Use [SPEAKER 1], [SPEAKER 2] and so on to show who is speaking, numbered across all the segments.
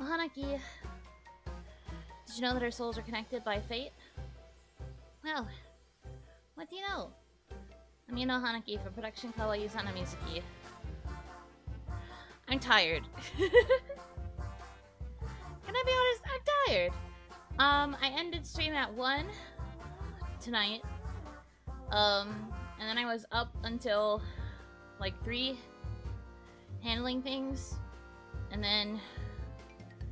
[SPEAKER 1] Hanaki, did you know that our souls are connected by fate? Well, what do you know? I'm Yuno Hanaki for production kawaii Hanamizuki. I'm tired. Can I be honest? I'm tired. I ended stream at 1 tonight. And then I was up until like 3 handling things. And then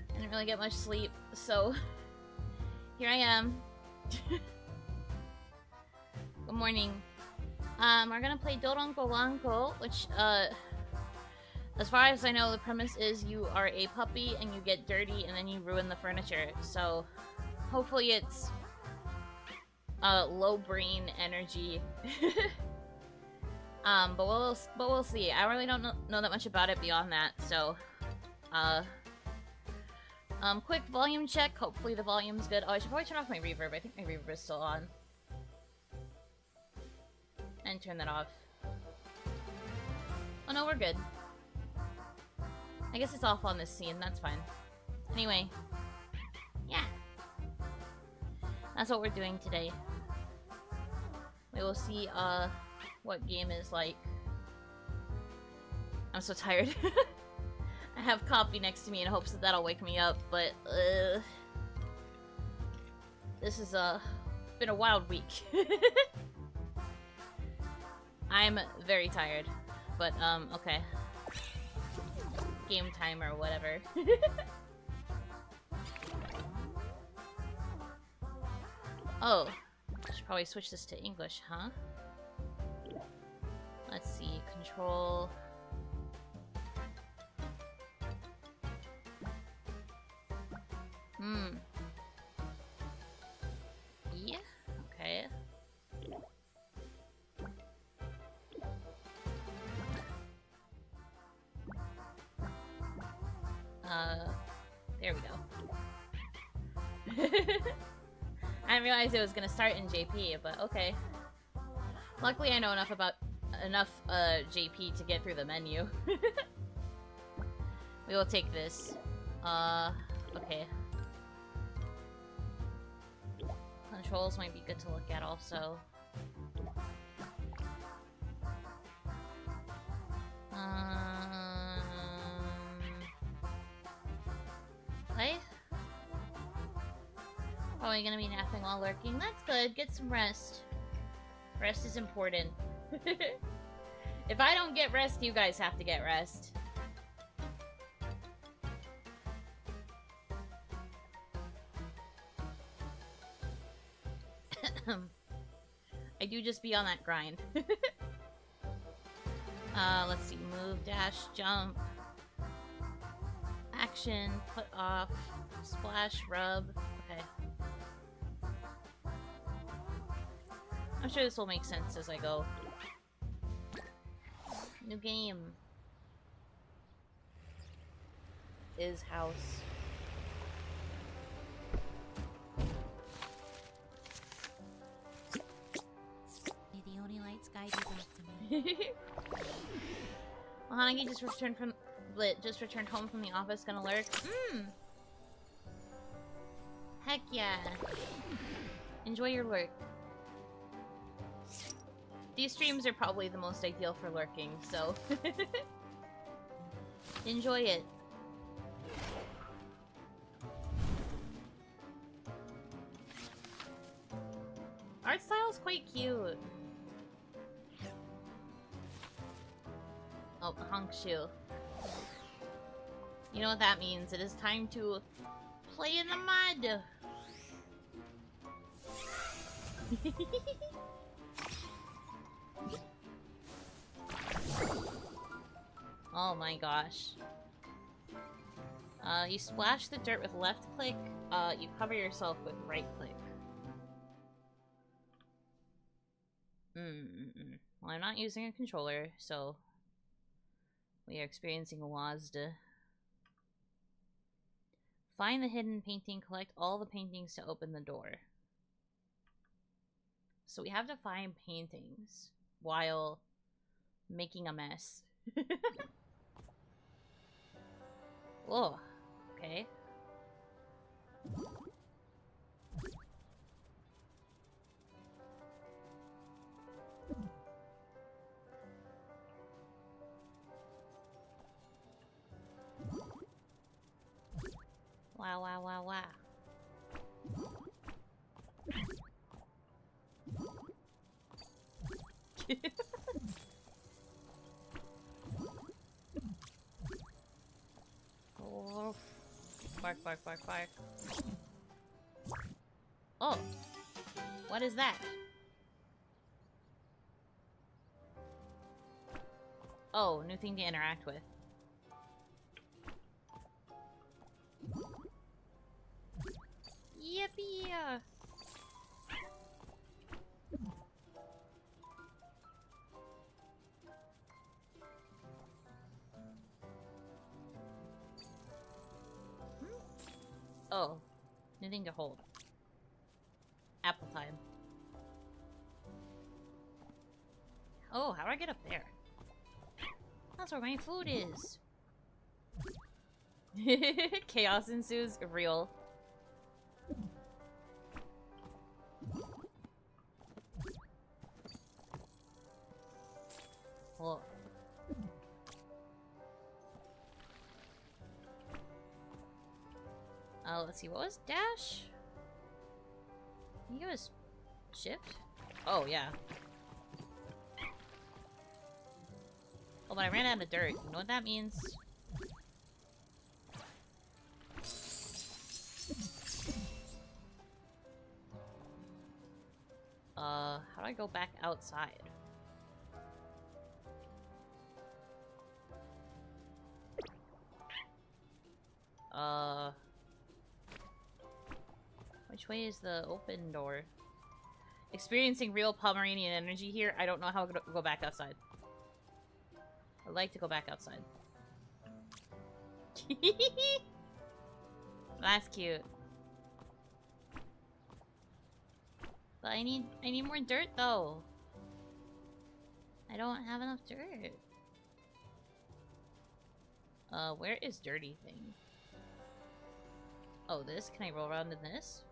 [SPEAKER 1] I didn't really get much sleep, so here I am. Good morning. We're gonna play Doronko Wanko, which, as far as I know, the premise is you are a puppy and you get dirty and then you ruin the furniture. So, hopefully it's low brain energy. But we'll see. I really don't know that much about it beyond that. So, quick volume check. Hopefully the volume's good. Oh, I should probably turn off my reverb. I think my reverb is still on. And turn that off. Oh no, we're good. I guess it's off on this scene, that's fine. Anyway. Yeah. That's what we're doing today. We will see, what game is like. I'm so tired. I have coffee next to me in hopes that that'll wake me up, but, this has, been a wild week. I'm very tired, but, okay. Game time or whatever. Oh, I should probably switch this to English, huh? Let's see, control... Yeah, okay. There we go. I didn't realize it was gonna start in JP, but okay. Luckily I know enough JP to get through the menu. We will take this. Okay. Controls might be good to look at also. Play? Probably gonna be napping while lurking. That's good. Get some rest. Rest is important. If I don't get rest, you guys have to get rest. I do just be on that grind. Let's see. Move, dash, jump. Action, put off, splash, rub. Okay. I'm sure this will make sense as I go. New game. Is house.
[SPEAKER 2] May the only lights guide you back to me.
[SPEAKER 1] Well, Hanaki just returned home from the office. Gonna lurk. Heck yeah. Enjoy your lurk. These streams are probably the most ideal for lurking, so enjoy it. Art style is quite cute. Oh, Hangshu. You know what that means. It is time to play in the mud. Oh my gosh. You splash the dirt with left click. You cover yourself with right click. Well, I'm not using a controller, so we are experiencing a WASD. Find the hidden painting, collect all the paintings to open the door. So we have to find paintings while making a mess. Whoa, okay. Wow, wow, wow, wow. Oh, bark, bark, bark, bark. Oh, what is that? Oh, new thing to interact with. Yippee! Oh, new thing to hold. Apple time. Oh, how do I get up there? That's where my food is. Chaos ensues. Real. Well. Let's see. What was dash? I think it was shift? Oh, yeah. Oh, but I ran out of dirt. You know what that means? How do I go back outside? Which way is the open door? Experiencing real Pomeranian energy here. I don't know how to go back outside. I'd like to go back outside. That's cute. But I need more dirt though. I don't have enough dirt. Where is dirty thing? Oh, this? Can I roll around in this?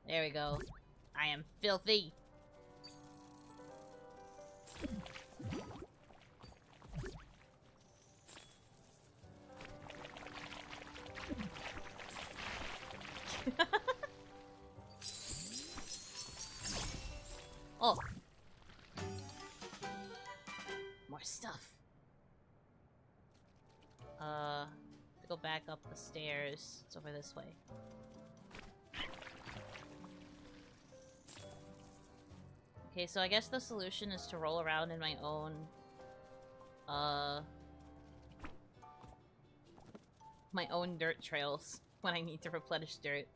[SPEAKER 1] There we go. I am filthy. Oh. More stuff. To go back up the stairs. It's over this way. Okay, so I guess the solution is to roll around in my own, my own dirt trails when I need to replenish dirt.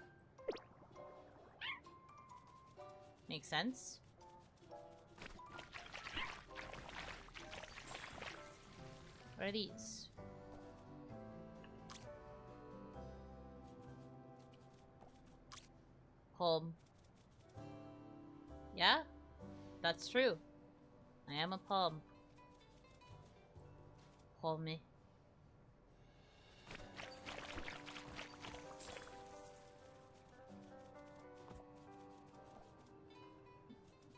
[SPEAKER 1] Makes sense? What are these? Home. Yeah? That's true. I am a palm. Palmy.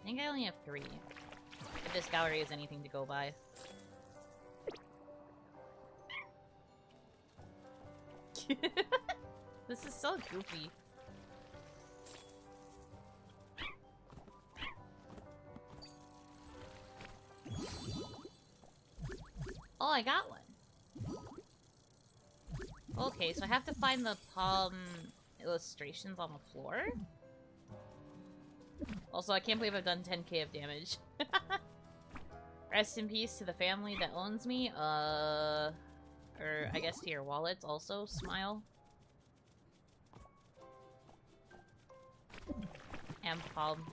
[SPEAKER 1] I think I only have 3. If this gallery is anything to go by. This is so goofy. Oh, I got one. Okay, so I have to find the palm illustrations on the floor? Also, I can't believe I've done 10k of damage. Rest in peace to the family that owns me. Or I guess to your wallets also, smile. And palm.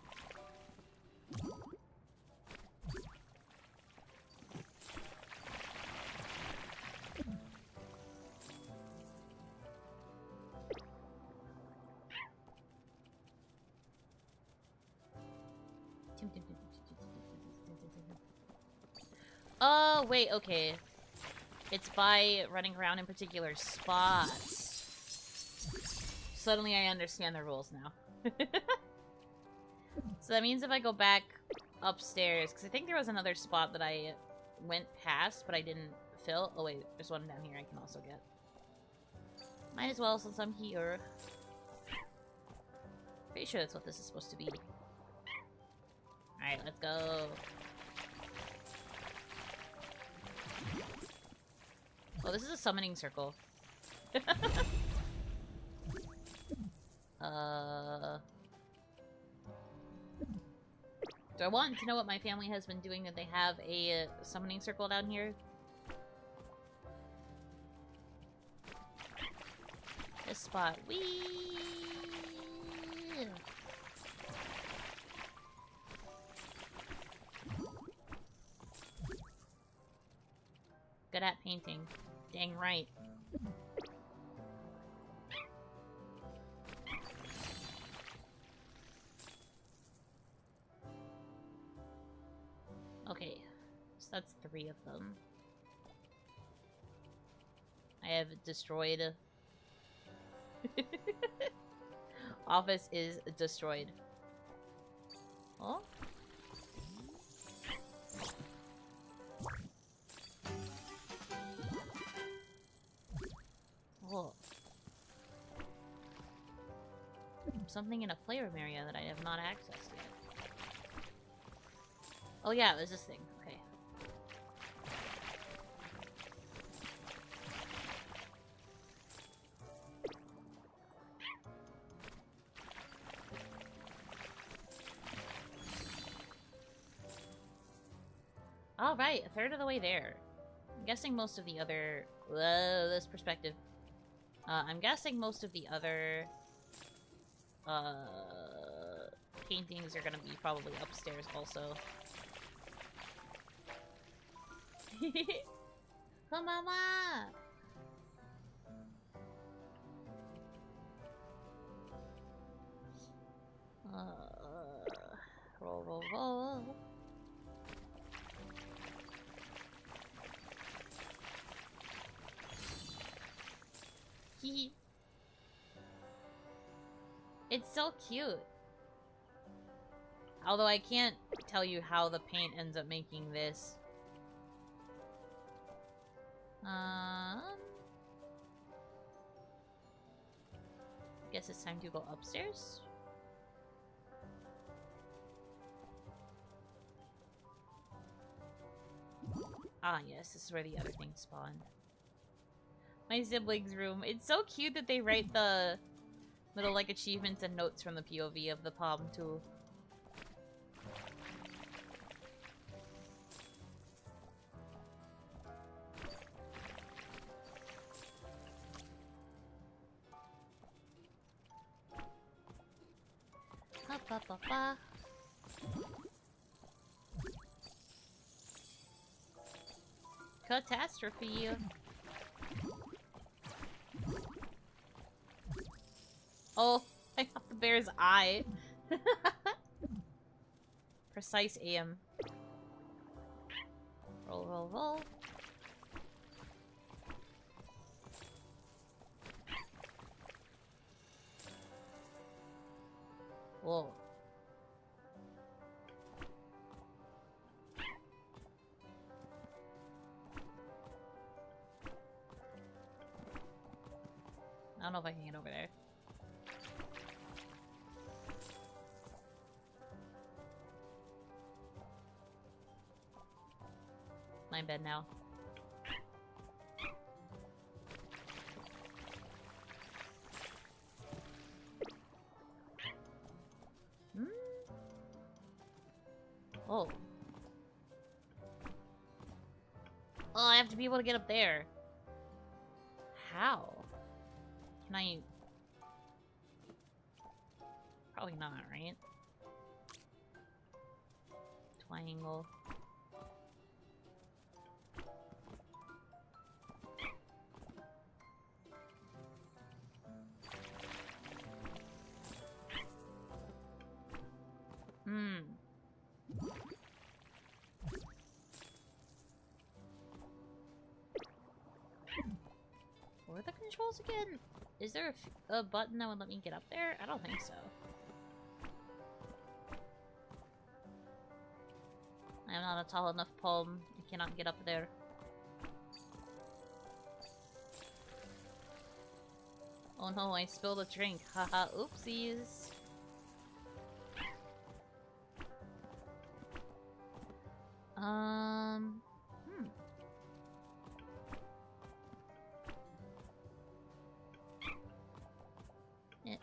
[SPEAKER 1] Oh, wait, okay. It's by running around in particular spots. Suddenly I understand the rules now. So that means if I go back upstairs, because I think there was another spot that I went past, but I didn't fill. Oh wait, there's one down here I can also get. Might as well since I'm here. Pretty sure that's what this is supposed to be. Alright, let's go. Oh, this is a summoning circle. Do I want to know what my family has been doing that they have a summoning circle down here? This spot. Whee! Good at painting. Dang right. Okay, so that's 3 of them. I have destroyed. Office is destroyed. Oh? Oh. Something in a playroom area that I have not accessed yet. Oh yeah, it was this thing. Okay. Alright, a third of the way there. I'm guessing most of the other... Whoa, this perspective. I'm guessing most of the other... paintings are gonna be probably upstairs also. Mama! Roll. It's so cute. Although I can't tell you how the paint ends up making this. Guess it's time to go upstairs. Ah, yes, this is where the other things spawn. My siblings' room. It's so cute that they write the little, like, achievements and notes from the POV of the palm, too. Catastrophe. Oh, I got the bear's eye. Precise aim. Roll. Whoa. I don't know if I can get over there. My bed now. Oh. Oh, I have to be able to get up there. How? Can I... Probably not, right? Triangle. What are the controls again? Is there a button that would let me get up there? I don't think so. I am not a tall enough palm. I cannot get up there. Oh no, I spilled a drink. Haha, oopsies. Yeah.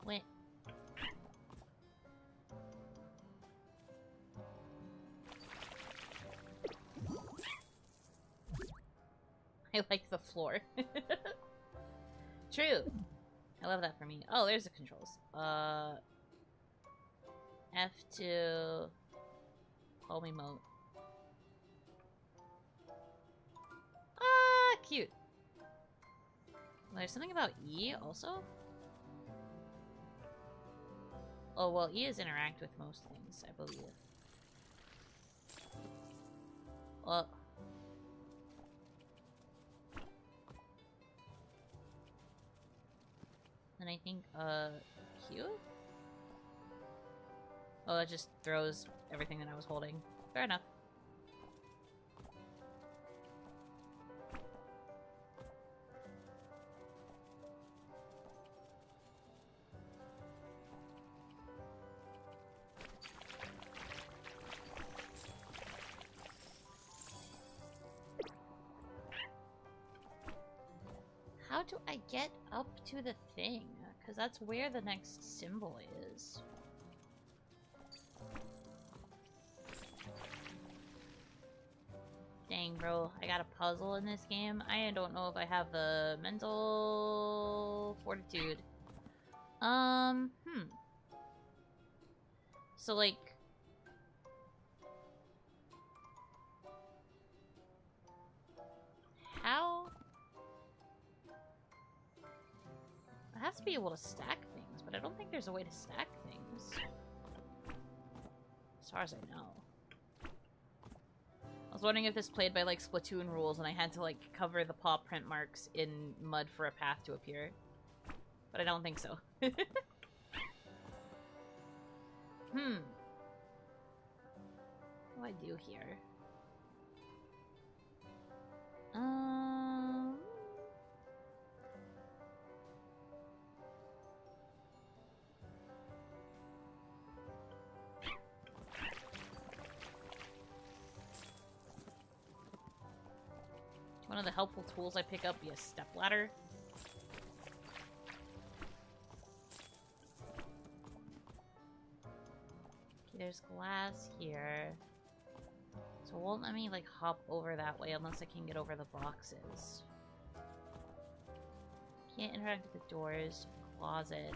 [SPEAKER 1] Wait. I like the floor. True. I love that for me. Oh, there's the controls. F2. Home emote. Ah, cute. There's something about E also? Oh, well, E is interact with most things, I believe. Well. And I think, Q? Oh, it just throws everything that I was holding. Fair enough. How do I get up to the thing? Because that's where the next symbol is. Dang, bro. I got a puzzle in this game. I don't know if I have the mental fortitude. So, like... How? I have to be able to stack things, but I don't think there's a way to stack things. As far as I know. I was wondering if this played by, like, Splatoon rules and I had to, like, cover the paw print marks in mud for a path to appear. But I don't think so. What do I do here? One of the helpful tools I pick up be a stepladder. Okay, there's glass here. So it won't let me, like, hop over that way unless I can get over the boxes. Can't interact with the doors. Closet.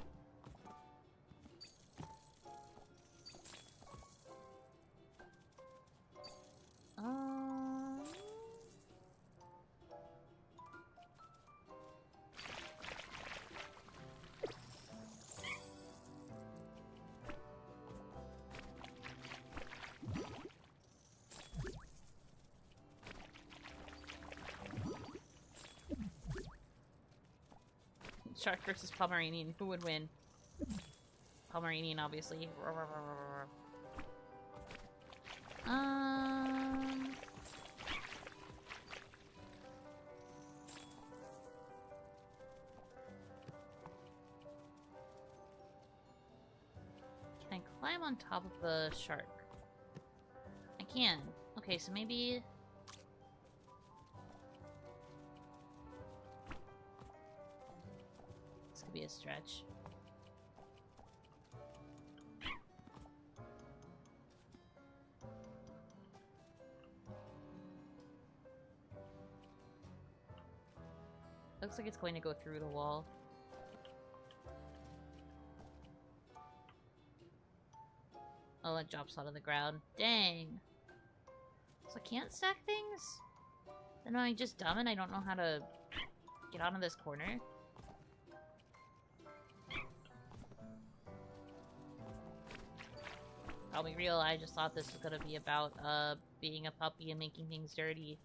[SPEAKER 1] Shark versus Pomeranian. Who would win? Pomeranian, obviously. Can I climb on top of the shark? I can. Okay, so maybe... This could be a stretch. Looks like it's going to go through the wall. Oh, it drops out of the ground. Dang. So I can't stack things? Then am I just dumb and I don't know how to get out of this corner? I'll be real, I just thought this was gonna be about, being a puppy and making things dirty.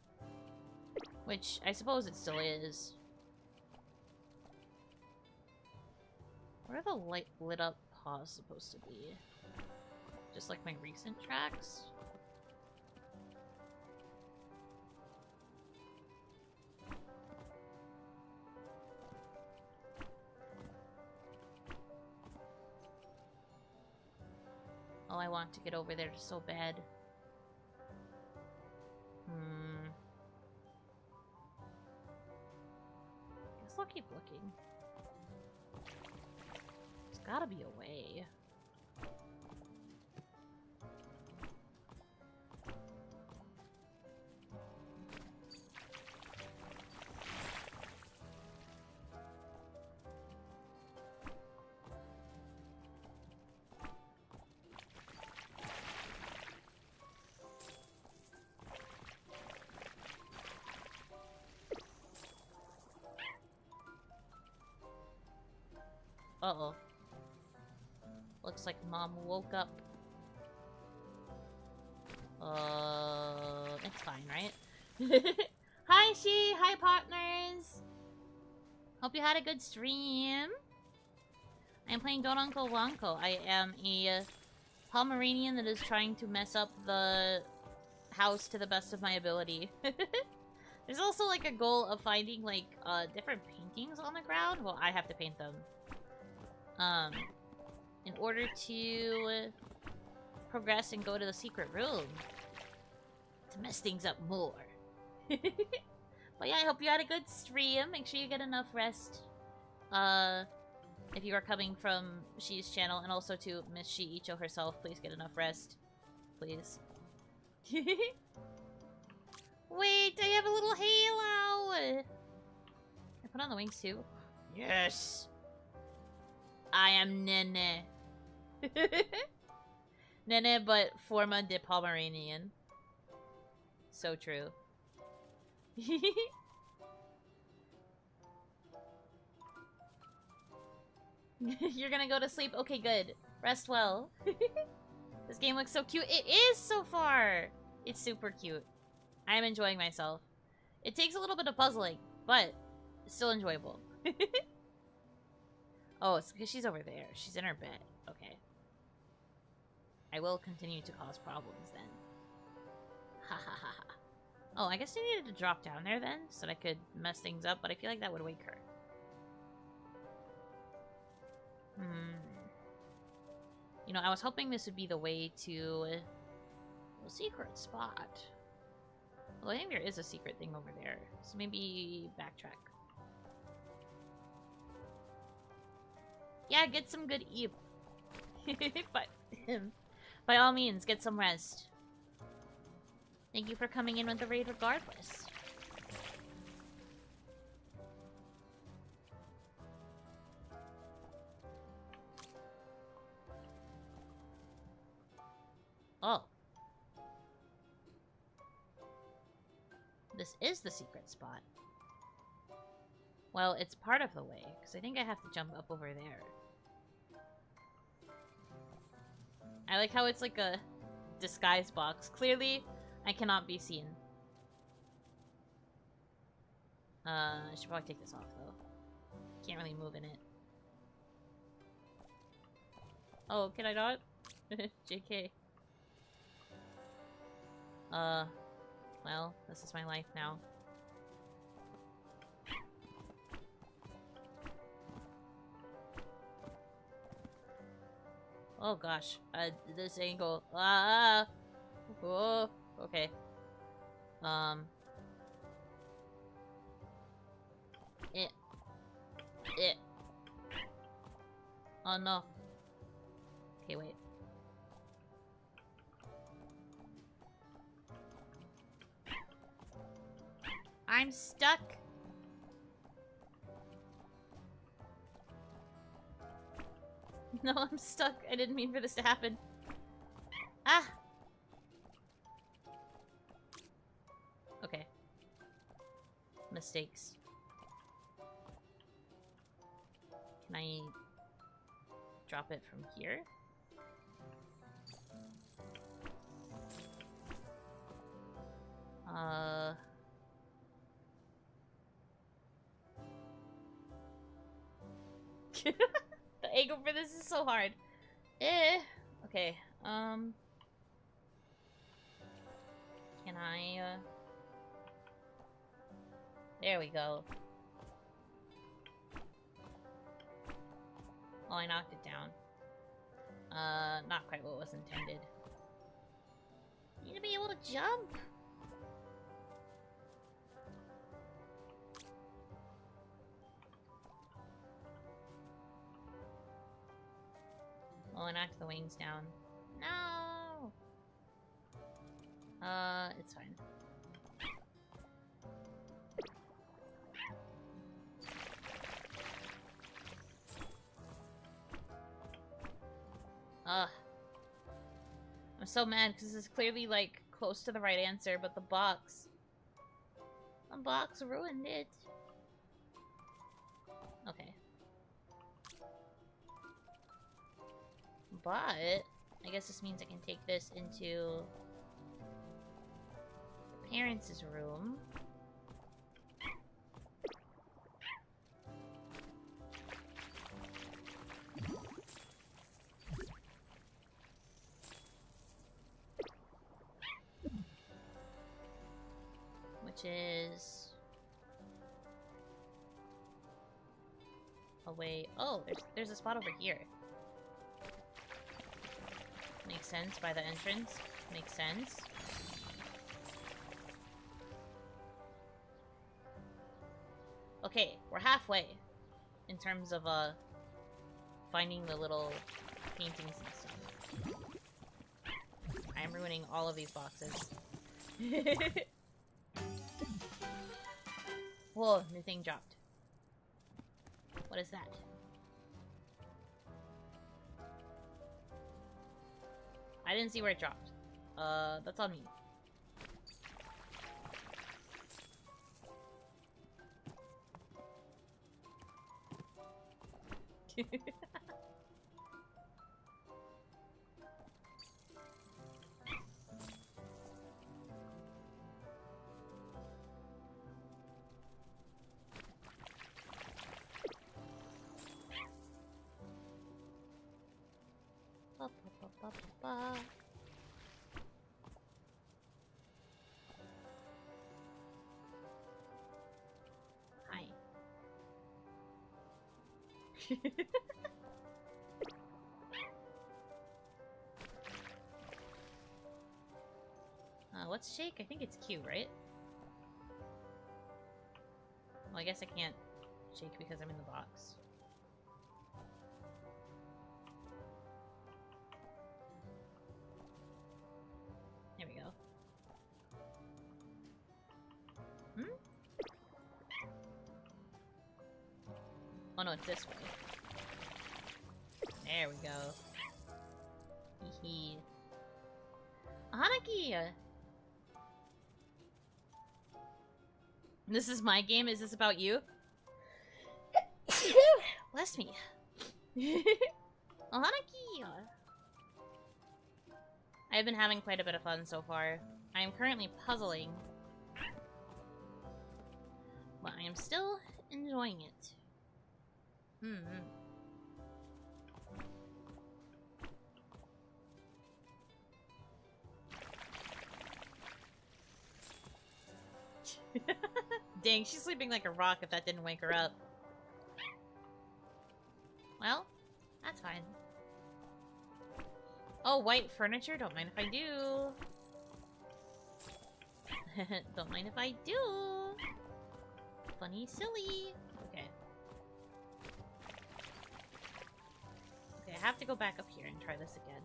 [SPEAKER 1] Which, I suppose it still is. What are the light lit up paws supposed to be? Just like my recent tracks? want to get over there so bad. Guess I'll keep looking. There's gotta be a way. Uh-oh. Looks like Mom woke up. It's fine, right? Hi, She! Hi, partners! Hope you had a good stream. I am playing Doronko Wanko. I am a Pomeranian that is trying to mess up the house to the best of my ability. There's also, like, a goal of finding, like, different paintings on the ground. Well, I have to paint them. In order to progress and go to the secret room. To mess things up more. But yeah, I hope you had a good stream. Make sure you get enough rest. If you are coming from She's channel, and also to Miss Shiicho herself, please get enough rest. Please. Wait, I have a little halo! I put on the wings too. Yes! I am Nene. Nene, but forma de Pomeranian. So true. You're gonna go to sleep? Okay, good. Rest well. This game looks so cute. It is so far! It's super cute. I am enjoying myself. It takes a little bit of puzzling, but it's still enjoyable. Oh, it's because she's over there. She's in her bed. Okay. I will continue to cause problems then. Ha ha ha ha. Oh, I guess I needed to drop down there then, so that I could mess things up, but I feel like that would wake her. You know, I was hoping this would be the way to a secret spot. Well, I think there is a secret thing over there, so maybe backtrack. Yeah, get some good eep. But by all means, get some rest. Thank you for coming in with the raid regardless. Oh. This is the secret spot. Well, it's part of the way, because I think I have to jump up over there. I like how it's like a disguise box. Clearly, I cannot be seen. I should probably take this off, though. Can't really move in it. Oh, can I not? JK. Well, this is my life now. Oh gosh, this angle. Ah! Oh, okay. Oh no. Okay, wait. I'm stuck. No, I'm stuck. I didn't mean for this to happen. Ah! Okay. Mistakes. Can I drop it from here? The angle for this is so hard. Okay, can I, there we go. Oh, I knocked it down. Not quite what was intended. Need to be able to jump. Oh, I knocked the wings down. No! It's fine. Ugh. I'm so mad because this is clearly, like, close to the right answer, but the box ruined it. Okay. But I guess this means I can take this into the parents' room. Which is away. Oh, there's a spot over here. Makes sense by the entrance. Makes sense. Okay, we're halfway in terms of finding the little paintings and stuff. I am ruining all of these boxes. Whoa, new thing dropped. What is that? I didn't see where it dropped. That's on me. Hi. What's shake? I think it's Q, right? Well, I guess I can't shake because I'm in the box. There we go. Hmm? Oh no, it's this way. There we go. Hee. Hanaki! This is my game? Is this about you? Bless me. Oh, Hanaki! I've been having quite a bit of fun so far. I am currently puzzling, but I am still enjoying it. Dang, she's sleeping like a rock if that didn't wake her up. Well, that's fine. Oh, white furniture? Don't mind if I do. Don't mind if I do. Funny, silly. Okay. Okay, I have to go back up here and try this again.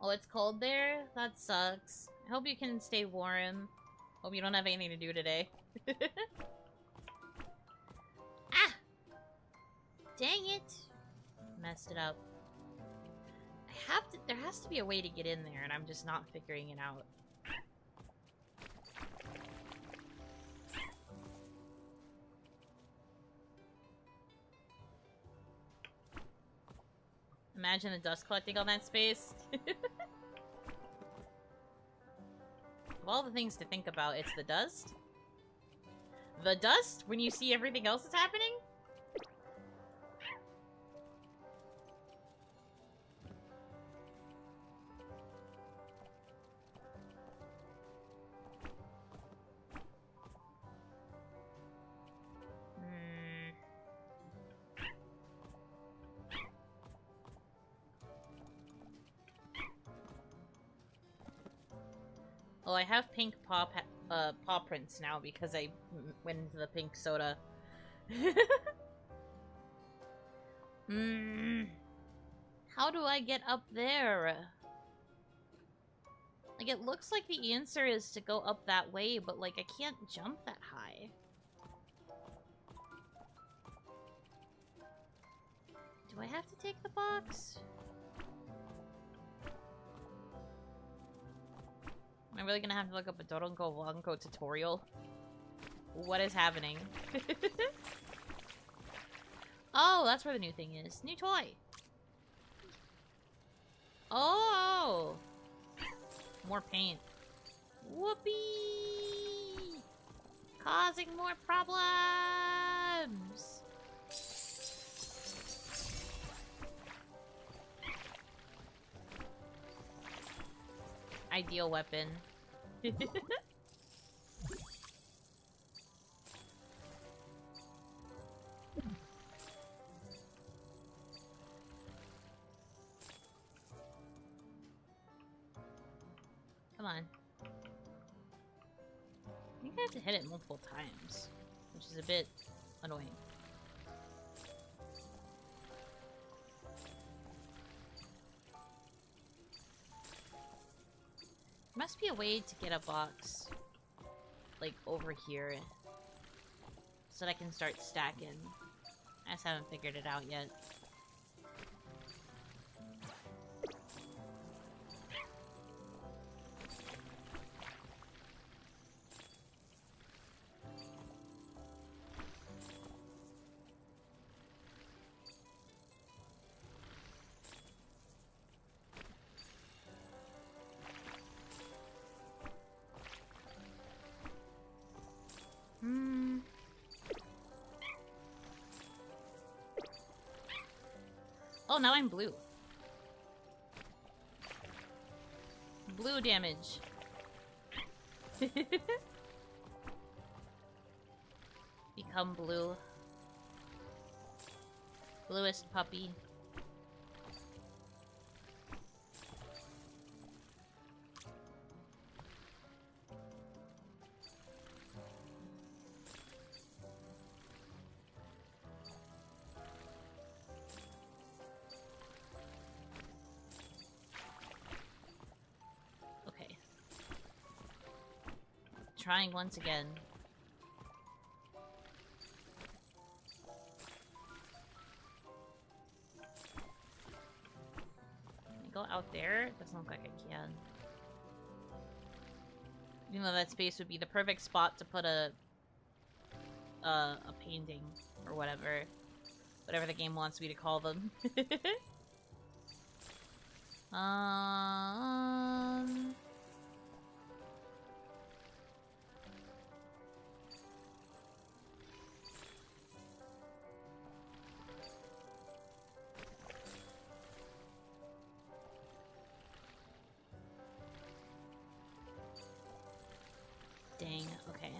[SPEAKER 1] Oh, it's cold there? That sucks. I hope you can stay warm. Hope you don't have anything to do today. Ah! Dang it! Messed it up. There has to be a way to get in there, and I'm just not figuring it out. Imagine the dust collecting on that space. Of all the things to think about, it's the dust. The dust when you see everything else that's happening? Oh, I have pink paw prints now because I went into the pink soda. How do I get up there? Like, it looks like the answer is to go up that way, but, like, I can't jump that high. Do I have to take the box? Am I really gonna have to look up a Doronko Wanko tutorial? What is happening? Oh, that's where the new thing is. New toy! Oh! More paint. Whoopee! Causing more problems! Ideal weapon. Come on. I think I have to hit it multiple times, which is a bit annoying. Must be a way to get a box, like, over here, so that I can start stacking. I just haven't figured it out yet. Oh, now I'm blue. Blue damage. Become blue. Bluest puppy. Trying once again. Can I go out there? It doesn't look like I can. Even though that space would be the perfect spot to put a painting or whatever the game wants me to call them. Dang, okay.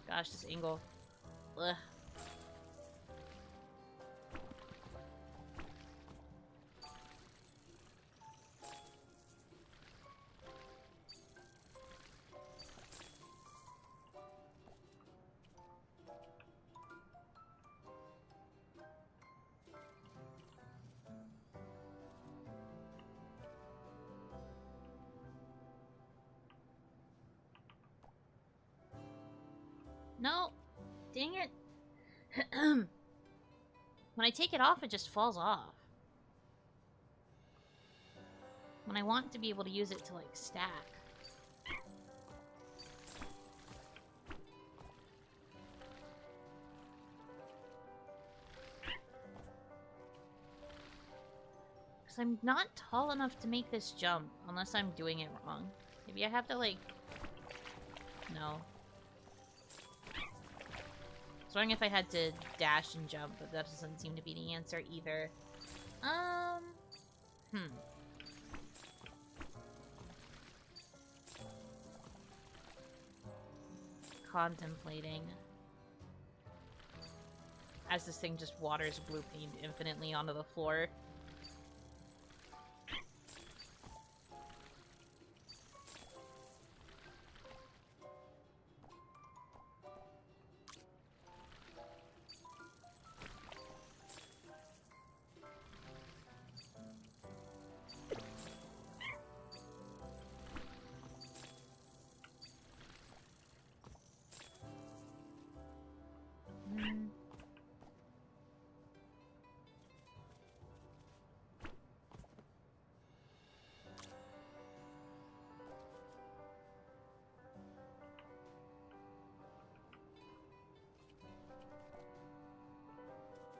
[SPEAKER 1] Gosh, this angle. Ugh. No! Dang it! When I take it off, it just falls off. When I want to be able to use it to, like, stack. Because I'm not tall enough to make this jump, unless I'm doing it wrong. Maybe I have to, like... No. I was wondering if I had to dash and jump, but that doesn't seem to be the answer either. Contemplating. As this thing just waters blue paint infinitely onto the floor.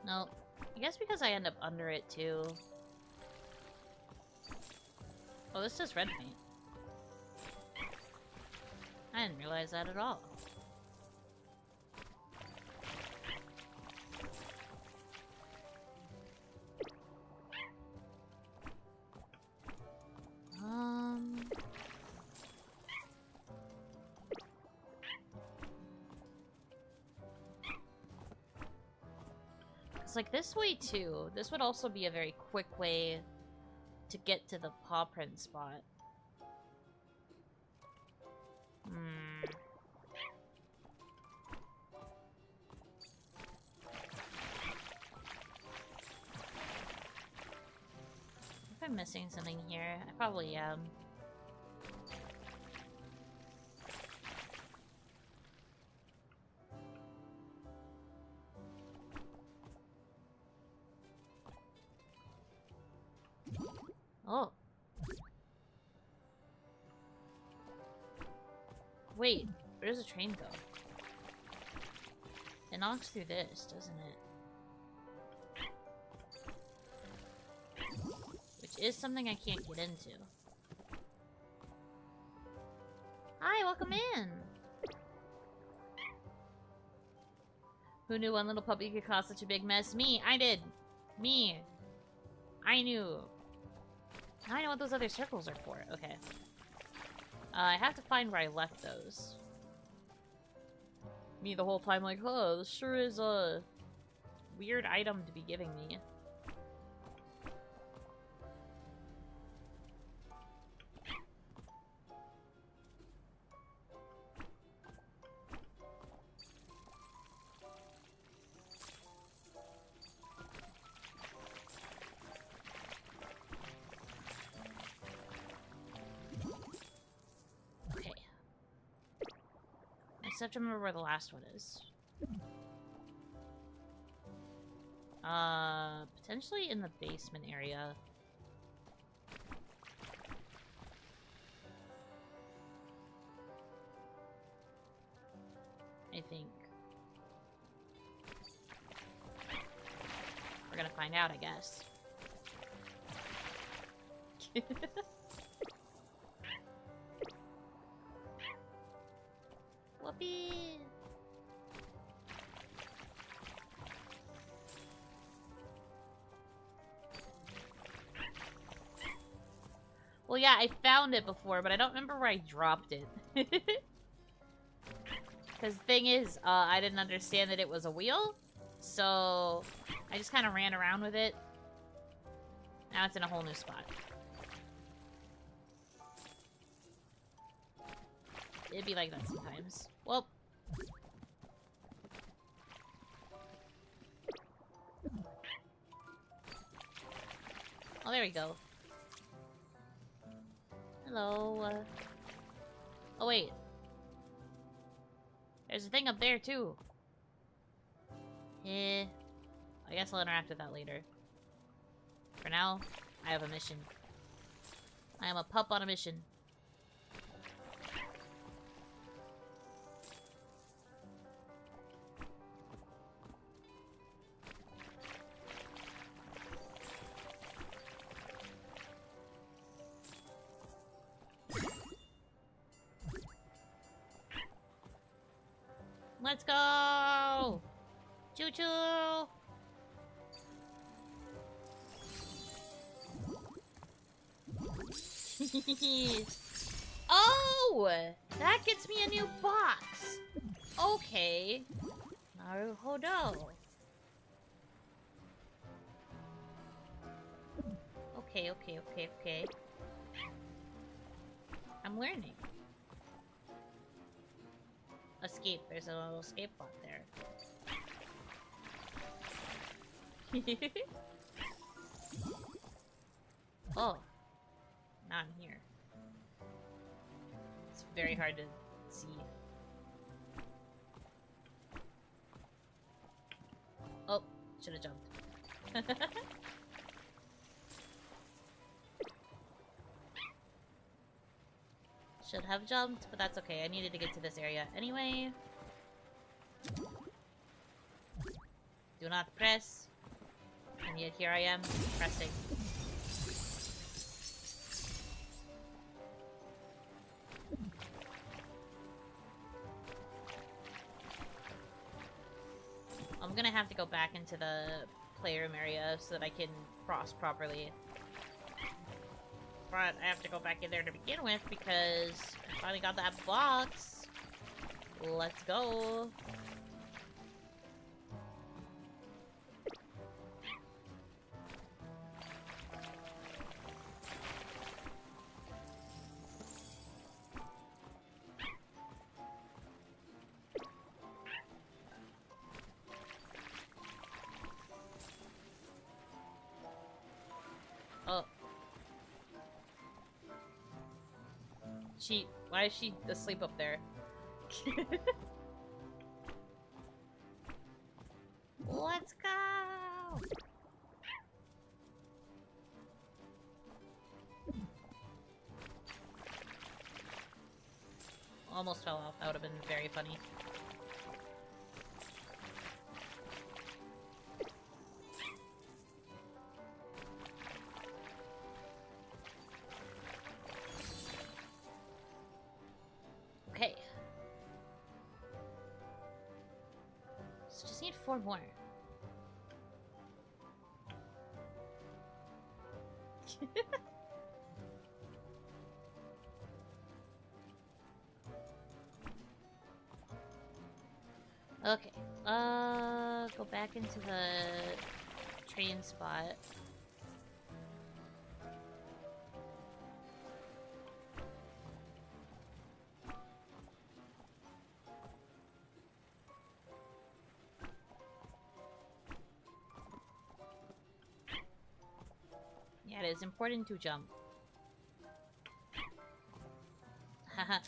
[SPEAKER 1] No, I guess because I end up under it too. Oh, this is red paint. I didn't realize that at all. It's like this way too. This would also be a very quick way to get to the paw print spot. If I'm missing something here, I probably am. Oh. Wait, where does the train go? It knocks through this, doesn't it? Which is something I can't get into. Hi, welcome in! Who knew one little puppy could cause such a big mess? Me! I did! Me! I knew! Now I know what those other circles are for. Okay. I have to find where I left those. Me the whole time like, huh, this sure is a weird item to be giving me. I have to remember where the last one is. Potentially in the basement area. I think. We're gonna find out, I guess. Whoopee! Well, yeah, I found it before, but I don't remember where I dropped it. Because the thing is, I didn't understand that it was a wheel, so I just kind of ran around with it. Now it's in a whole new spot. It'd be like that sometimes. Well. Oh, there we go. Hello. Oh, wait. There's a thing up there, too. I guess I'll interact with that later. For now, I have a mission. I am a pup on a mission. Let's go! Choo choo! Oh! That gets me a new box! Okay. Naruhodo. Okay. I'm learning. Escape. There's a little escape bot there. Oh. Now I'm here. It's very hard to see. Oh, should have jumped. Should have jumped, but that's okay. I needed to get to this area anyway. Do not press. And yet here I am, pressing. I'm gonna have to go back into the playroom area so that I can cross properly. But I have to go back in there to begin with because I finally got that box. Let's go. Oh. Why is she asleep up there? Let's go! Almost fell off. That would have been very funny. Okay. So just need 4 more. Okay. Go back into the train spot. Yeah, it is important to jump. Haha.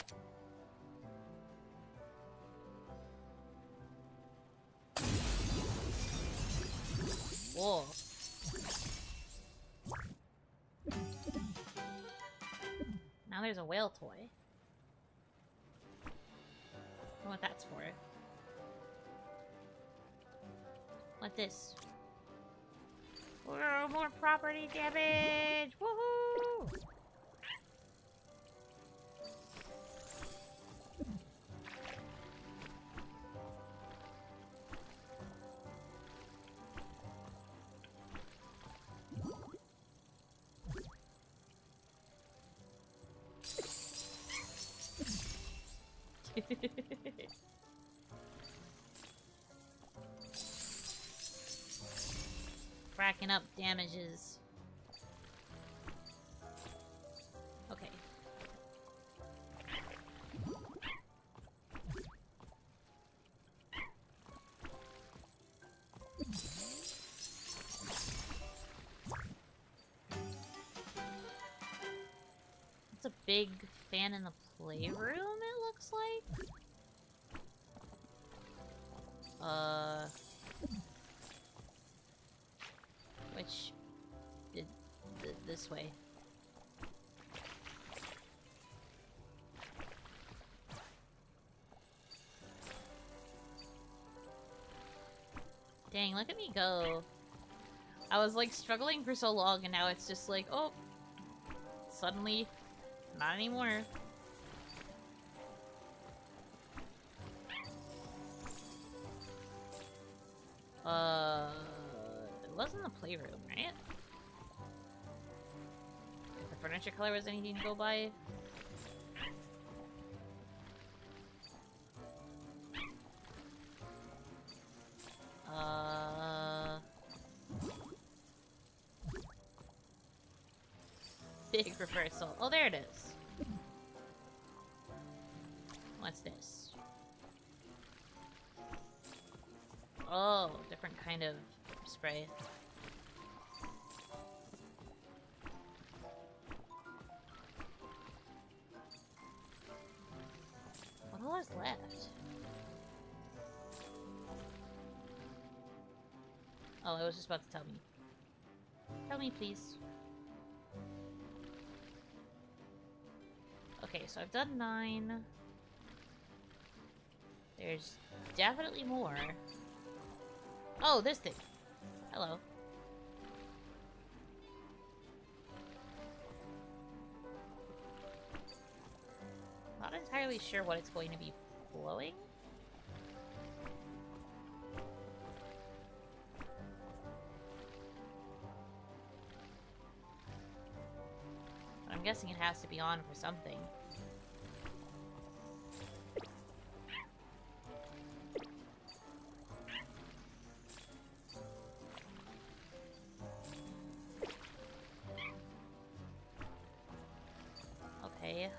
[SPEAKER 1] Whoa. Now there's a whale toy. I don't know what that's for. What this? Whoa, more property damage! Woohoo! Racking up damages. Okay. It's a big fan in the playroom, it looks like. Which did this way. Dang, look at me go. I was like struggling for so long and now it's just like, oh, suddenly, not anymore. It wasn't the playroom, right? If the furniture color was anything to go by. Big reversal. Oh, there it is. What's this? Oh, different kind of spray. What all is left? Oh, I was just about to tell me. Tell me, please. Okay, so I've done 9. There's definitely more. Oh, this thing. Hello. Not entirely sure what it's going to be blowing. I'm guessing it has to be on for something. Okay.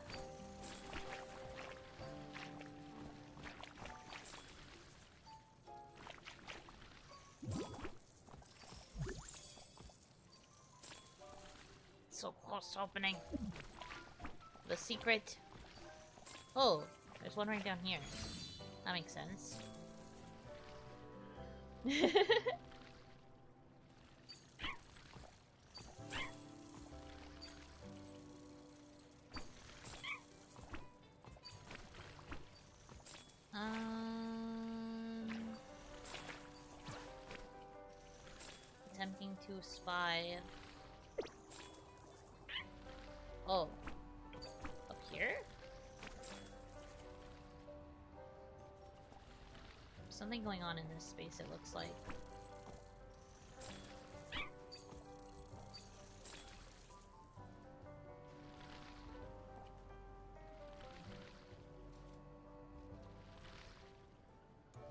[SPEAKER 1] So close to opening. The secret. Oh, there's one right down here. That makes sense. Attempting to spy. Oh. Up here? Something going on in this space, it looks like.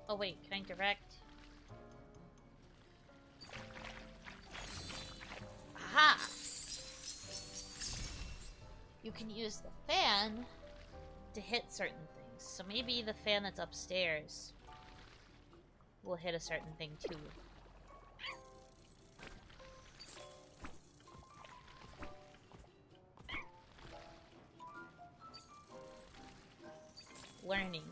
[SPEAKER 1] Oh wait, can I direct? Aha! You can use the fan to hit certain things. So maybe the fan that's upstairs will hit a certain thing too. Learning.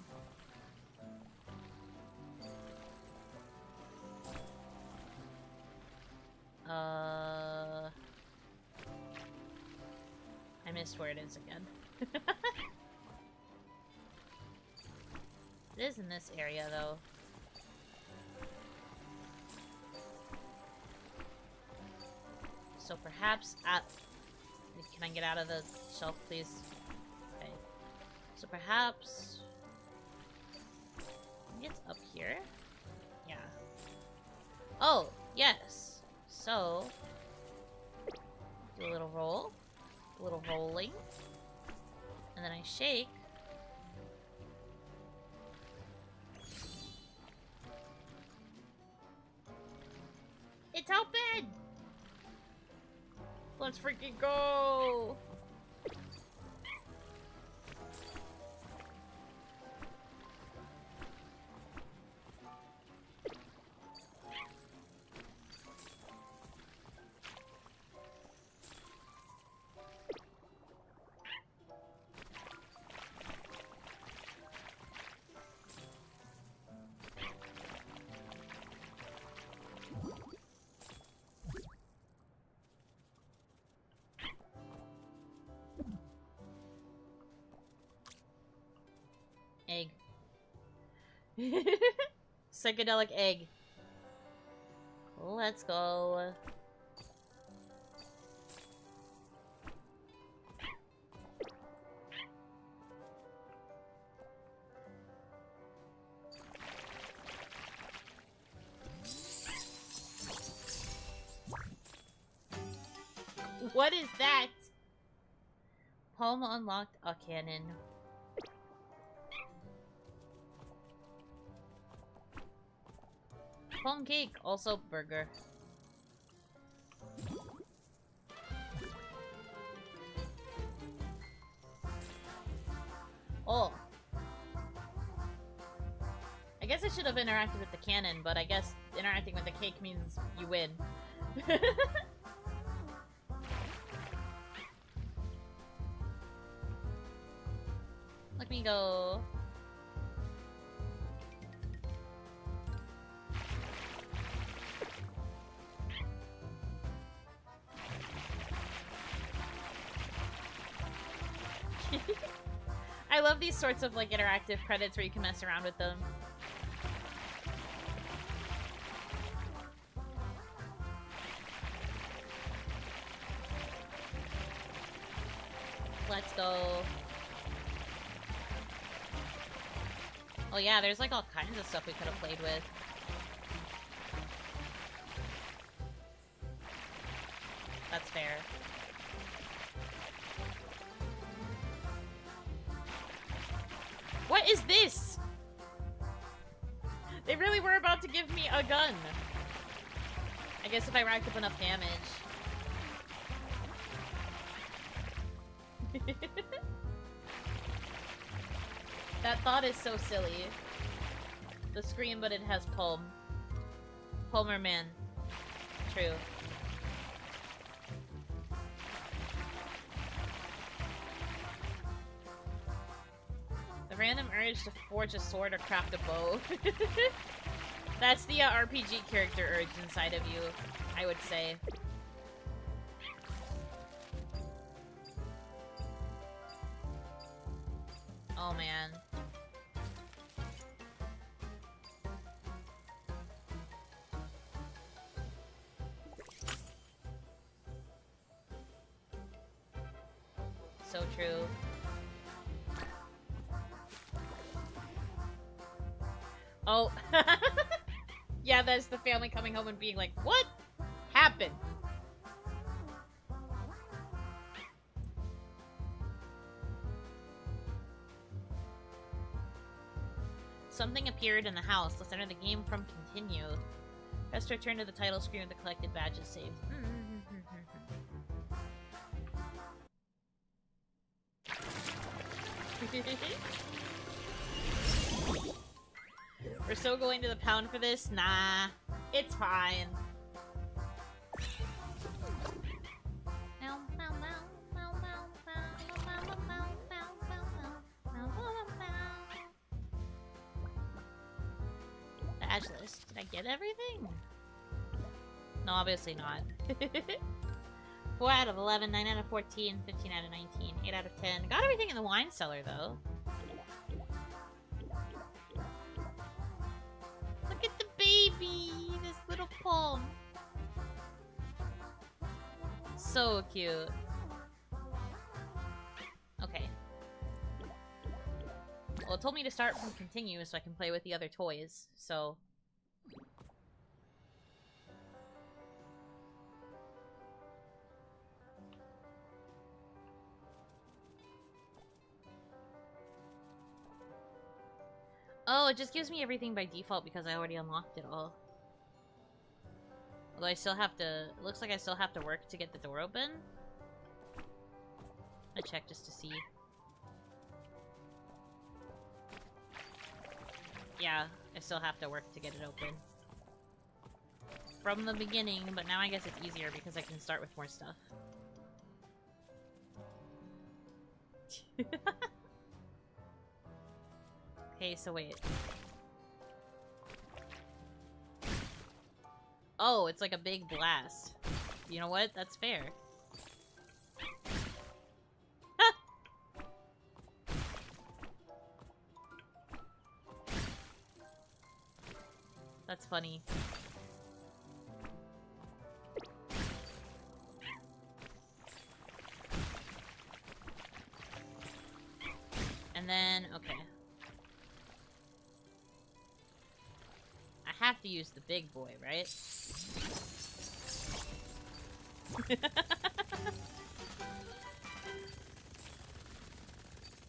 [SPEAKER 1] I missed where it is again. It is in this area, though. So perhaps at... Can I get out of the shelf, please? Okay. So perhaps... I think it's up here? Yeah. Oh, yes. So... do a little roll. A little rolling. And then I shake. It's open! Let's freaking go! Egg. Psychedelic egg. Let's go. What is that? Palm unlocked a cannon. Palm cake, also burger. Oh. I guess I should have interacted with the cannon, but I guess interacting with the cake means you win. Let me go. I love these sorts of like interactive credits where you can mess around with them. Let's go. Oh yeah, there's like all kinds of stuff we could have played with. That's fair. What is this? They really were about to give me a gun. I guess if I racked up enough damage. That thought is so silly. The scream, but it has Palm. Palmer man. True. The random urge to forge a sword or craft a bow. That's the RPG character urge inside of you, I would say. Oh man. So true. Oh. Yeah, that's the family coming home and being like, what happened? Something appeared in the house. Let's enter the game from continue. Press to return to the title screen with the collected badges saved. We're still going to the pound for this? Nah, it's fine. Badge list. Did I get everything? No, obviously not. 4 out of 11, 9 out of 14, 15 out of 19, 8 out of 10. Got everything in the wine cellar, though. Look at the baby! This little palm. So cute. Okay. Well, it told me to start from continue so I can play with the other toys, so... Oh, it just gives me everything by default because I already unlocked it all. Although I still have to... It looks like I still have to work to get the door open. I check just to see. Yeah, I still have to work to get it open. From the beginning, but now I guess it's easier because I can start with more stuff. Okay, so wait. Oh, it's like a big blast. You know what? That's fair. That's funny. And then, okay. I have to use the big boy, right?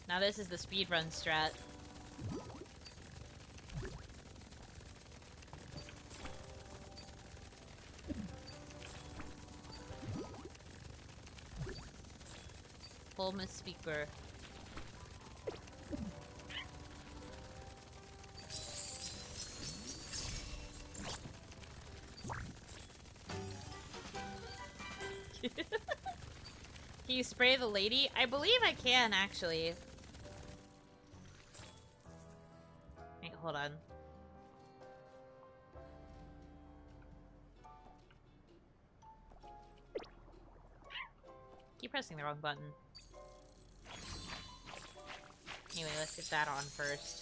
[SPEAKER 1] Now this is the speedrun strat. Full misspeaker. Can you spray the lady? I believe I can, actually. Wait, hold on. Keep pressing the wrong button. Anyway, let's get that on first.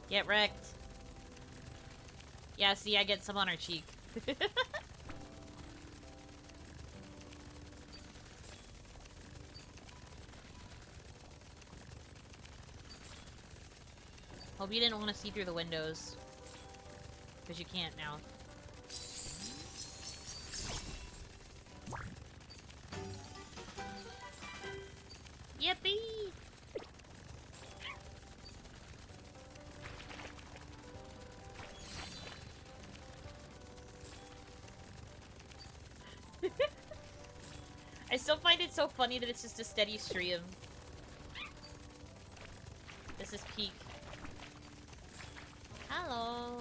[SPEAKER 1] Get wrecked. Yeah, see, I get some on her cheek. Hope you didn't want to see through the windows. Because you can't now. Yippee! I still find it so funny that it's just a steady stream. This is peak. Hello.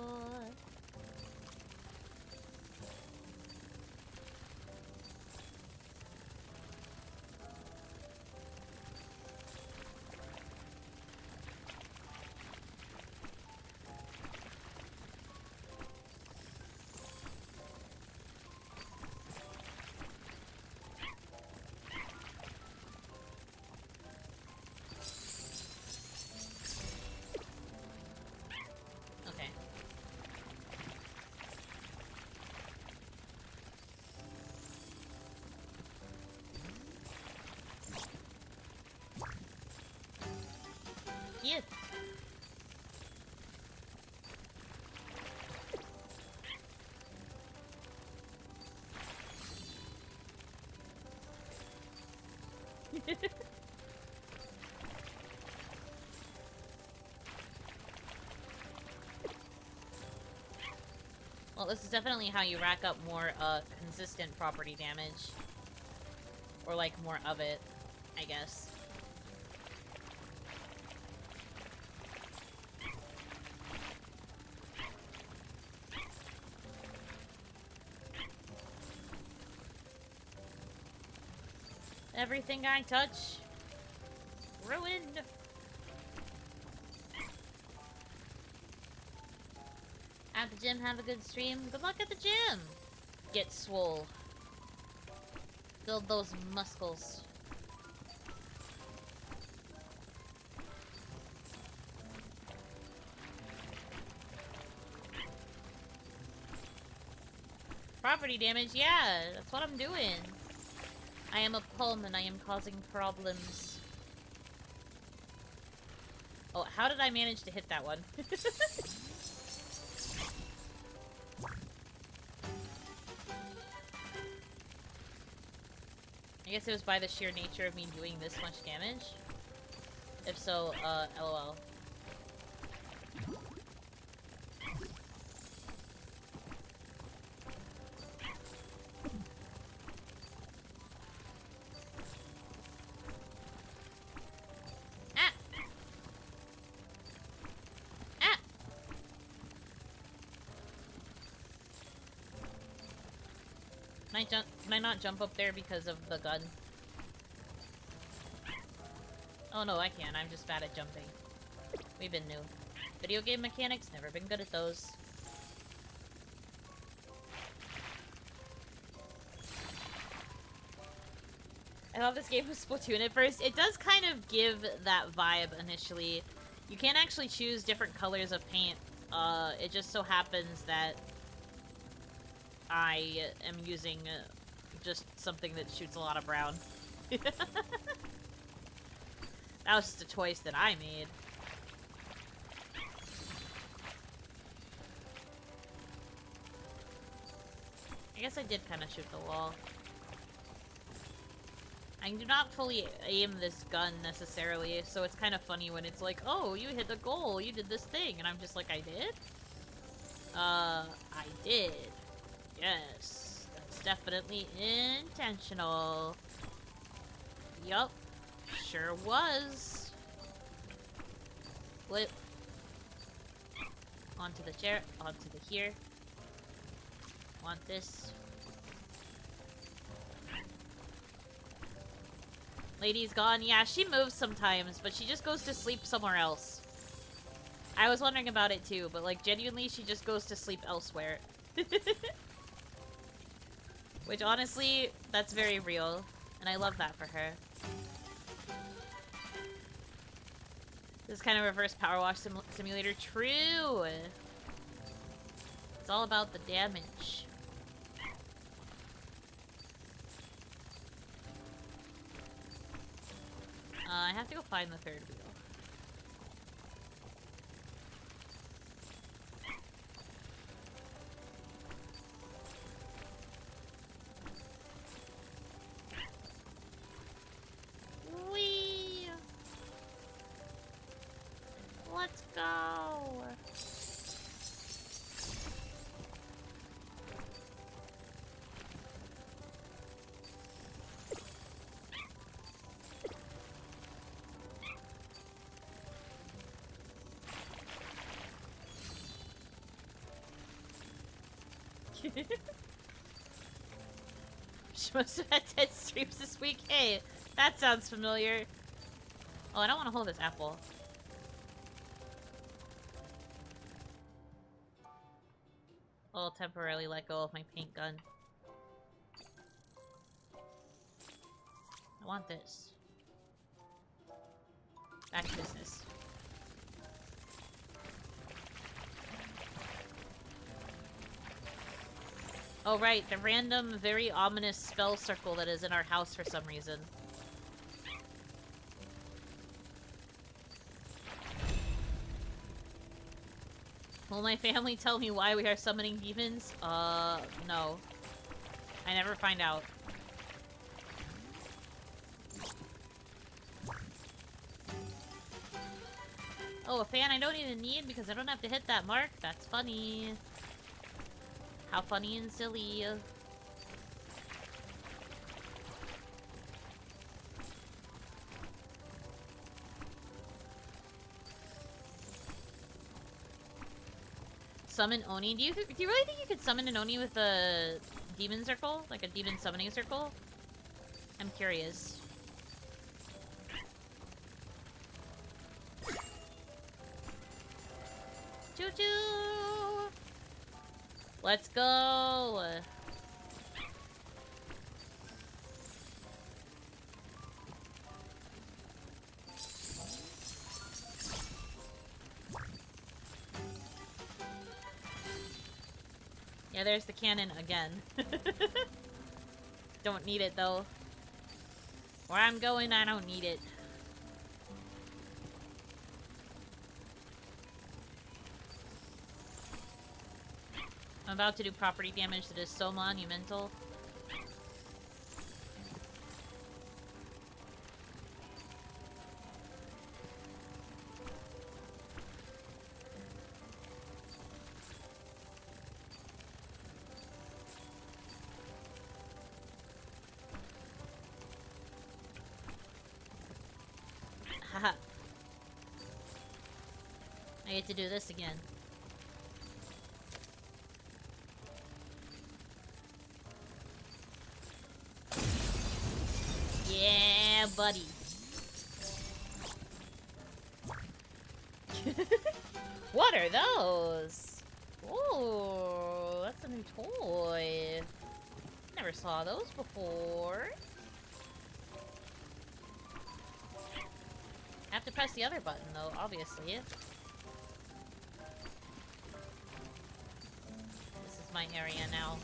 [SPEAKER 1] Yeah. Well, this is definitely how you rack up more consistent property damage. Or like more of it, I guess. Everything I touch, ruined. At the gym, have a good stream. Good luck at the gym. Get swole. Build those muscles. Property damage, yeah, that's what I'm doing. I am a Coleman, I am causing problems. Oh, how did I manage to hit that one? I guess it was by the sheer nature of me doing this much damage. If so, LOL. Can I not jump up there because of the gun? Oh no, I can. I'm just bad at jumping. We've been new. Video game mechanics, never been good at those. I thought this game was Splatoon at first. It does kind of give that vibe initially. You can't actually choose different colors of paint. It just so happens that I am using just something that shoots a lot of brown. That was just a choice that I made. I guess I did kind of shoot the wall. I do not fully aim this gun necessarily, so it's kind of funny when it's like, oh, you hit the goal, you did this thing, and I'm just like, I did? I did. Yes. That's definitely intentional. Yup. Sure was. Flip. Onto the chair, onto the here. Want this. Lady's gone. Yeah, she moves sometimes, but she just goes to sleep somewhere else. I was wondering about it too, but like genuinely she just goes to sleep elsewhere. Which honestly, that's very real. And I love that for her. This is kind of reverse power wash simulator. True! It's all about the damage. I have to go find the third wheel. Whee! Let's go! She must have had 10 streams this week. Hey, that sounds familiar. Oh, I don't want to hold this apple. I'll temporarily let go of my paint gun. I want this. Back to business. Oh right, the random, very ominous spell circle that is in our house for some reason. Will my family tell me why we are summoning demons? No. I never find out. Oh, a fan I don't even need because I don't have to hit that mark? That's funny. How funny and silly. Summon Oni? Do you really think you could summon an Oni with a demon circle? Like a demon summoning circle? I'm curious. Choo-choo! Let's go! Yeah, there's the cannon again. Don't need it though. Where I'm going, I don't need it. I'm about to do property damage that is so monumental. Haha. I get to do this again. Yeah, buddy. What are those? Oh, that's a new toy. Never saw those before. I have to press the other button though, obviously. This is my area now.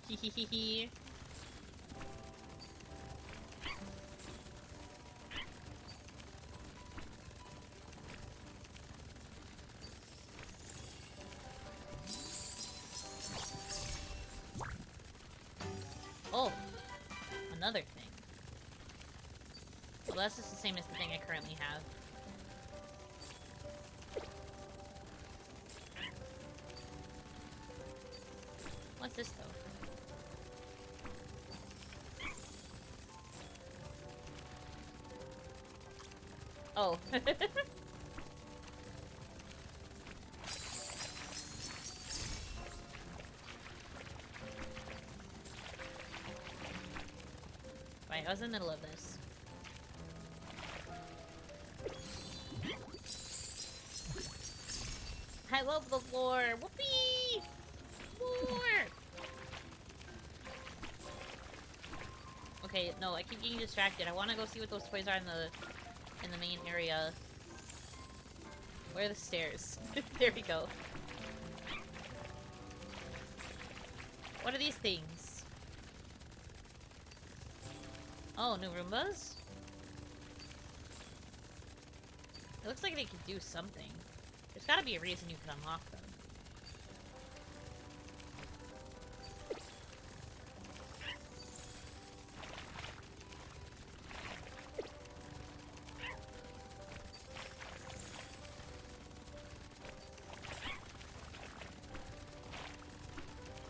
[SPEAKER 1] Hehehehe. another thing. Well, that's just the same as the thing I currently have. What's this, though? Oh. Right, I was in the middle of this. I love the floor! Whoopee! Floor! Okay, no, I keep getting distracted. I want to go see what those toys are in the main area. Where are the stairs? There we go. What are these things? Oh, new Roombas? It looks like they could do something. There's gotta be a reason you can unlock them.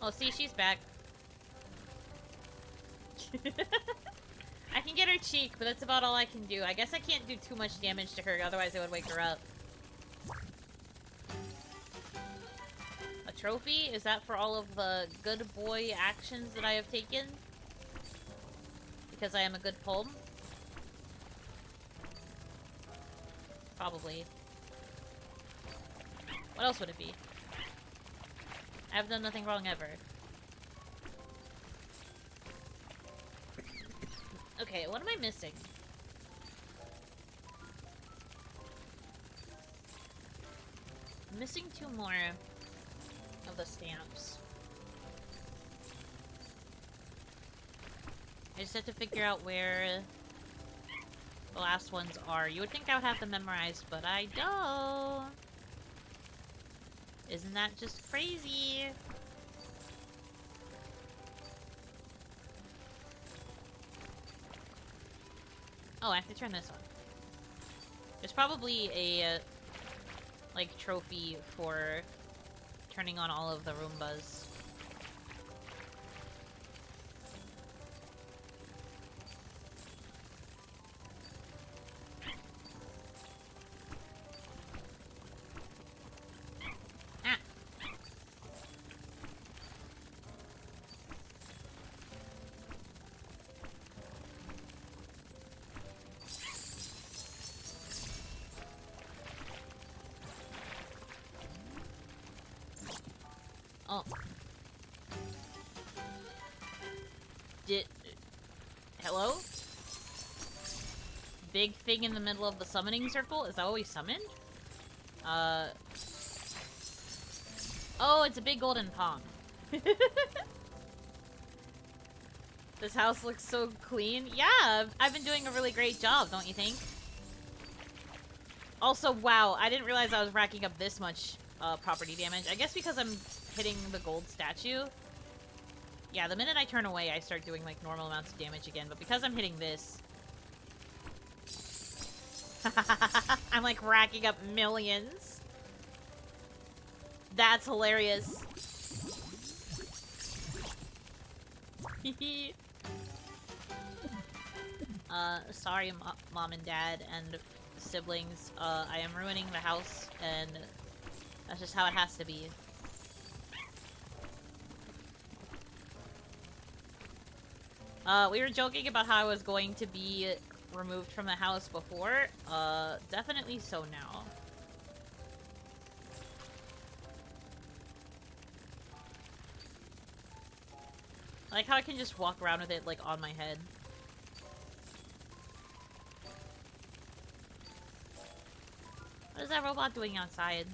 [SPEAKER 1] Oh, see, she's back. I can get her cheek, but that's about all I can do. I guess I can't do too much damage to her, otherwise it would wake her up. A trophy? Is that for all of the good boy actions that I have taken? Because I am a good pulm? Probably. What else would it be? I've done nothing wrong ever. Okay, what am I missing? I'm missing 2 more of the stamps. I just have to figure out where the last ones are. You would think I would have them memorized, but I don't. Isn't that just crazy? Oh, I have to turn this on. There's probably a, like, trophy for turning on all of the Roombas. Oh. Hello? Big thing in the middle of the summoning circle? Is that what we summoned? Oh, it's a big golden palm. This house looks so clean. Yeah, I've been doing a really great job, don't you think? Also, wow, I didn't realize I was racking up this much property damage. I guess because I'm hitting the gold statue. Yeah, the minute I turn away, I start doing, like, normal amounts of damage again. But because I'm hitting this... I'm, like, racking up millions. That's hilarious. Sorry, Mom and Dad and siblings. I am ruining the house, and that's just how it has to be. We were joking about how I was going to be removed from the house before. Definitely so now. I like how I can just walk around with it, like, on my head. What is that robot doing outside?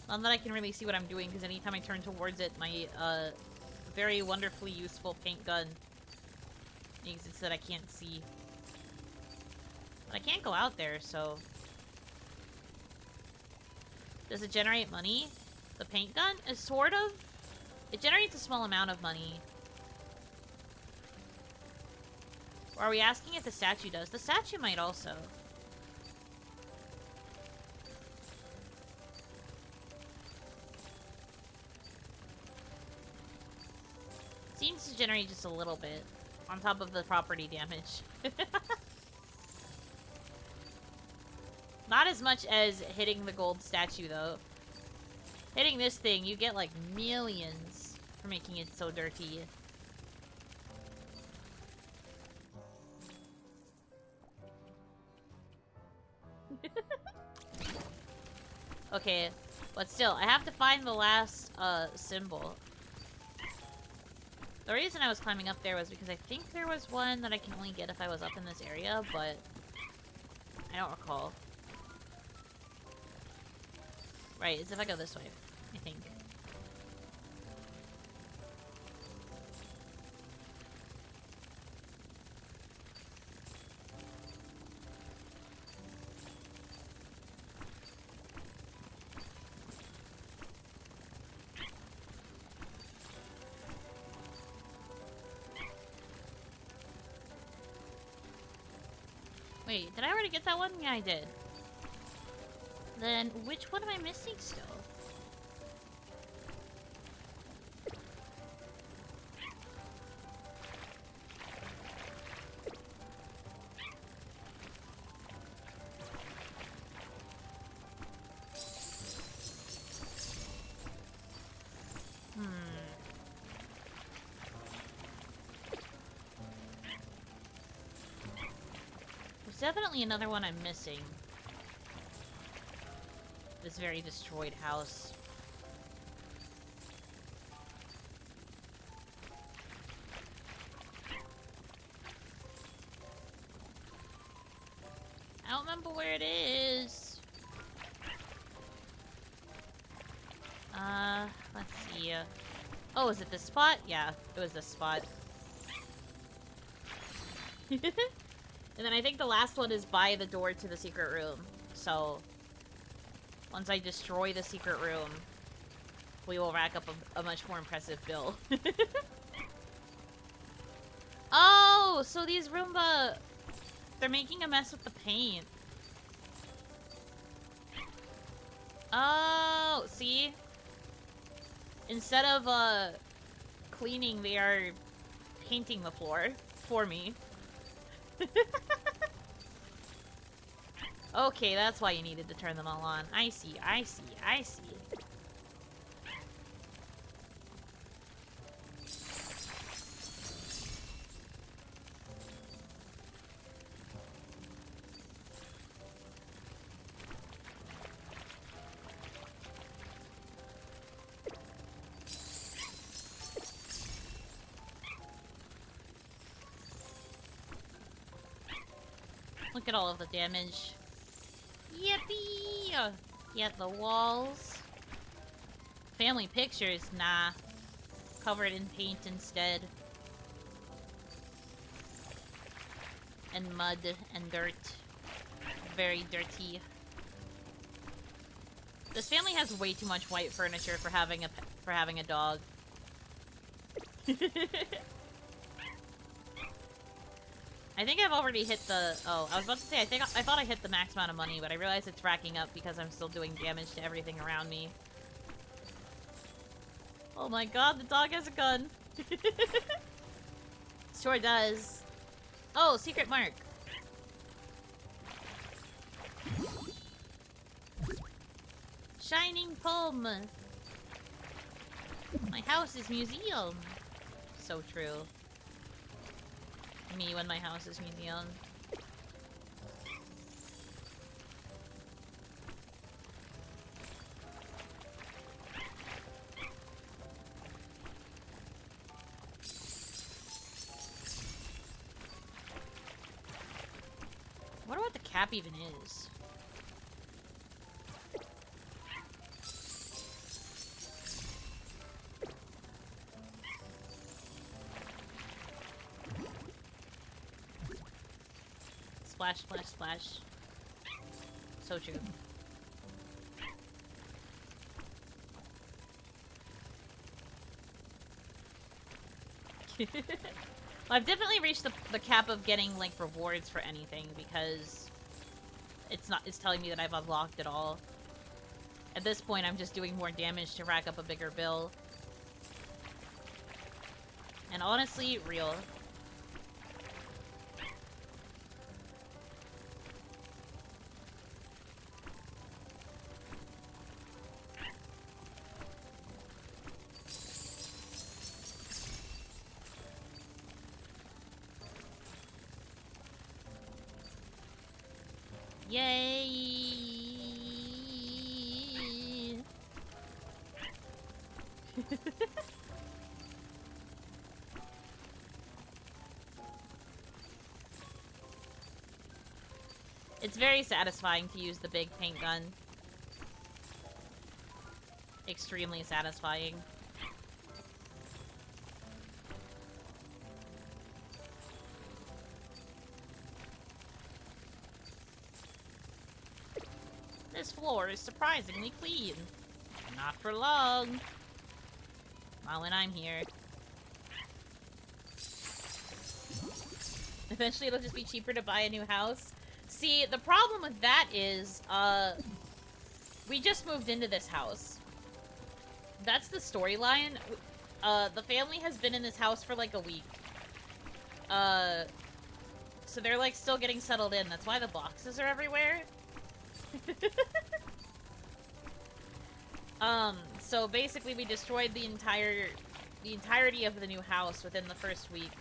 [SPEAKER 1] Not that I can really see what I'm doing, because anytime I turn towards it, my, very wonderfully useful paint gun makes it so that I can't see. But I can't go out there, so... Does it generate money? The paint gun? Sort of. It generates a small amount of money. Or are we asking if the statue does? The statue might also. Seems to generate just a little bit on top of the property damage. Not as much as hitting the gold statue, though. Hitting this thing, you get like millions for making it so dirty. Okay, but still, I have to find the last symbol. The reason I was climbing up there was because I think there was one that I can only get if I was up in this area, but I don't recall. Right, it's if I go this way, I think. Wait, did I already get that one? Yeah, I did. Then, which one am I missing still? Definitely another one I'm missing. This very destroyed house. I don't remember where it is. Let's see. Oh, is it this spot? Yeah, it was this spot. And then I think the last one is by the door to the secret room. So, once I destroy the secret room, we will rack up a much more impressive bill. Oh, so these Roomba, they're making a mess with the paint. Oh, see? Instead of, cleaning, they are painting the floor for me. Okay, that's why you needed to turn them all on. I see, I see, I see. Look at all of the damage. Yippee! Get the walls. Family pictures? Nah. Covered in paint instead. And mud and dirt. Very dirty. This family has way too much white furniture for having a dog. I think I've already hit the... Oh, I was about to say, I thought I hit the max amount of money, but I realized it's racking up because I'm still doing damage to everything around me. Oh my god, the dog has a gun. Sure does. Oh, secret mark. Shining poem. My house is museum. So true. Me when my house is museum. I wonder what the cap even is. Splash, splash, splash. So true. I've definitely reached the cap of getting, like, rewards for anything, because it's telling me that I've unlocked it all. At this point, I'm just doing more damage to rack up a bigger bill. And honestly, real. Yay! It's very satisfying to use the big paint gun. Extremely satisfying. This floor is surprisingly clean. Not for long. Not when I'm here. Eventually it'll just be cheaper to buy a new house. See, the problem with that is, we just moved into this house. That's the storyline. The family has been in this house for like a week. So they're like still getting settled in. That's why the boxes are everywhere. So basically we destroyed the entirety of the new house within the first week.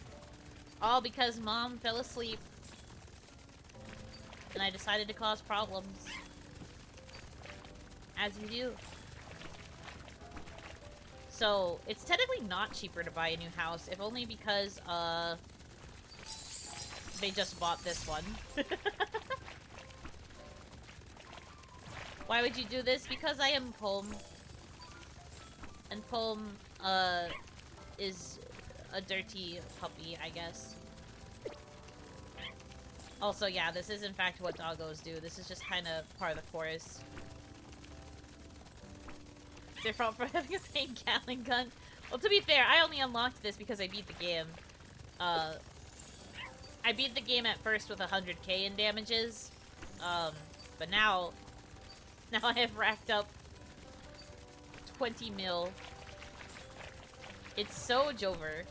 [SPEAKER 1] All because Mom fell asleep. And I decided to cause problems. As you do. So, it's technically not cheaper to buy a new house, if only because, they just bought this one. Why would you do this? Because I am Pom. And Pom, is a dirty puppy, I guess. Also, yeah, this is in fact what doggos do. This is just kind of part of the chorus. Their fault for having a paint Gatling gun. Well, to be fair, I only unlocked this because I beat the game. I beat the game at first with 100k in damages. But now I have racked up 20 mil. It's so Jover.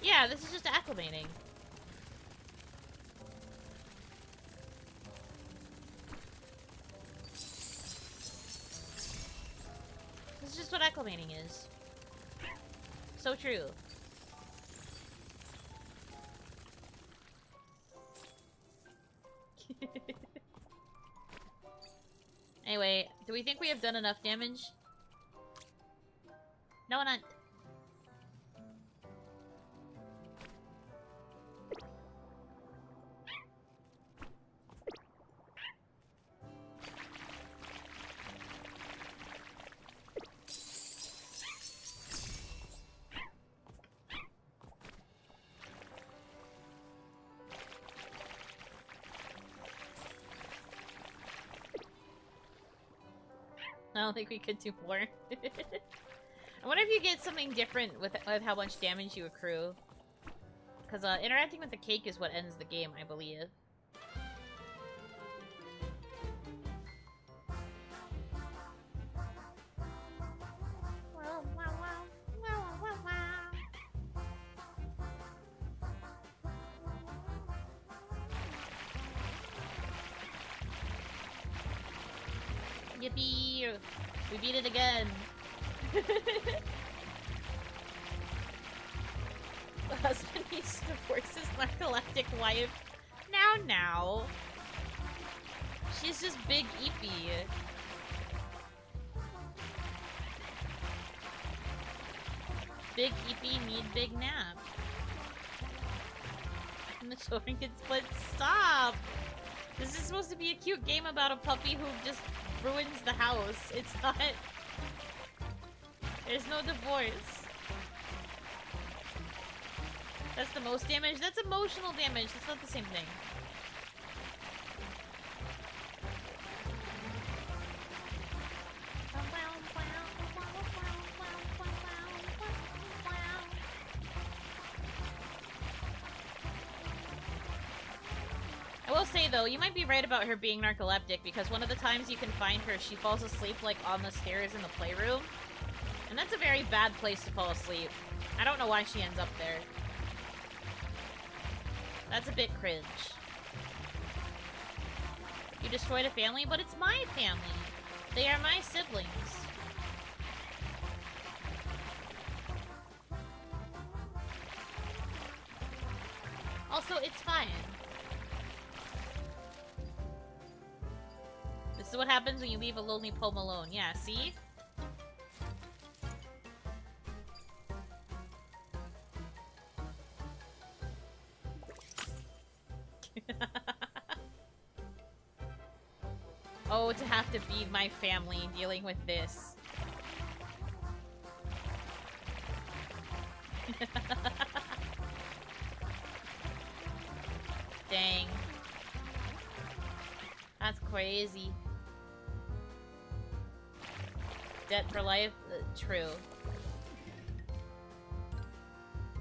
[SPEAKER 1] Yeah, this is just acclimating. This is just what acclimating is. So true. Anyway, do we think we have done enough damage? No, not. I don't think we could do more. I wonder if you get something different with how much damage you accrue. Because interacting with the cake is what ends the game, I believe. Yippee! We beat it again! The husband needs to divorce his narcoleptic wife. Now. She's just big eepy. Big eepy need big nap. And the children get split. Stop! This is supposed to be a cute game about a puppy who just ruins the house. It's not. There's no divorce. That's the most damage? That's emotional damage. That's not the same thing. I will say though, you might be right about her being narcoleptic because one of the times you can find her, she falls asleep like on the stairs in the playroom. And that's a very bad place to fall asleep. I don't know why she ends up there. That's a bit cringe. You destroyed a family, but it's my family. They are my siblings. Also, it's fine. This is what happens when you leave a lonely poem alone. Yeah, see? Oh, to have to be my family dealing with this. Dang. That's crazy. Debt for life? True.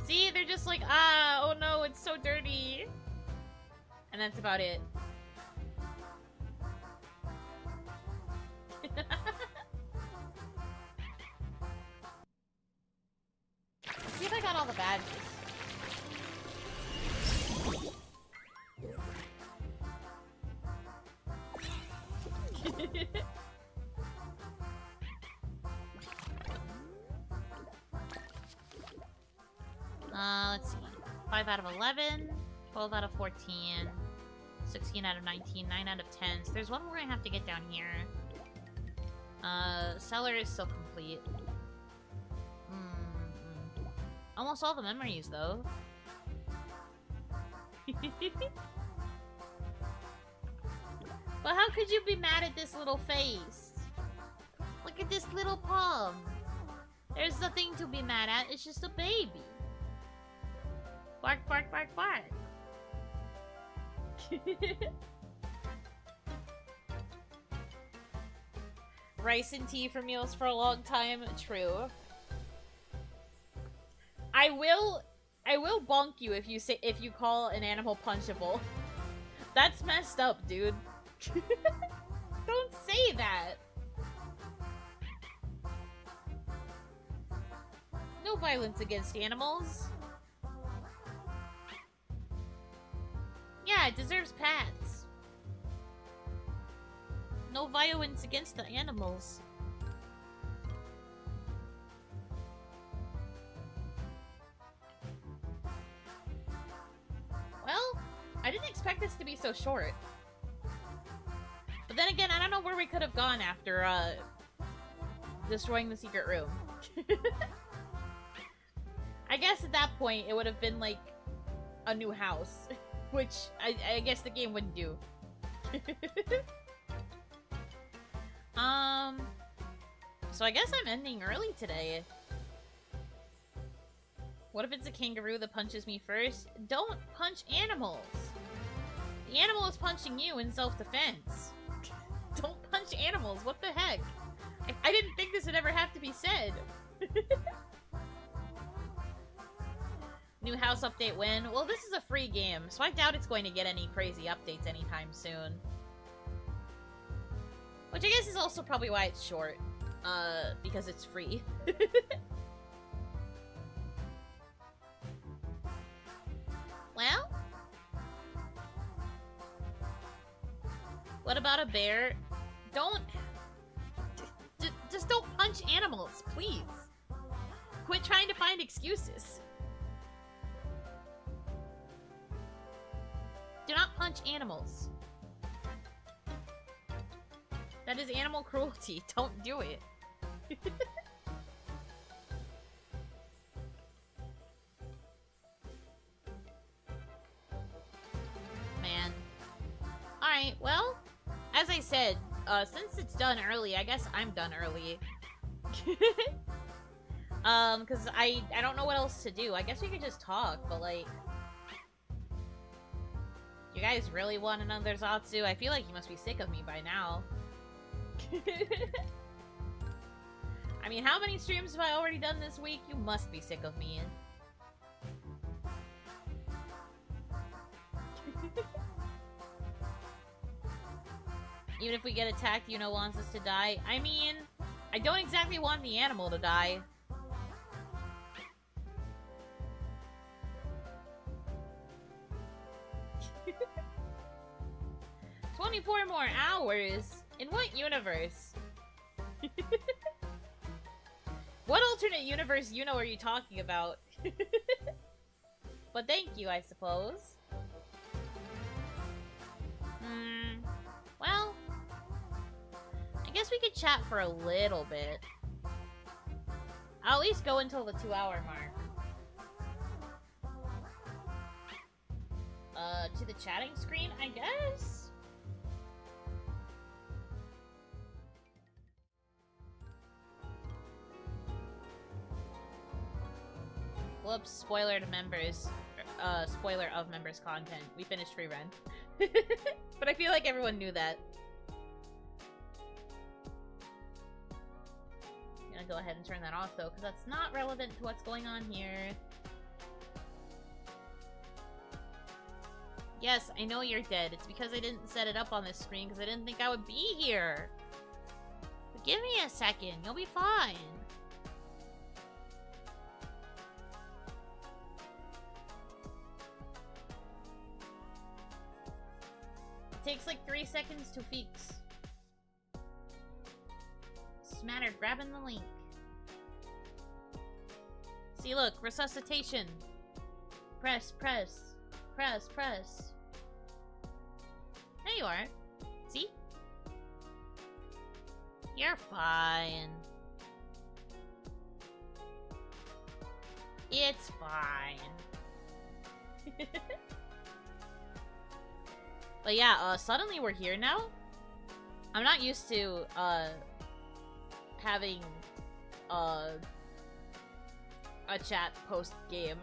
[SPEAKER 1] See, they're just like, ah, oh no, it's so dirty. And that's about it. See if I got all the badges. Let's see. 5 out of 11, 12 out of 14, 16 out of 19, 9 out of 10. So there's one more I have to get down here. Cellar is still complete. Almost all the memories, though. But how could you be mad at this little face? Look at this little palm. There's nothing to be mad at. It's just a baby. Bark, bark, bark, bark. Rice and tea for meals for a long time. True. I will bonk you if you call an animal punchable. That's messed up, dude. Don't say that. No violence against animals. Yeah, it deserves pats. No violence against the animals. Well, I didn't expect this to be so short. But then again, I don't know where we could have gone after, destroying the secret room. I guess at that point, it would have been, like, a new house. Which, I guess the game wouldn't do. So I guess I'm ending early today. What if it's a kangaroo that punches me first? Don't punch animals! The animal is punching you in self-defense. Don't punch animals, what the heck? I didn't think this would ever have to be said. New house update when? Well, this is a free game, so I doubt it's going to get any crazy updates anytime soon. Which I guess is also probably why it's short. Because it's free. Well? What about a bear? Don't... Just don't punch animals, please. Quit trying to find excuses. Do not punch animals. That is animal cruelty. Don't do it. Man. Alright, well, as I said, since it's done early, I guess I'm done early. Cause I don't know what else to do. I guess we could just talk, but like, you guys really want another Zatsu? I feel like you must be sick of me by now. I mean, how many streams have I already done this week? You must be sick of me. Even if we get attacked, Yuno wants us to die. I mean, I don't exactly want the animal to die. "24 more hours? In what universe?" What alternate universe Yuno are you talking about? But thank you, I suppose. Well, I guess we could chat for a little bit. I'll at least go until the 2-hour mark. To the chatting screen, I guess? Whoops, spoiler to members. Spoiler of members content. We finished free run. But I feel like everyone knew that. I'm gonna go ahead and turn that off though, because that's not relevant to what's going on here. Yes, I know you're dead. It's because I didn't set it up on this screen because I didn't think I would be here. But give me a second. You'll be fine. It takes like 3 seconds to fix. Smattered, grabbing the link. See, look, resuscitation. Press, press. Press, press. There you are. See? You're fine. It's fine. But yeah, suddenly we're here now. I'm not used to, having, a chat post-game.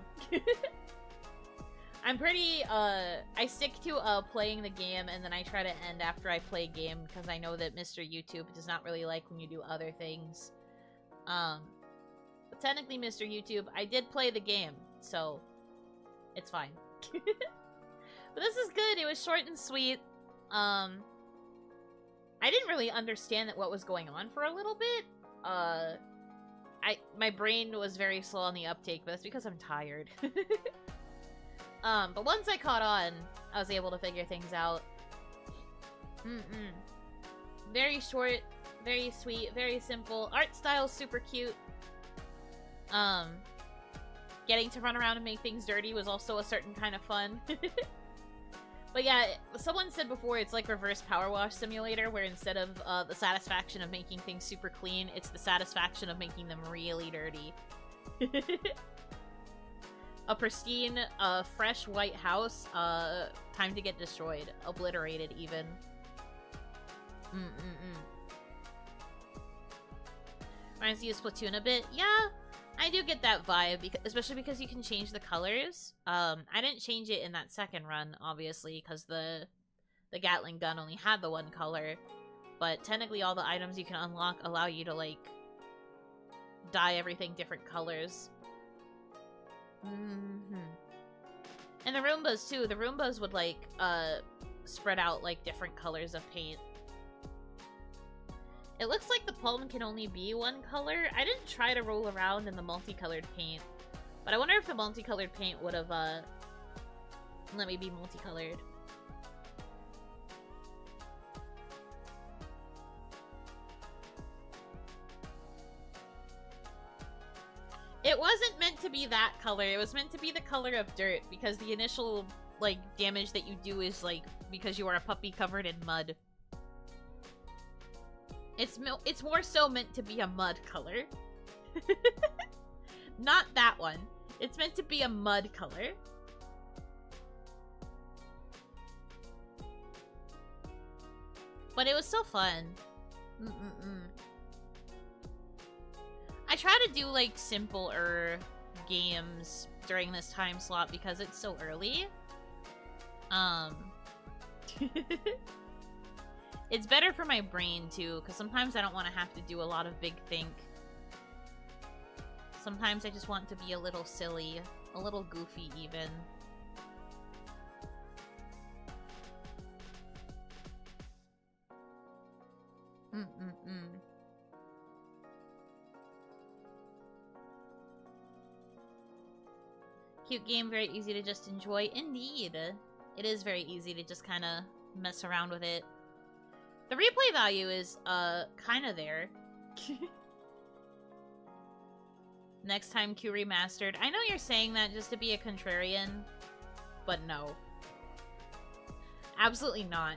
[SPEAKER 1] I'm pretty, I stick to, playing the game, and then I try to end after I play game, because I know that Mr. YouTube does not really like when you do other things. But technically, Mr. YouTube, I did play the game, so it's fine. But this is good. It was short and sweet. I didn't really understand what was going on for a little bit. My brain was very slow on the uptake, but that's because I'm tired. But once I caught on, I was able to figure things out. Very short, very sweet, very simple. Art style super cute. Getting to run around and make things dirty was also a certain kind of fun. But yeah, someone said before it's like reverse power wash simulator, where instead of the satisfaction of making things super clean, it's the satisfaction of making them really dirty. A pristine, fresh white house, time to get destroyed. Obliterated, even. Reminds you of Splatoon a bit? Yeah, I do get that vibe, especially because you can change the colors. I didn't change it in that second run, obviously, because the Gatling gun only had the one color. But technically all the items you can unlock allow you to, like, dye everything different colors. And the Roombas, too. The Roombas would, like, spread out, like, different colors of paint. It looks like the palm can only be one color. I didn't try to roll around in the multicolored paint. But I wonder if the multicolored paint would have, let me be multicolored. It wasn't meant to be that color. It was meant to be the color of dirt, because the initial, like, damage that you do is, like, because you are a puppy covered in mud. It's more so meant to be a mud color. Not that one. It's meant to be a mud color. But it was still fun. I try to do, like, simpler games during this time slot because it's so early. It's better for my brain, too, because sometimes I don't want to have to do a lot of big think. Sometimes I just want to be a little silly, a little goofy, even. Cute game, very easy to just enjoy. Indeed. It is very easy to just kind of mess around with it. The replay value is, kind of there. Next time Q remastered. I know you're saying that just to be a contrarian, but no. Absolutely not.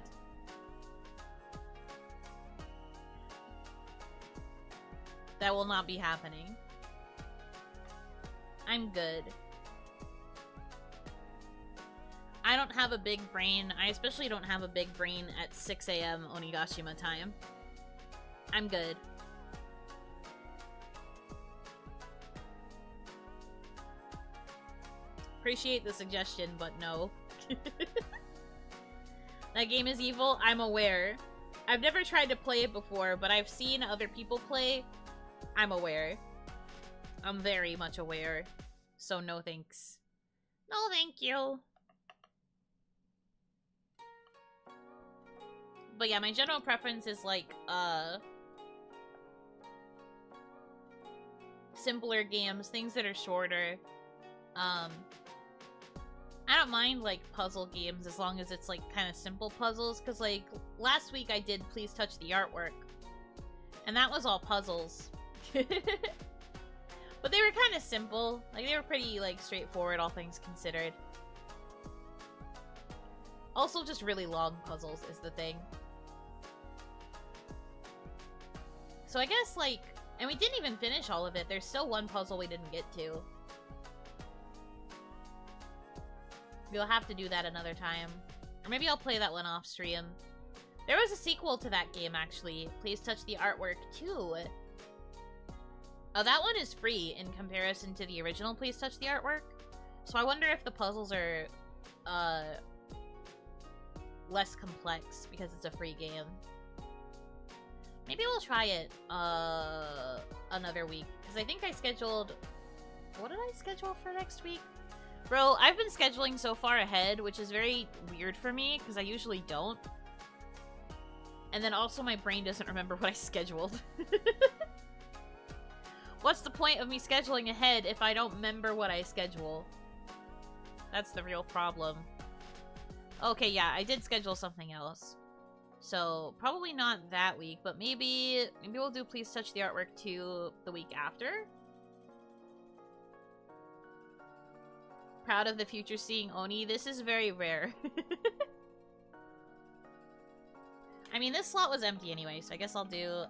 [SPEAKER 1] That will not be happening. I'm good. I don't have a big brain. I especially don't have a big brain at 6 a.m. Onigashima time. I'm good. Appreciate the suggestion, but no. That game is evil, I'm aware. I've never tried to play it before, but I've seen other people play. I'm aware. I'm very much aware. So no thanks. No thank you. But yeah, my general preference is like, simpler games, things that are shorter. I don't mind, like, puzzle games as long as it's, like, kind of simple puzzles. Because, like, last week I did Please Touch the Artwork. And that was all puzzles. But they were kind of simple. Like, they were pretty, like, straightforward, all things considered. Also, just really long puzzles is the thing. So I guess, like... And we didn't even finish all of it. There's still one puzzle we didn't get to. We'll have to do that another time. Or maybe I'll play that one off stream. There was a sequel to that game, actually. Please Touch the Artwork, too. Oh, that one is free in comparison to the original Please Touch the Artwork. So I wonder if the puzzles are, less complex because it's a free game. Maybe we'll try it, another week. Because I think I scheduled... What did I schedule for next week? Bro, I've been scheduling so far ahead, which is very weird for me, because I usually don't. And then also my brain doesn't remember what I scheduled. What's the point of me scheduling ahead if I don't remember what I schedule? That's the real problem. Okay, yeah, I did schedule something else. So, probably not that week, but maybe we'll do Please Touch the Artwork 2 the week after? Proud of the future seeing Oni. This is very rare. I mean, this slot was empty anyway, so I guess I'll do,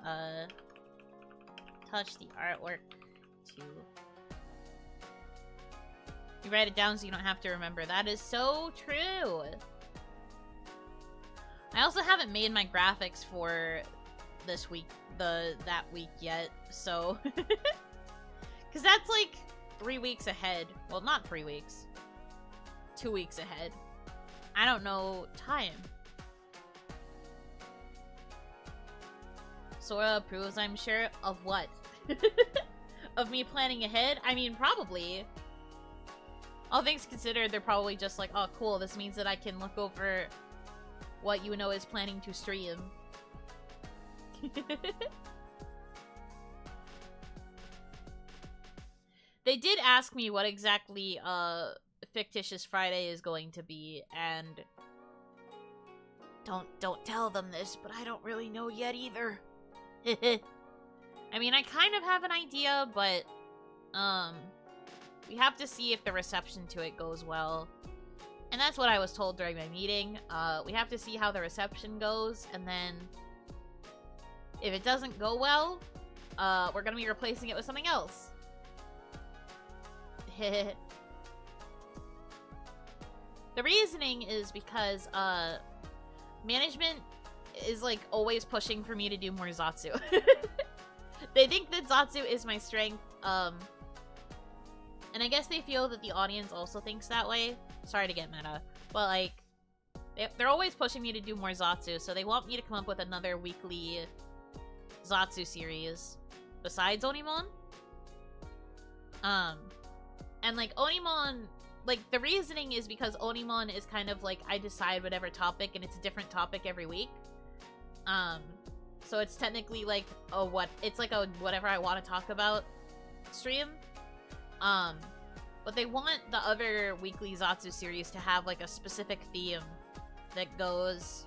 [SPEAKER 1] Touch the Artwork 2. You write it down so you don't have to remember. That is so true! I also haven't made my graphics for this week, that week yet, so... Because that's like 3 weeks ahead. Well, not 3 weeks. 2 weeks ahead. I don't know time. Sora approves, I'm sure. Of what? Of me planning ahead? I mean, probably. All things considered, they're probably just like, oh, cool, this means that I can look over what Yuno is planning to stream. They did ask me what exactly, Fictitious Friday is going to be, and... Don't tell them this, but I don't really know yet either. I mean, I kind of have an idea, but, we have to see if the reception to it goes well. And that's what I was told during my meeting. We have to see how the reception goes, and then if it doesn't go well, we're gonna be replacing it with something else. The reasoning is because, management is, like, always pushing for me to do more Zatsu. They think that Zatsu is my strength, and I guess they feel that the audience also thinks that way. Sorry to get meta, but like, they're always pushing me to do more Zatsu, so they want me to come up with another weekly Zatsu series besides Onimon. And like Onimon, like the reasoning is because Onimon is kind of like I decide whatever topic and it's a different topic every week. So it's technically like it's like a whatever I want to talk about stream. But they want the other weekly Zatsu series to have like a specific theme that goes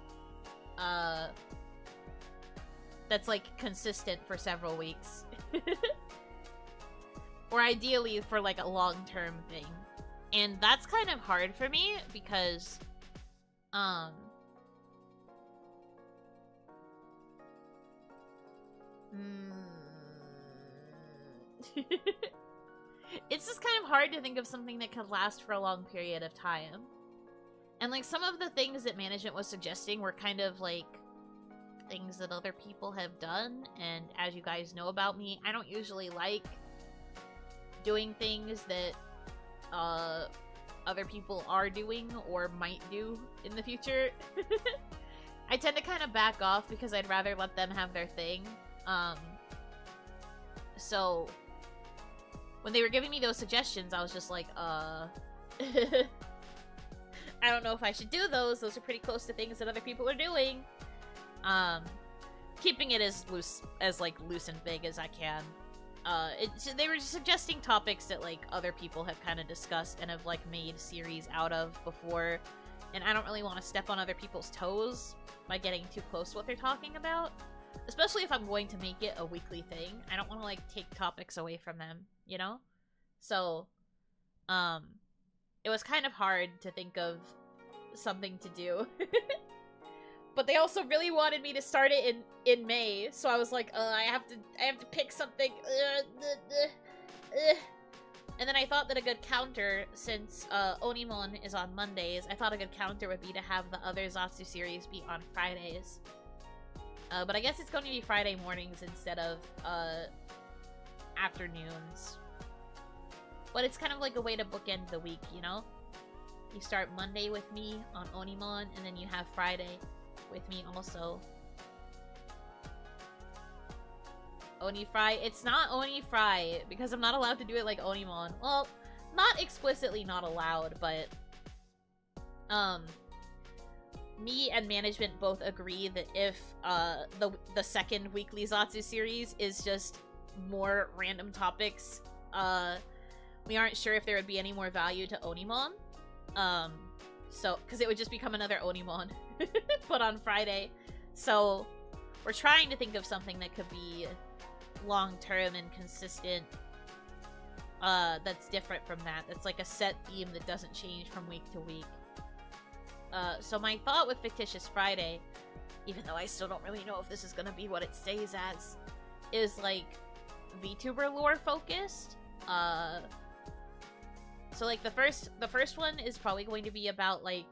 [SPEAKER 1] that's like consistent for several weeks. Or ideally for like a long-term thing. And that's kind of hard for me because it's just kind of hard to think of something that could last for a long period of time. And like some of the things that management was suggesting were kind of like things that other people have done, and as you guys know about me, I don't usually like doing things that other people are doing or might do in the future. I tend to kind of back off because I'd rather let them have their thing. So when they were giving me those suggestions, I was just like, I don't know if I should do those. Those are pretty close to things that other people are doing. Keeping it as loose and vague as I can. They were suggesting topics that like other people have kind of discussed and have like made series out of before, and I don't really want to step on other people's toes by getting too close to what they're talking about, especially if I'm going to make it a weekly thing. I don't want to like take topics away from them, you know? So it was kind of hard to think of something to do. But they also really wanted me to start it in May, so I was like, I have to pick something. And then I thought that a good counter, since Onimon is on Mondays, I thought a good counter would be to have the other Zatsu series be on Fridays. But I guess it's going to be Friday mornings instead of afternoons. But it's kind of like a way to bookend the week, you know? You start Monday with me on Onimon, and then you have Friday with me also. Oni Fry. It's not Oni Fry because I'm not allowed to do it like Onimon. Well, not explicitly not allowed, but me and management both agree that if the second weekly Zatsu series is just more random topics, we aren't sure if there would be any more value to Onimon. So because it would just become another Onimon but on Friday. So we're trying to think of something that could be long-term and consistent, that's different from that. That's like a set theme that doesn't change from week to week. So my thought with Fictitious Friday, even though I still don't really know if this is gonna be what it stays as, is like VTuber lore focused. So like the first one is probably going to be about like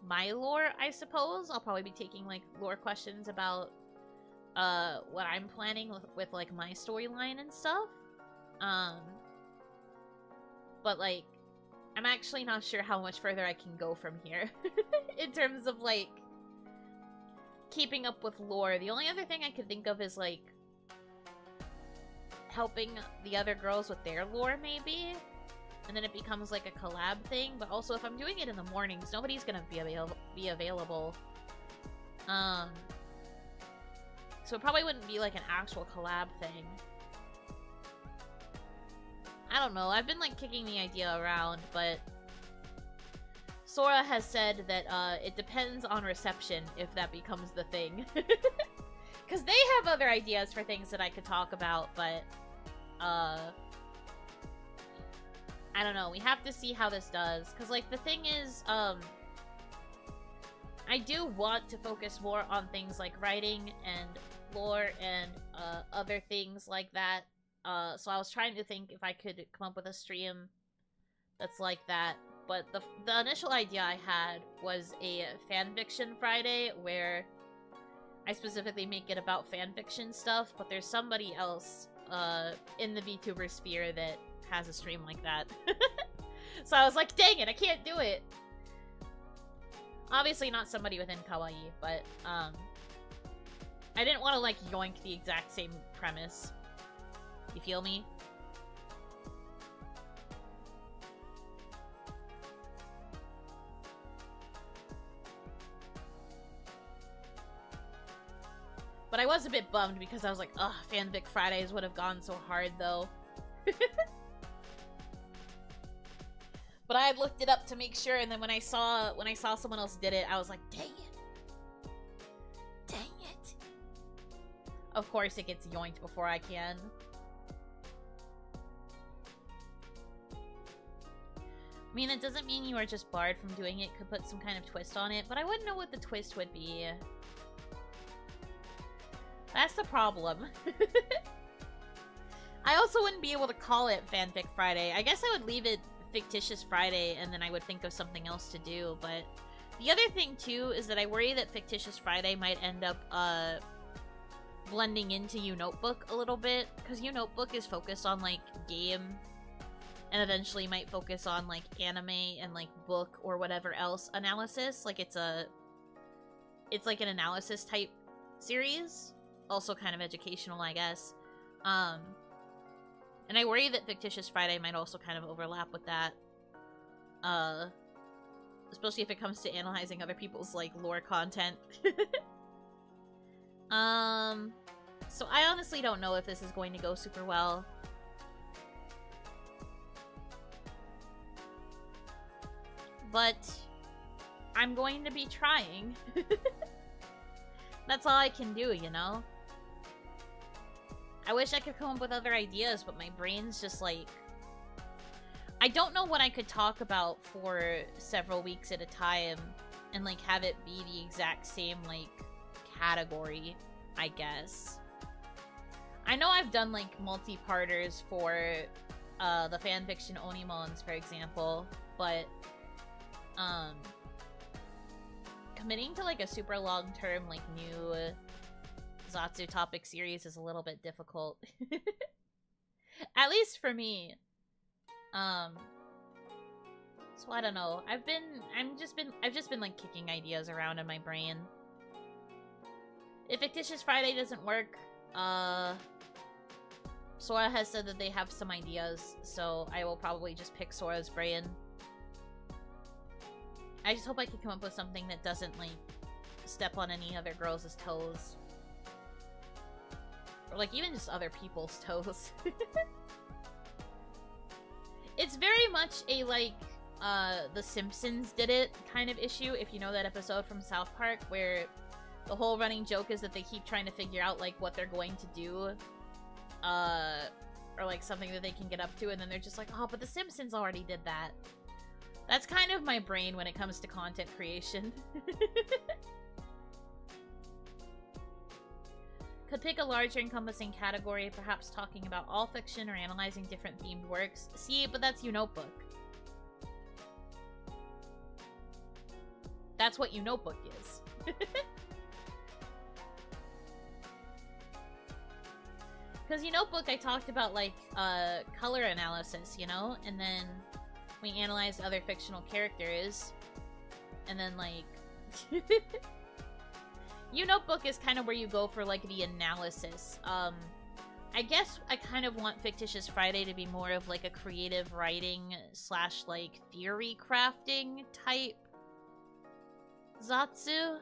[SPEAKER 1] my lore, I suppose. I'll probably be taking like lore questions about what I'm planning with like my storyline and stuff. But like I'm actually not sure how much further I can go from here in terms of like keeping up with lore. The only other thing I could think of is like helping the other girls with their lore maybe. And then it becomes like a collab thing. But also, if I'm doing it in the mornings, nobody's gonna be available. So it probably wouldn't be like an actual collab thing. I don't know. I've been like kicking the idea around, but Sora has said that it depends on reception if that becomes the thing. Because they have other ideas for things that I could talk about, but I don't know. We have to see how this does. Because, like, the thing is, I do want to focus more on things like writing and lore and other things like that. So I was trying to think if I could come up with a stream that's like that. But the initial idea I had was a fanfiction Friday where I specifically make it about fanfiction stuff, but there's somebody else in the VTuber sphere that has a stream like that. So I was like, dang it, I can't do it. Obviously not somebody within kawaii, but I didn't want to like yoink the exact same premise. You feel me? But I was a bit bummed because I was like, ugh, Fanfic Fridays would have gone so hard though. But I had looked it up to make sure, and then when I saw someone else did it, I was like, dang it. Dang it. Of course it gets yoinked before I can. I mean, it doesn't mean you are just barred from doing it. Could put some kind of twist on it, but I wouldn't know what the twist would be. That's the problem. I also wouldn't be able to call it Fanfic Friday. I guess I would leave it Fictitious Friday, and then I would think of something else to do, but the other thing, too, is that I worry that Fictitious Friday might end up, blending into Notebook a little bit, because Notebook is focused on, like, game, and eventually might focus on, like, anime and, like, book or whatever else analysis. Like, it's like an analysis type series. Also kind of educational, I guess. And I worry that Fictitious Friday might also kind of overlap with that. Especially if it comes to analyzing other people's, like, lore content. So I honestly don't know if this is going to go super well. But I'm going to be trying. That's all I can do, you know? I wish I could come up with other ideas, but my brain's just like... I don't know what I could talk about for several weeks at a time and, like, have it be the exact same, like, category, I guess. I know I've done, like, multi-parters for the fanfiction Onimons, for example, but committing to, like, a super long-term, like, new Zatsu topic series is a little bit difficult. At least for me. So I don't know. I've just been like kicking ideas around in my brain. If Fictitious Friday doesn't work, Sora has said that they have some ideas, so I will probably just pick Sora's brain. I just hope I can come up with something that doesn't, like, step on any other girls' toes. Or, like, even just other people's toes. It's very much a, like, The Simpsons did it kind of issue, if you know that episode from South Park, where the whole running joke is that they keep trying to figure out, like, what they're going to do. Or, like, something that they can get up to, and then they're just like, oh, but The Simpsons already did that. That's kind of my brain when it comes to content creation. Could pick a larger encompassing category, perhaps talking about all fiction or analyzing different themed works. See, but that's Notebook. That's what Notebook is. Because Notebook, I talked about, like, color analysis, you know? And then we analyzed other fictional characters. And then, like... Notebook is kind of where you go for, like, the analysis. I guess I kind of want Fictitious Friday to be more of, like, a creative writing / like, theory crafting type Zatsu,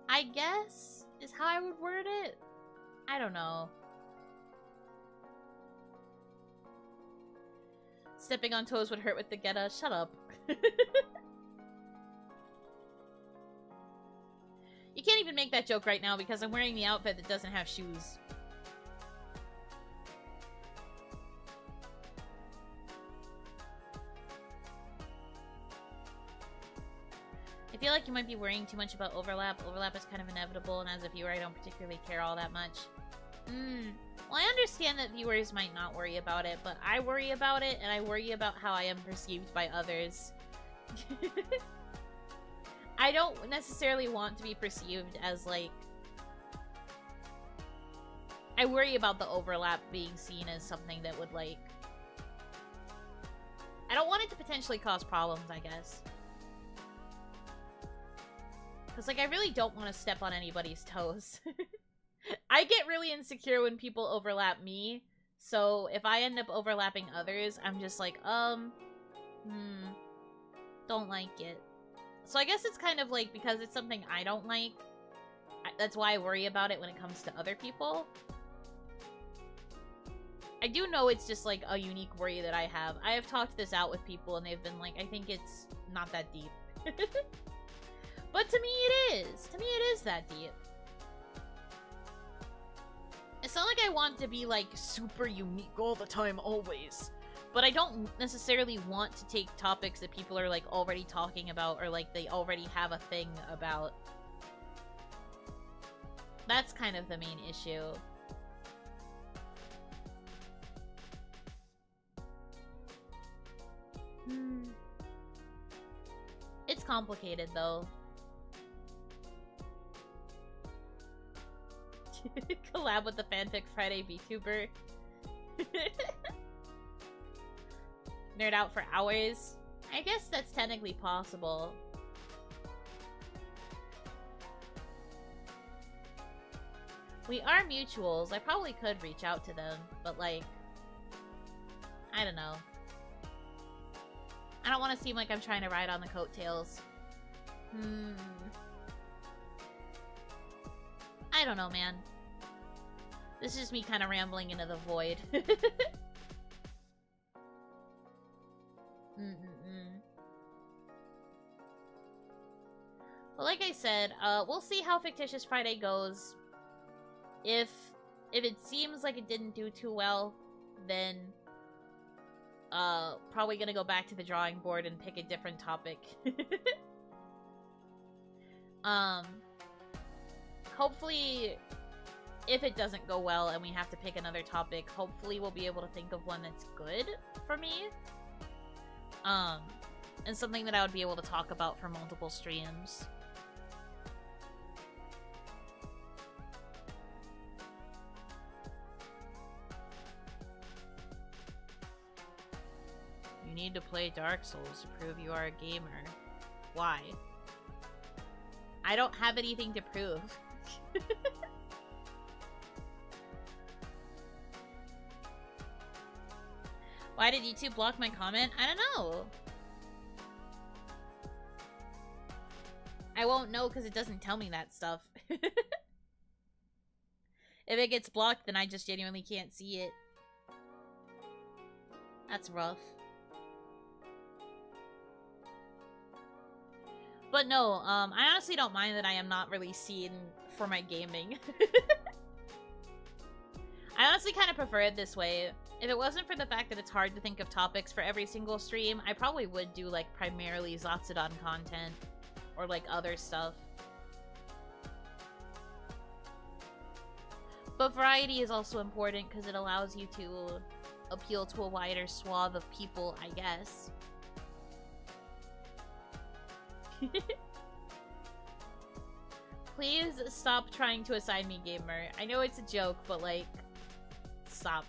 [SPEAKER 1] I guess, is how I would word it. I don't know. Stepping on toes would hurt with the Geta. Shut up. You can't even make that joke right now because I'm wearing the outfit that doesn't have shoes. I feel like you might be worrying too much about overlap. Overlap is kind of inevitable, and as a viewer, I don't particularly care all that much. Well, I understand that viewers might not worry about it, but I worry about it, and I worry about how I am perceived by others. I don't necessarily want to be perceived as, like, I worry about the overlap being seen as something that would, like... I don't want it to potentially cause problems, I guess. Because, like, I really don't want to step on anybody's toes. I get really insecure when people overlap me, so if I end up overlapping others, I'm just like, don't like it. So I guess it's kind of like, because it's something I don't like, that's why I worry about it when it comes to other people. I do know it's just, like, a unique worry that I have. I have talked this out with people, and they've been like, I think it's not that deep. But to me, it is. To me, it is that deep. It's not like I want to be, like, super unique all the time, always. But I don't necessarily want to take topics that people are, like, already talking about, or, like, they already have a thing about. That's kind of the main issue. It's complicated, though. Collab with the Fanfic Friday VTuber. Nerd out for hours. I guess that's technically possible. We are mutuals. I probably could reach out to them, but, like, I don't know. I don't want to seem like I'm trying to ride on the coattails. I don't know, man. This is just me kind of rambling into the void. Well, like I said, we'll see how Fictitious Friday goes. If it seems like it didn't do too well, then probably gonna go back to the drawing board and pick a different topic. Hopefully, if it doesn't go well and we have to pick another topic, hopefully we'll be able to think of one that's good for me. And something that I would be able to talk about for multiple streams. You need to play Dark Souls to prove you are a gamer. Why? I don't have anything to prove. Why did YouTube block my comment? I don't know. I won't know because it doesn't tell me that stuff. If it gets blocked, then I just genuinely can't see it. That's rough. But no, I honestly don't mind that I am not really seen for my gaming. I honestly kind of prefer it this way. If it wasn't for the fact that it's hard to think of topics for every single stream, I probably would do, like, primarily Zatsudan content. Or, like, other stuff. But variety is also important because it allows you to appeal to a wider swath of people, I guess. Please stop trying to assign me gamer. I know it's a joke, but, like, stop.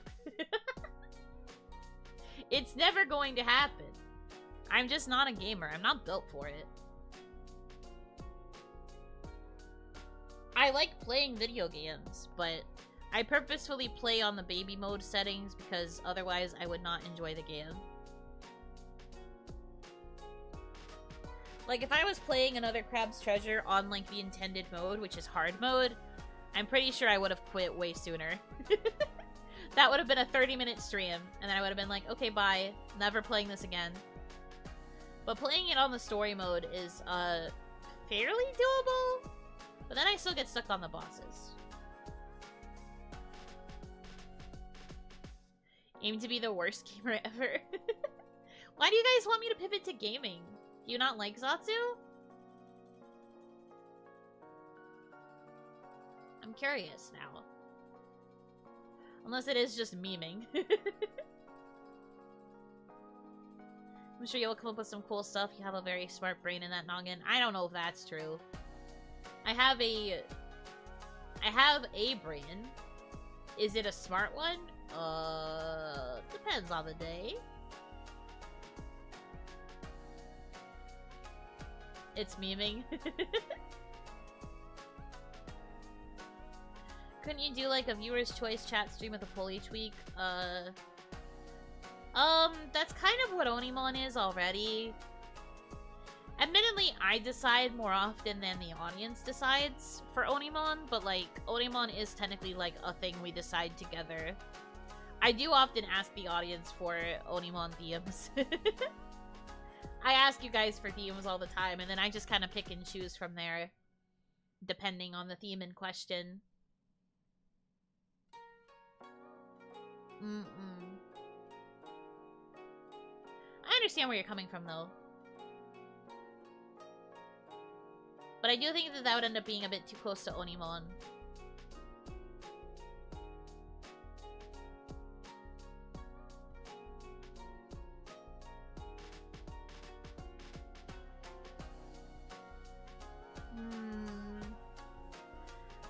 [SPEAKER 1] It's never going to happen. I'm just not a gamer. I'm not built for it. I like playing video games, but I purposefully play on the baby mode settings because otherwise I would not enjoy the game. Like, if I was playing another Crab's Treasure on, like, the intended mode, which is hard mode, I'm pretty sure I would have quit way sooner. That would have been a 30-minute stream, and then I would have been like, okay, bye, never playing this again. But playing it on the story mode is, fairly doable, but then I still get stuck on the bosses. Aim to be the worst gamer ever. Why do you guys want me to pivot to gaming? Do you not like Zatsu? I'm curious now. Unless it is just memeing. I'm sure you'll come up with some cool stuff. You have a very smart brain in that noggin. I don't know if that's true. I have a brain. is it a smart one? Depends on the day. It's memeing. Couldn't you do like a viewer's choice chat stream with a poll each week? That's kind of what Onimon is already. Admittedly, I decide more often than the audience decides for Onimon, but like, Onimon is technically like a thing we decide together. I do often ask the audience for Onimon themes. I ask you guys for themes all the time, and then I just kind of pick and choose from there, depending on the theme in question. I understand where you're coming from, though. But I do think that that would end up being a bit too close to Onimon.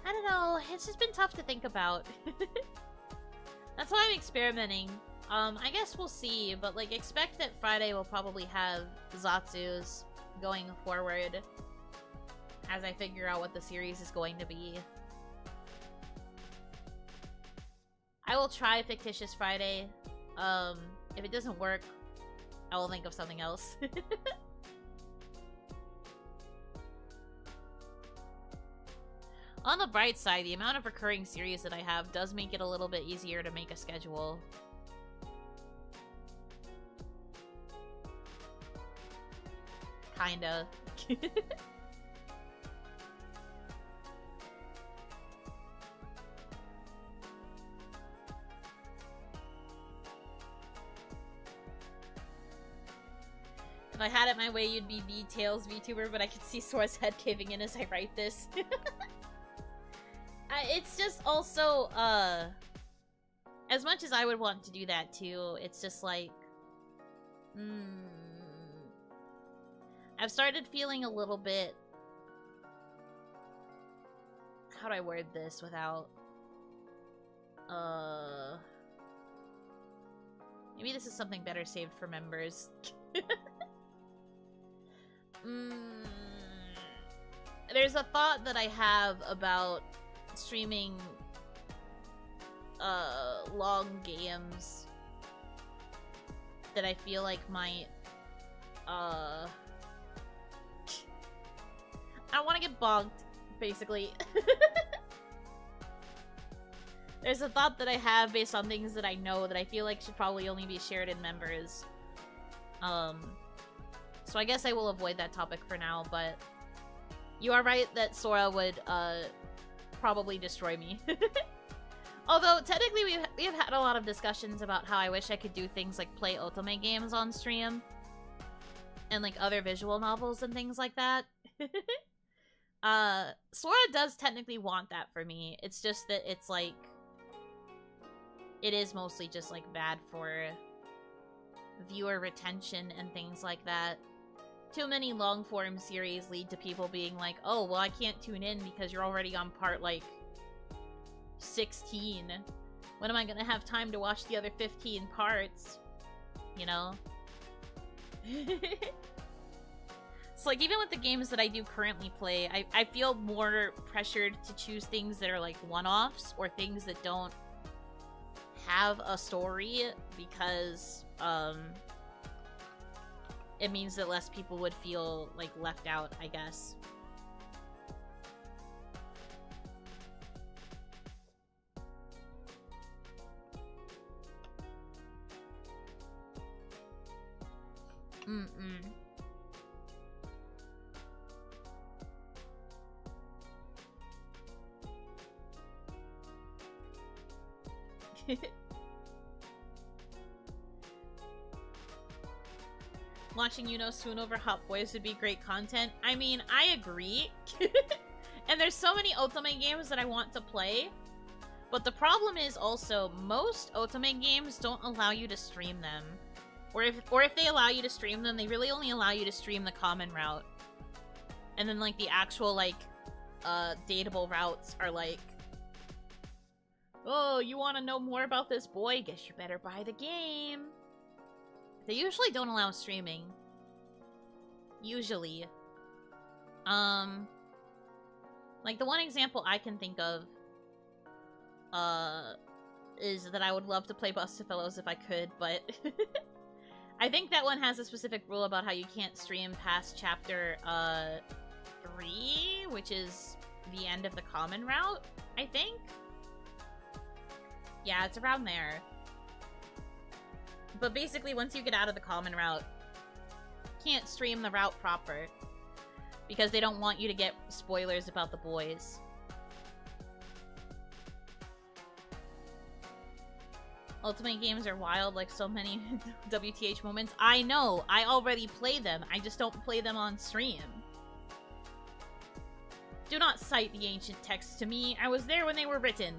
[SPEAKER 1] I don't know. It's just been tough to think about. That's why I'm experimenting. I guess we'll see, but like expect that Friday will probably have Zatsus going forward as I figure out what the series is going to be. I will try Fictitious Friday. If it doesn't work, I will think of something else. On the bright side, the amount of recurring series that I have does make it a little bit easier to make a schedule. Kinda. If I had it my way, you'd be V-Tails VTuber, but I could see Sora's head caving in as I write this. It's just also, as much as I would want to do that too, it's just like, I've started feeling a little bit, how do I word this without, maybe this is something better saved for members. There's a thought that I have about streaming long games that I feel like might I don't want to get bonked, basically. There's a thought that I have based on things that I know that I feel like should probably only be shared in members. So I guess I will avoid that topic for now, but you are right that Sora would probably destroy me. Although, technically, we have had a lot of discussions about how I wish I could do things like play Otome games on stream. And, like, other visual novels and things like that. Sora does technically want that for me. It's just that it's, like... It is mostly just, like, bad for viewer retention and things like that. Too many long-form series lead to people being like, oh, well, I can't tune in because you're already on part, like, 16. When am I gonna have time to watch the other 15 parts? You know? It's like, even with the games that I do currently play, I feel more pressured to choose things that are, like, one-offs or things that don't have a story because, it means that less people would feel, like, left out, I guess. Watching Yuno swoon over hot boys would be great content. I mean, I agree. And there's so many Otome games that I want to play. But the problem is also, most Otome games don't allow you to stream them. Or if they allow you to stream them, they really only allow you to stream the common route. And then, like, the actual, like, dateable routes are like, oh, you want to know more about this boy? Guess you better buy the game. They usually don't allow streaming. Usually. Like, the one example I can think of, is that I would love to play Buster Fellows if I could, but I think that one has a specific rule about how you can't stream past chapter, 3, which is the end of the common route, I think? Yeah, it's around there. But basically, once you get out of the common route, you can't stream the route proper. Because they don't want you to get spoilers about the boys. Ultimate games are wild, like so many WTH moments. I know! I already play them. I just don't play them on stream. Do not cite the ancient texts to me. I was there when they were written.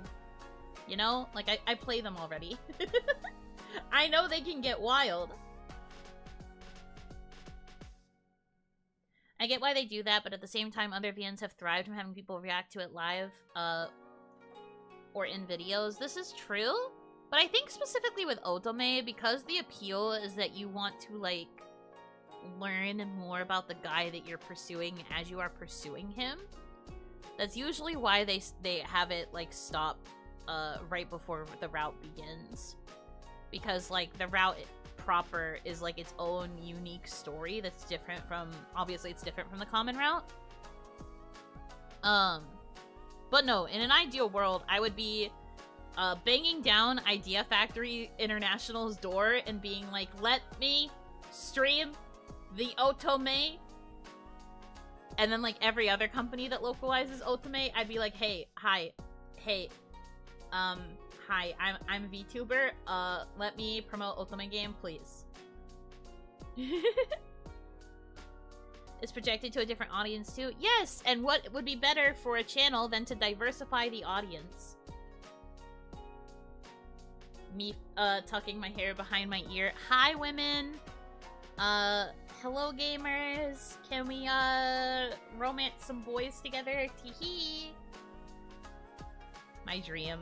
[SPEAKER 1] You know? Like, I play them already. I know they can get wild. I get why they do that, but at the same time, other VNs have thrived from having people react to it live, or in videos. This is true, but I think specifically with Otome, because the appeal is that you want to, like, learn more about the guy that you're pursuing as you are pursuing him. That's usually why they have it, like, stop, right before the route begins. Because, like, the route proper is like its own unique story that's different from, obviously it's different from the common route. But no, in an ideal world, I would be banging down Idea Factory International's door and being like, let me stream the Otome. And then like every other company that localizes Otome, I'd be like, hey, hi, I'm a VTuber. Let me promote Otome game, please. It's projected to a different audience too. Yes, and what would be better for a channel than to diversify the audience? Me, tucking my hair behind my ear. Hi, women. Hello, gamers. Can we, romance some boys together? Teehee. My dream.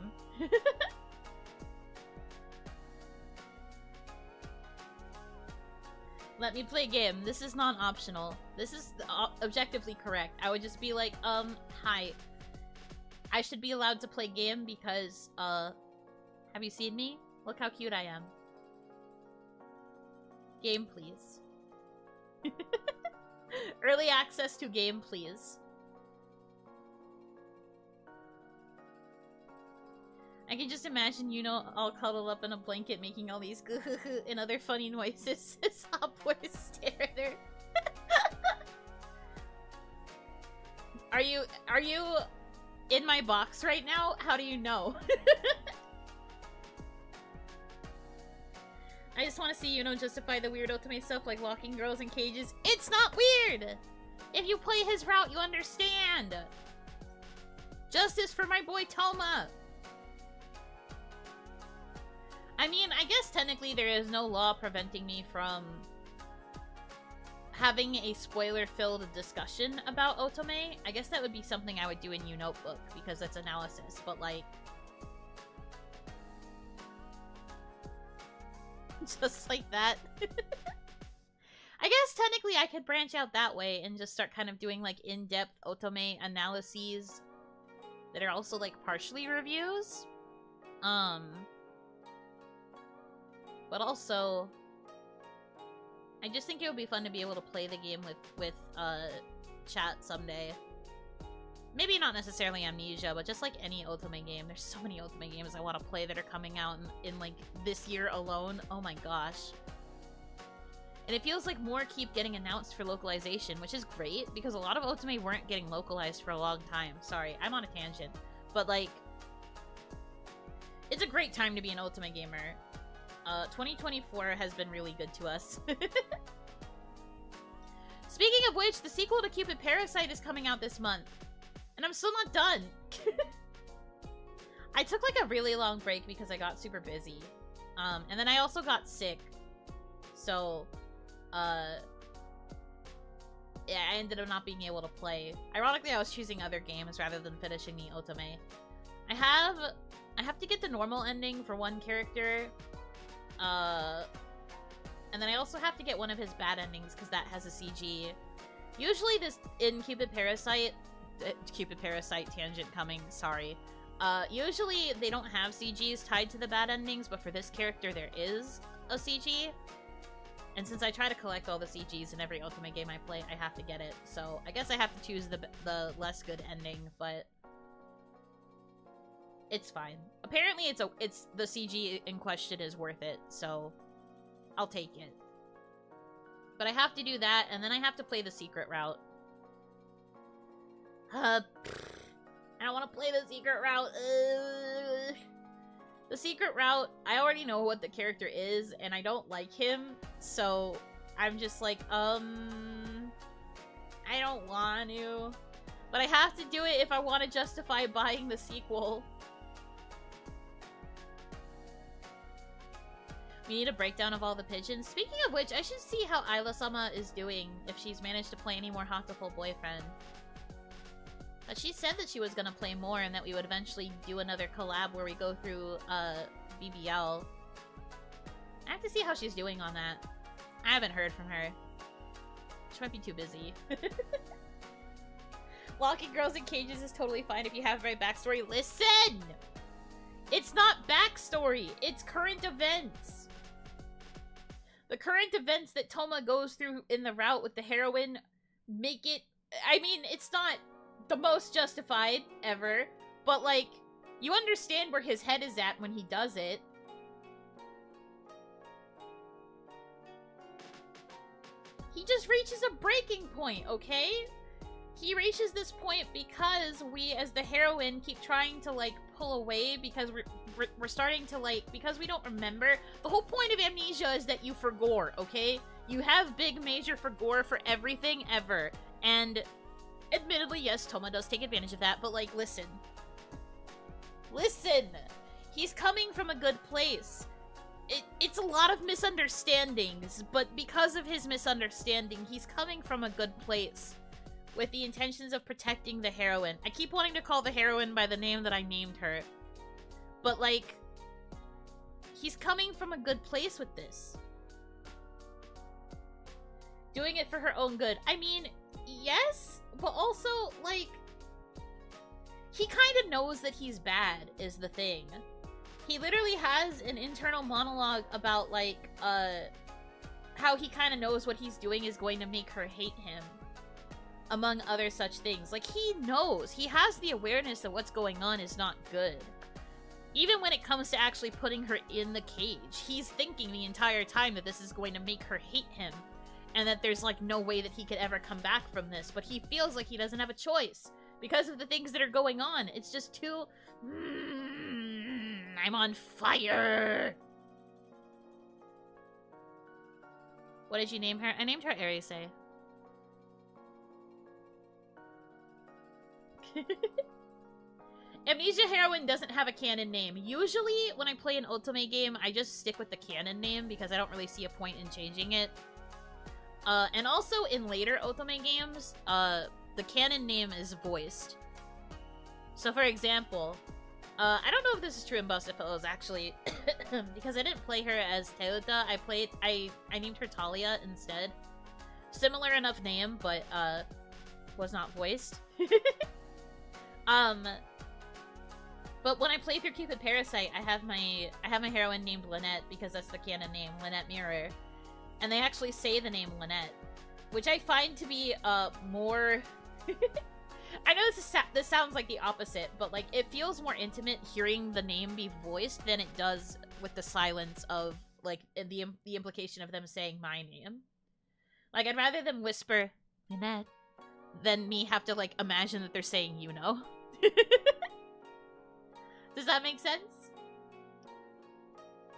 [SPEAKER 1] Let me play game. This is non-optional. This is objectively correct. I would just be like, hi. I should be allowed to play game because, have you seen me? Look how cute I am. Game, please. Early access to game, please. I can just imagine Yuno all cuddled up in a blanket making all these and other funny noises as hot boys stare at her. Are you in my box right now? How do you know? I just want to see Yuno justify the weird Otome stuff like locking girls in cages. It's not weird! If you play his route, you understand! Justice for my boy Toma! I mean, I guess technically there is no law preventing me from having a spoiler-filled discussion about Otome. I guess that would be something I would do in U-Notebook, because that's analysis, but like... just like that. I guess technically I could branch out that way and just start kind of doing like in-depth Otome analyses that are also like partially reviews. But also, I just think it would be fun to be able to play the game with chat someday. Maybe not necessarily Amnesia, but just like any Otome game. There's so many Otome games I want to play that are coming out in like this year alone. Oh my gosh. And it feels like more keep getting announced for localization, which is great because a lot of Otome weren't getting localized for a long time. Sorry, I'm on a tangent. But like, it's a great time to be an Otome gamer. 2024 has been really good to us. Speaking of which, the sequel to Cupid Parasite is coming out this month. And I'm still not done. I took like a really long break because I got super busy. And then I also got sick. So, yeah, I ended up not being able to play. Ironically, I was choosing other games rather than finishing the Otome. I I have to get the normal ending for one character. And then I also have to get one of his bad endings, because that has a CG. Usually this, in Cupid Parasite tangent coming, sorry. Usually they don't have CGs tied to the bad endings, but for this character there is a CG. And since I try to collect all the CGs in every Otome game I play, I have to get it. So I guess I have to choose the less good ending, but it's fine. Apparently it's the CG in question is worth it, so I'll take it. But I have to do that, and then I have to play the secret route. I don't want to play the secret route. The secret route, I already know what the character is, and I don't like him, so I'm just like, I don't want to. But I have to do it if I want to justify buying the sequel. We need a breakdown of all the pigeons. Speaking of which, I should see how Isla-sama is doing, if she's managed to play any more Hatoful Boyfriend. But she said that she was gonna play more and that we would eventually do another collab where we go through, BBL. I have to see how she's doing on that. I haven't heard from her. She might be too busy. Locking girls in cages is totally fine if you have the right backstory. Listen! It's not backstory! It's current events! The current events that Toma goes through in the route with the heroine make it... I mean, it's not the most justified ever, but, like, you understand where his head is at when he does it. He just reaches a breaking point, okay? He reaches this point because we, as the heroine, keep trying to, like, pull away because we're starting to, like, because we don't remember. The whole point of amnesia is that you forgore, okay? You have big major forgore for everything ever. And admittedly, yes, Toma does take advantage of that, but, like, listen. Listen! He's coming from a good place. It's a lot of misunderstandings, but because of his misunderstanding, he's coming from a good place. With the intentions of protecting the heroine. I keep wanting to call the heroine by the name that I named her. But, like, he's coming from a good place with this. Doing it for her own good. I mean, yes, but also, like, he kind of knows that he's bad, is the thing. He literally has an internal monologue about, like, how he kind of knows what he's doing is going to make her hate him. Among other such things. Like, he knows. He has the awareness that what's going on is not good. Even when it comes to actually putting her in the cage, he's thinking the entire time that this is going to make her hate him. And that there's, like, no way that he could ever come back from this. But he feels like he doesn't have a choice. Because of the things that are going on. It's just too... I'm on fire! What did you name her? I named her Arise. Amnesia Heroine doesn't have a canon name. Usually, when I play an Otome game, I just stick with the canon name because I don't really see a point in changing it. And also, in later Otome games, the canon name is voiced. So, for example, I don't know if this is true in Bustafellows, actually, because I didn't play her as Teuta. I named her Talia instead. Similar enough name, but, was not voiced. But when I play through Cupid Parasite, I have my heroine named Lynette because that's the canon name, Lynette Mirror. And they actually say the name Lynette, which I find to be, more... I know this sounds like the opposite, but, like, it feels more intimate hearing the name be voiced than it does with the silence of, like, the implication of them saying my name. Like, I'd rather them whisper, Lynette, than me have to, like, imagine that they're saying Yuno. Does that make sense?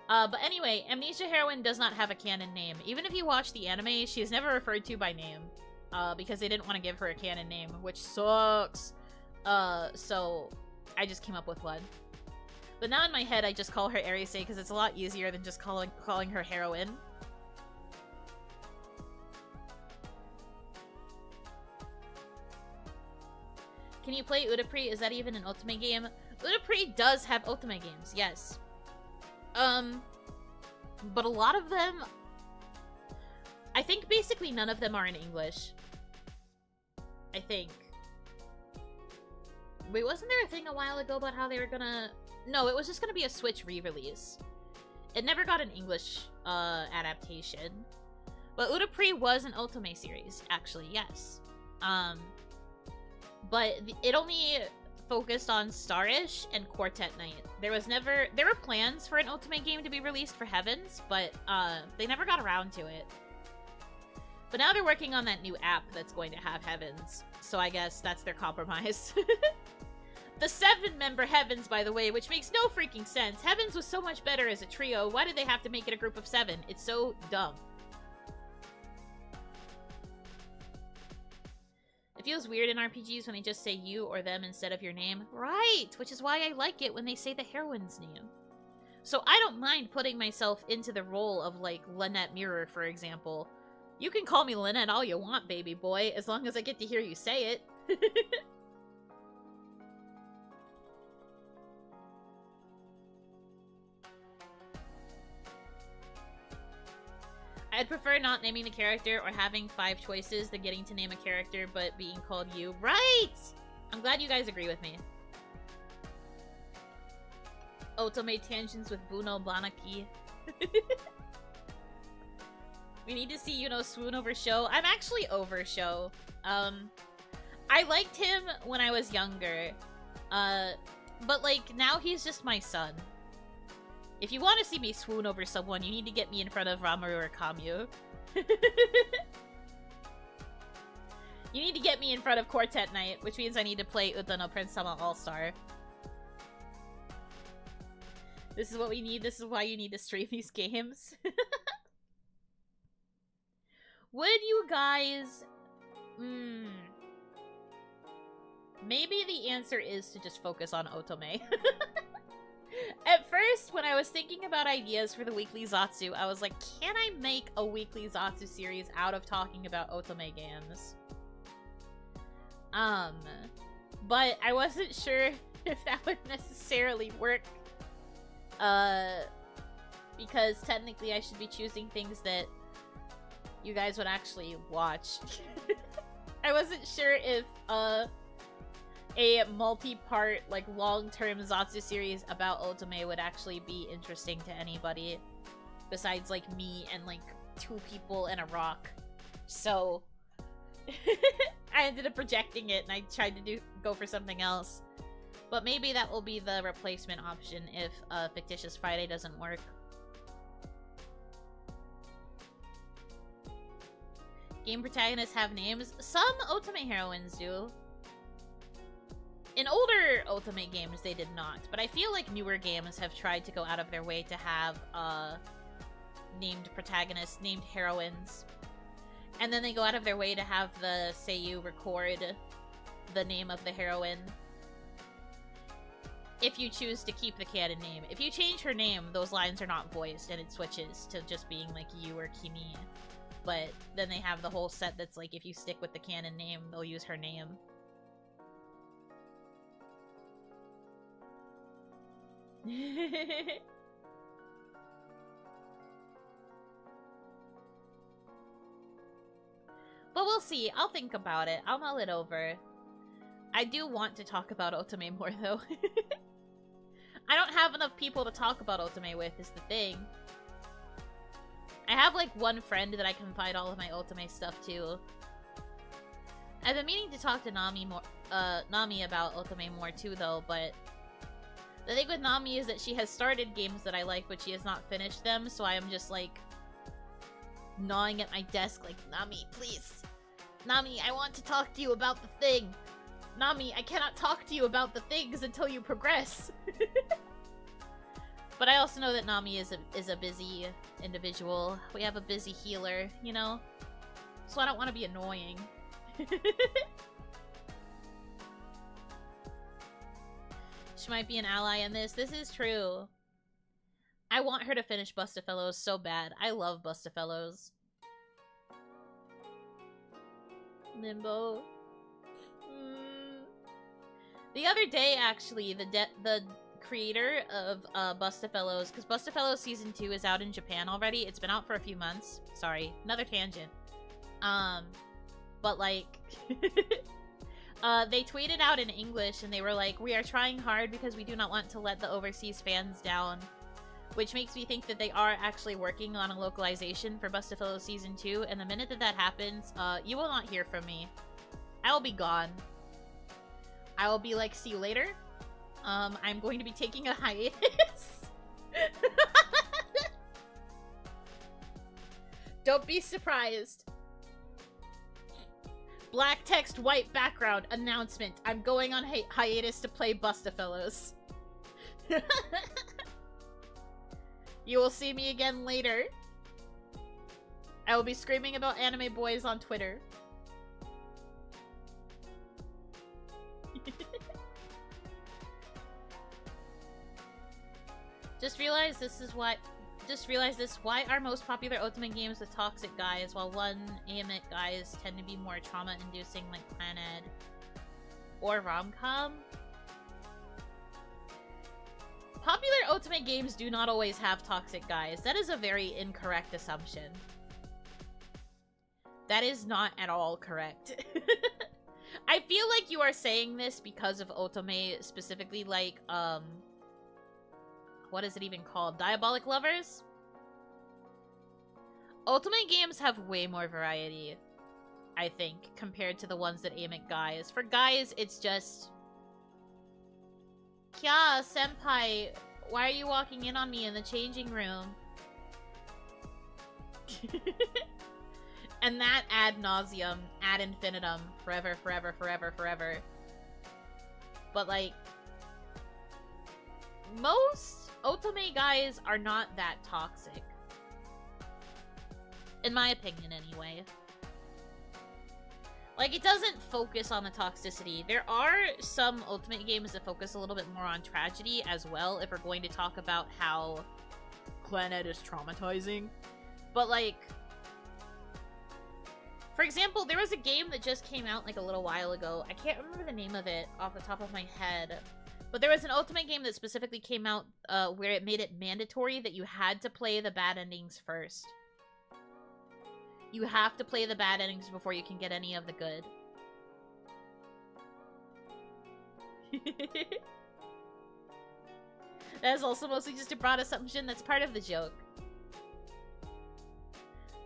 [SPEAKER 1] But anyway, Amnesia Heroine does not have a canon name. Even if you watch the anime, she is never referred to by name. Because they didn't want to give her a canon name, which sucks. So I just came up with one. But now in my head, I just call her Arise because it's a lot easier than just calling her Heroine. Can you play Udapri? Is that even an Otome game? Udapri does have Otome games, yes. But a lot of them... I think basically none of them are in English. I think. Wait, wasn't there a thing a while ago about how they were gonna... No, it was just gonna be a Switch re-release. It never got an English adaptation. But Udapri was an Otome series, actually, yes. But it only focused on Starish and Quartet Night. There were plans for an Otome game to be released for Heavens, but they never got around to it. But now they're working on that new app that's going to have Heavens, so I guess that's their compromise. The 7-member Heavens, by the way, which makes no freaking sense. Heavens was so much better as a trio. Why did they have to make it a group of 7? It's so dumb. It feels weird in RPGs when they just say you or them instead of your name. Right! Which is why I like it when they say the heroine's name. So I don't mind putting myself into the role of, like, Lynette Mirror, for example. You can call me Lynette all you want, baby boy, as long as I get to hear you say it. I'd prefer not naming the character or having 5 choices than getting to name a character but being called you. Right! I'm glad you guys agree with me. Otome tangents with Buno Banaki. We need to see Yuno swoon over Sho. I'm actually over Sho. I liked him when I was younger. But like, now he's just my son. If you want to see me swoon over someone, you need to get me in front of Ramaru or Kamyu. You need to get me in front of Quartet Night, which means I need to play Utano Prince Sama All-Star. This is what we need. This is why you need to stream these games. Would you guys... Maybe the answer is to just focus on Otome. At first, when I was thinking about ideas for the weekly Zatsu, I was like, can I make a weekly Zatsu series out of talking about Otome games? But I wasn't sure if that would necessarily work. Because technically I should be choosing things that you guys would actually watch. I wasn't sure if, a multi-part, like, long-term Zatsu series about Otome would actually be interesting to anybody besides, like, me and, like, 2 people and a rock. So, I ended up rejecting it and I tried to go for something else. But maybe that will be the replacement option if Fictitious Friday doesn't work. Game protagonists have names? Some Otome heroines do. In older Otome games, they did not, but I feel like newer games have tried to go out of their way to have, named protagonists, named heroines. And then they go out of their way to have the seiyuu record the name of the heroine. If you choose to keep the canon name. If you change her name, those lines are not voiced, and it switches to just being, like, you or Kimi. But then they have the whole set that's, like, if you stick with the canon name, they'll use her name. But we'll see. I'll think about it. I'll mull it over. I do want to talk about Otome more, though. I don't have enough people to talk about Otome with, is the thing. I have, like, one friend that I confide all of my Otome stuff to. I've been meaning to talk to Nami about Otome more, too, though, but... The thing with Nami is that she has started games that I like, but she has not finished them, so I am just, like, gnawing at my desk, like, Nami, please. Nami, I want to talk to you about the thing. Nami, I cannot talk to you about the things until you progress. But I also know that Nami is a busy individual. We have a busy healer, you know? So I don't want to be annoying. She might be an ally in this. This is true. I want her to finish Bustafellows so bad. I love Bustafellows. Limbo. The other day, actually, the creator of Bustafellows, because Bustafellows Season 2 is out in Japan already. It's been out for a few months. Sorry, another tangent. But like, they tweeted out in English and they were like, "We are trying hard because we do not want to let the overseas fans down." Which makes me think that they are actually working on a localization for Bustafellows Season 2, and the minute that that happens, you will not hear from me. I will be gone. I will be like, see you later. I'm going to be taking a hiatus. Don't be surprised. Black text, white background, announcement. I'm going on hiatus to play Bustafellows. You will see me again later. I will be screaming about anime boys on Twitter. Just realize this. Why are most popular Otome games with toxic guys, while one-amic guys tend to be more trauma-inducing like Planet or rom-com? Popular Otome games do not always have toxic guys. That is a very incorrect assumption. That is not at all correct. I feel like you are saying this because of Otome, specifically like, what is it even called? Diabolic Lovers? Otome games have way more variety, I think, compared to the ones that aim at guys. For guys, it's just... Kya, senpai, why are you walking in on me in the changing room? And that ad nauseum, ad infinitum, forever, forever, forever, forever. But like, most Otome guys are not that toxic. In my opinion, anyway. Like, it doesn't focus on the toxicity. There are some Otome games that focus a little bit more on tragedy as well, if we're going to talk about how Planet is traumatizing. But like, for example, there was a game that just came out like a little while ago. I can't remember the name of it off the top of my head. But there was an Otome game that specifically came out where it made it mandatory that you had to play the bad endings first. You have to play the bad endings before you can get any of the good. That is also mostly just a broad assumption that's part of the joke.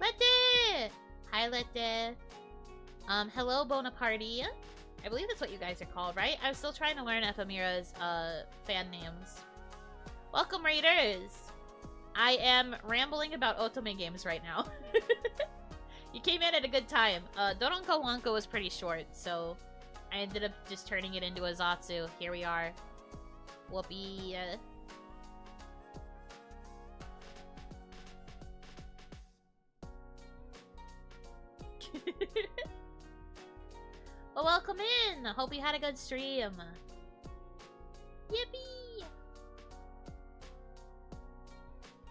[SPEAKER 1] Lette! Hi, Lette. Hello, Bonaparte. I believe that's what you guys are called, right? I'm still trying to learn Ephemera's, fan names. Welcome, Raiders! I am rambling about Otome games right now. You came in at a good time. Doronko Wanko was pretty short, so I ended up just turning it into a Zatsu. Here we are. Whoopee. Well, welcome in! Hope you had a good stream. Yippee!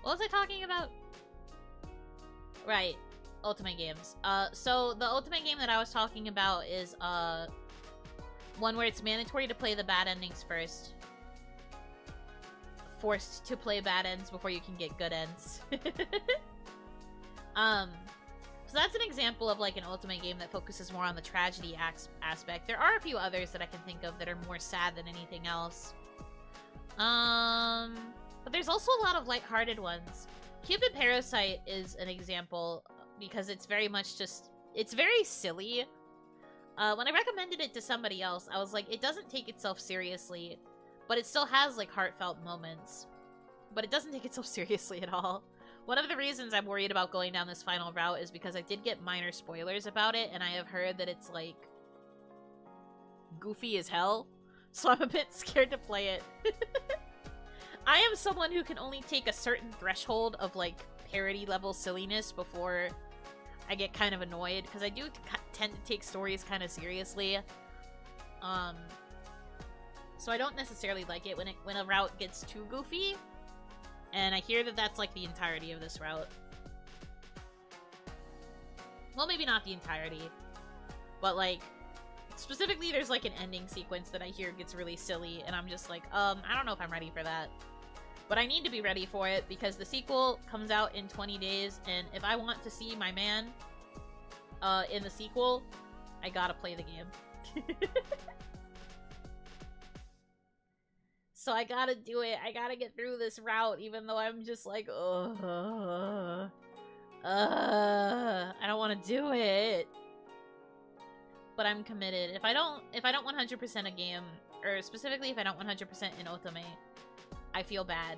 [SPEAKER 1] What was I talking about? Right. Otome games. So the Otome game that I was talking about is, one where it's mandatory to play the bad endings first. Forced to play bad ends before you can get good ends. So that's an example of like an Otome game that focuses more on the tragedy aspect. There are a few others that I can think of that are more sad than anything else. But there's also a lot of lighthearted ones. Cupid Parasite is an example because it's very much just... It's very silly. When I recommended it to somebody else, I was like, it doesn't take itself seriously, but it still has like heartfelt moments. But it doesn't take itself seriously at all. One of the reasons I'm worried about going down this final route is because I did get minor spoilers about it, and I have heard that it's, like, goofy as hell, so I'm a bit scared to play it. I am someone who can only take a certain threshold of, like, parody-level silliness before I get kind of annoyed, because I do tend to take stories kind of seriously. So I don't necessarily like it when a route gets too goofy. And I hear that that's, like, the entirety of this route. Well, maybe not the entirety. But, like, specifically, there's like an ending sequence that I hear gets really silly, and I'm just like, I don't know if I'm ready for that. But I need to be ready for it, because the sequel comes out in 20 days, and if I want to see my man, in the sequel, I gotta play the game. So I gotta do it. I gotta get through this route, even though I'm just like, I don't want to do it. But I'm committed. If I don't 100% a game, or specifically if I don't 100% in Otome, I feel bad.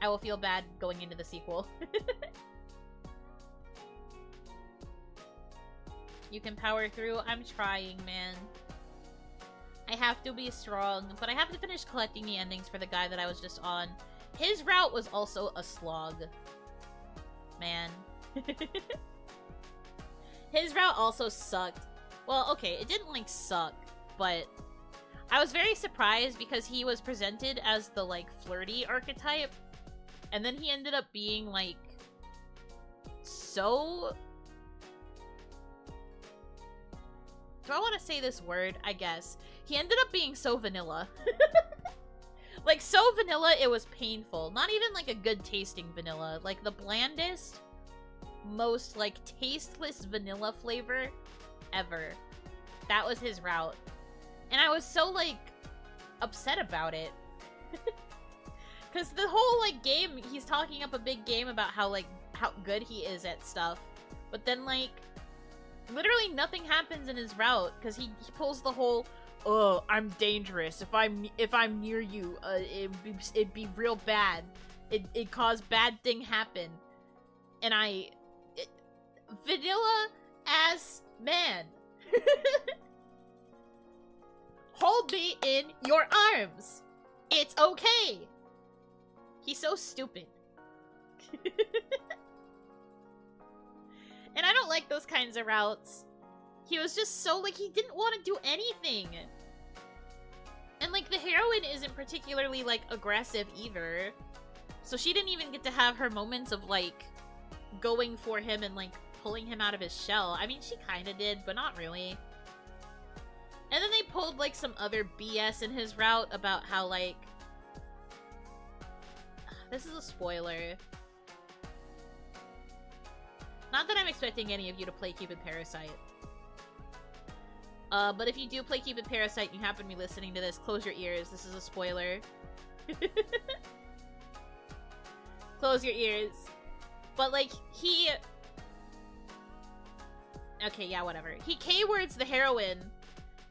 [SPEAKER 1] I will feel bad going into the sequel. You can power through. I'm trying, man. I have to be strong, but I have to finish collecting the endings for the guy that I was just on. His route was also a slog. Man. His route also sucked. Well, okay, it didn't, like, suck, but I was very surprised because he was presented as the, like, flirty archetype, and then he ended up being, like, so... Do I want to say this word? I guess. He ended up being so vanilla. Like, so vanilla, it was painful. Not even, like, a good tasting vanilla. Like, the blandest, most, like, tasteless vanilla flavor ever. That was his route. And I was so, like, upset about it. Because the whole, like, game, he's talking up a big game about how, like, how good he is at stuff. But then, like, literally nothing happens in his route, because he pulls the whole, oh, I'm dangerous. If I'm near you, it'd be real bad. It cause bad thing happen. And vanilla ass man. Hold me in your arms. It's okay. He's so stupid. And I don't like those kinds of routes. He was just so, like, he didn't want to do anything. And, like, the heroine isn't particularly, like, aggressive either. So she didn't even get to have her moments of, like, going for him and, like, pulling him out of his shell. I mean, she kind of did, but not really. And then they pulled, like, some other BS in his route about how, like... This is a spoiler. Not that I'm expecting any of you to play Cupid Parasite. But if you do play Cupid Parasite and you happen to be listening to this, close your ears. This is a spoiler. Close your ears. But, like, he... Okay, yeah, whatever. He K-words the heroine,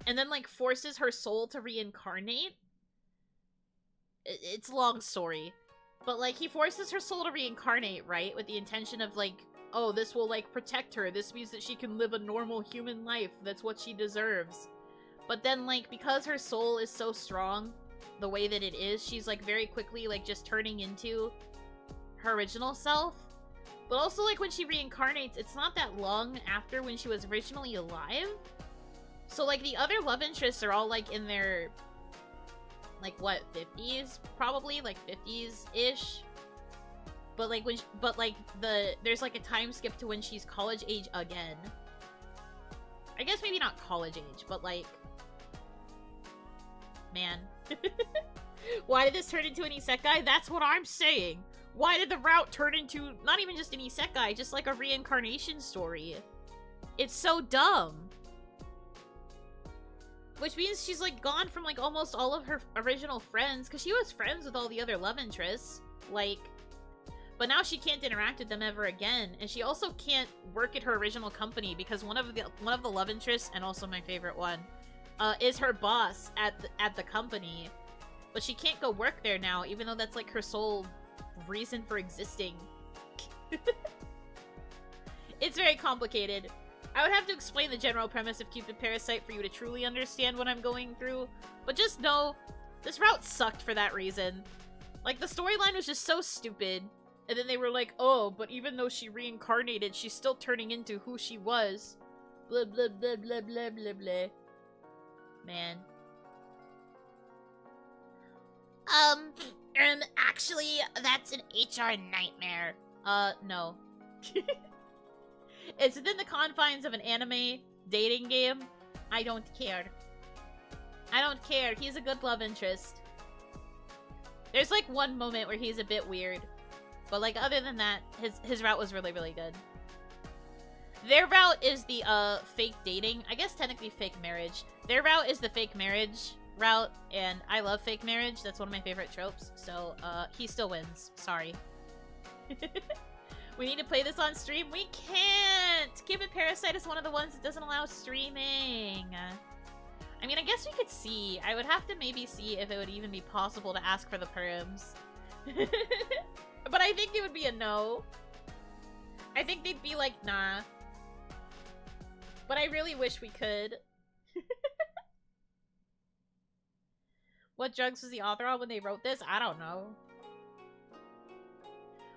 [SPEAKER 1] and then, like, forces her soul to reincarnate. It's a long story. But, like, he forces her soul to reincarnate, right? With the intention of, like, oh, this will, like, protect her. This means that she can live a normal human life. That's what she deserves. But then, like, because her soul is so strong, the way that it is, she's, like, very quickly, like, just turning into her original self. But also, like, when she reincarnates, it's not that long after when she was originally alive. So, like, the other love interests are all, like, in their, like, what, 50s? Probably? Like, 50s-ish? But, like, there's, like, a time skip to when she's college age again. I guess maybe not college age, but, like... Man. Why did this turn into an isekai? That's what I'm saying! Why did the route turn into, not even just an isekai, just, like, a reincarnation story? It's so dumb. Which means she's, like, gone from, like, almost all of her original friends, because she was friends with all the other love interests. Like... But now she can't interact with them ever again, and she also can't work at her original company because one of the love interests, and also my favorite one, is her boss at the company. But she can't go work there now, even though that's, like, her sole reason for existing. It's very complicated. I would have to explain the general premise of Cupid Parasite for you to truly understand what I'm going through, but just know, this route sucked for that reason. Like, the storyline was just so stupid. And then they were like, oh, but even though she reincarnated, she's still turning into who she was. Blah, blah, blah, blah, blah, blah, blah. Man.
[SPEAKER 2] And actually, that's an HR nightmare.
[SPEAKER 1] No. It's within the confines of an anime dating game, I don't care. I don't care. He's a good love interest. There's like one moment where he's a bit weird. But like other than that, his route was really, really good. Their route is the fake dating. I guess technically fake marriage. Their route is the fake marriage route, and I love fake marriage. That's one of my favorite tropes. So he still wins. Sorry. We need to play this on stream. We can't! Cupid Parasite is one of the ones that doesn't allow streaming. I mean, I guess we could see. I would have to maybe see if it would even be possible to ask for the perms. But I think it would be a no. I think they'd be like, nah. But I really wish we could. What drugs was the author on when they wrote this? I don't know.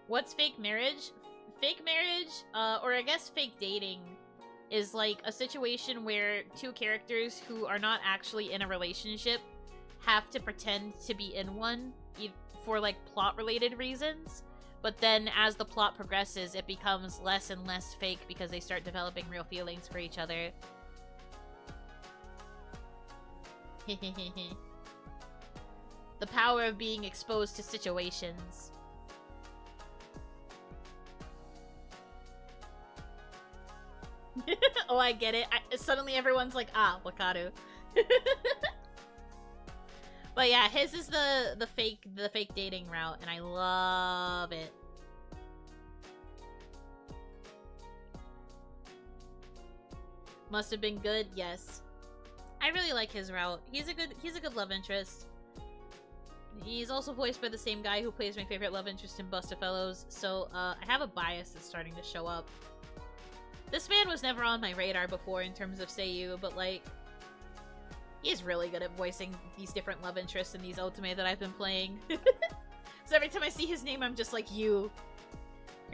[SPEAKER 1] What's fake marriage? Fake marriage, or I guess fake dating, is like a situation where two characters who are not actually in a relationship have to pretend to be in one for like plot-related reasons. But then as the plot progresses, it becomes less and less fake because they start developing real feelings for each other. The power of being exposed to situations. Oh, I get it. Suddenly everyone's like, ah, Wakaru. But yeah, his is the fake dating route, and I love it. Must have been good, yes. I really like his route. He's a good love interest. He's also voiced by the same guy who plays my favorite love interest in Bustafellows, so I have a bias that's starting to show up. This man was never on my radar before in terms of Seiyu, but like, he's really good at voicing these different love interests in these Otome that I've been playing. So every time I see his name, I'm just like, you're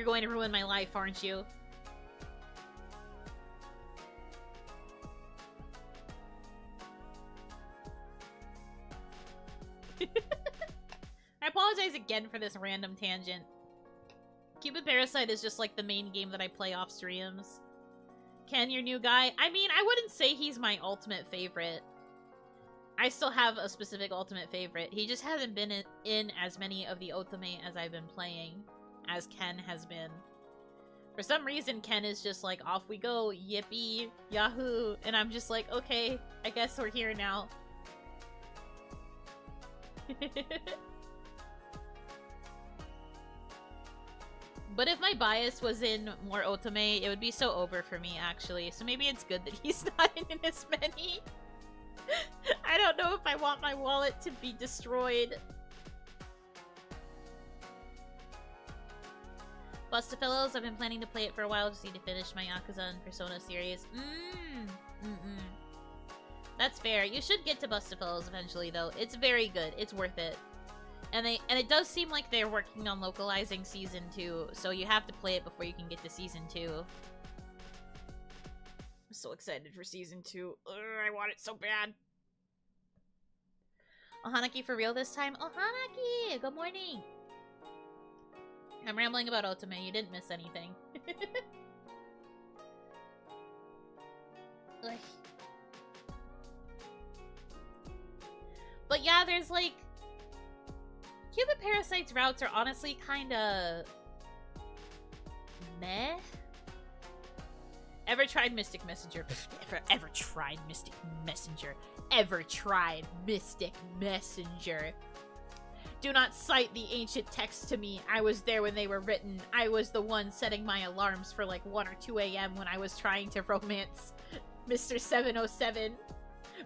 [SPEAKER 1] going to ruin my life, aren't you? I apologize again for this random tangent. Cupid Parasite is just like the main game that I play off streams. Ken, your new guy? I mean, I wouldn't say he's my ultimate favorite. I still have a specific ultimate favorite. He just hasn't been in as many of the Otome as I've been playing as Ken has been. For some reason, Ken is just like, off we go, yippee, yahoo, and I'm just like, okay, I guess we're here now. But if my bias was in more Otome, it would be so over for me, actually. So maybe it's good that he's not in as many. I don't know if I want my wallet to be destroyed. Bustafellows, I've been planning to play it for a while. Just need to finish my Yakuza and Persona series. That's fair. You should get to Bustafellows eventually, though. It's very good. It's worth it. And it does seem like they're working on localizing Season 2, so you have to play it before you can get to Season 2. I'm so excited for Season 2. Ugh, I want it so bad. Oh, Hanaki for real this time? Oh, Hanaki! Good morning! I'm rambling about Otome. You didn't miss anything. But yeah, there's like... Cupid Parasite's routes are honestly kinda... meh? Ever tried Mystic Messenger? Ever tried Mystic Messenger? Ever tried Mystic Messenger? Do not cite the ancient texts to me. I was there when they were written. I was the one setting my alarms for like 1 or 2 a.m. when I was trying to romance Mr. 707.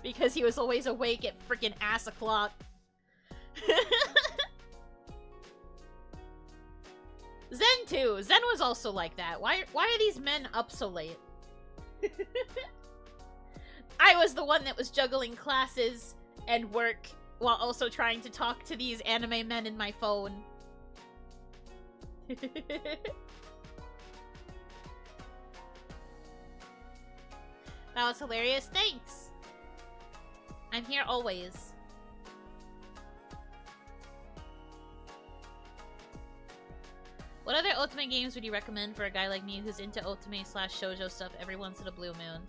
[SPEAKER 1] Because he was always awake at freaking ass o'clock. Zen too. Zen was also like that. Why are these men up so late? I was the one that was juggling classes and work while also trying to talk to these anime men in my phone. That was hilarious. Thanks. I'm here always. What other Otome games would you recommend for a guy like me who's into Otome / shoujo stuff every once in a blue moon?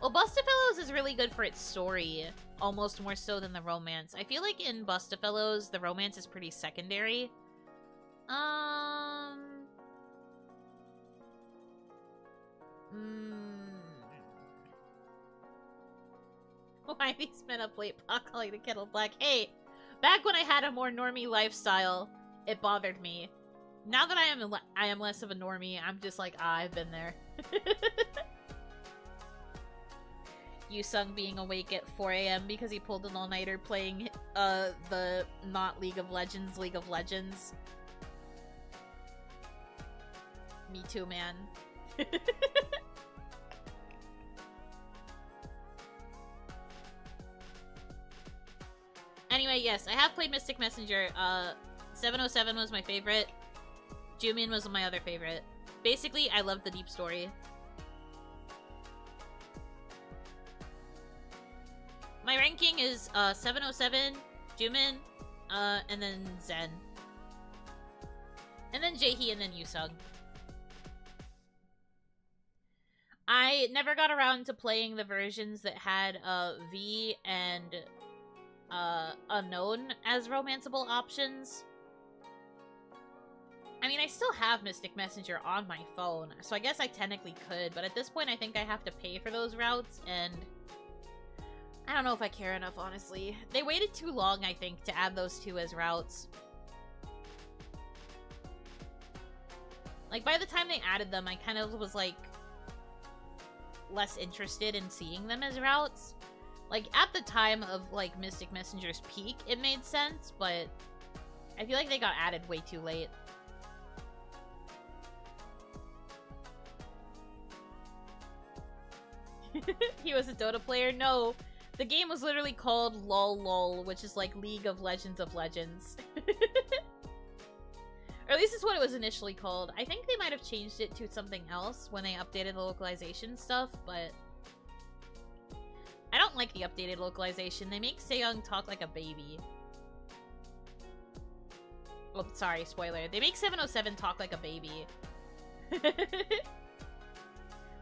[SPEAKER 1] Well, Bustafellows is really good for its story, almost more so than the romance. I feel like in Bustafellows, the romance is pretty secondary. Why these men up late pot calling the kettle black? Hey, back when I had a more normie lifestyle, it bothered me. Now that I am less of a normie, I'm just like, I've been there. Yusung being awake at 4 a.m. because he pulled an all-nighter playing the not League of Legends, League of Legends. Me too, man. Anyway, yes, I have played Mystic Messenger. 707 was my favorite. Jumin was my other favorite. Basically, I loved the deep story. My ranking is 707, Jumin, and then Zen. And then Jaehee, and then Yusung. I never got around to playing the versions that had V and Unknown as romanceable options. I mean, I still have Mystic Messenger on my phone, so I guess I technically could, but at this point I think I have to pay for those routes, and I don't know if I care enough, honestly. They waited too long, I think, to add those two as routes. Like, by the time they added them, I kind of was, like, less interested in seeing them as routes. Like, at the time of, like, Mystic Messenger's peak, it made sense, but I feel like they got added way too late. He was a Dota player? No. The game was literally called LOL, which is like League of Legends of Legends. Or at least it's what it was initially called. I think they might have changed it to something else when they updated the localization stuff, but I don't like the updated localization. They make Seong talk like a baby. Oh, sorry, spoiler. They make 707 talk like a baby.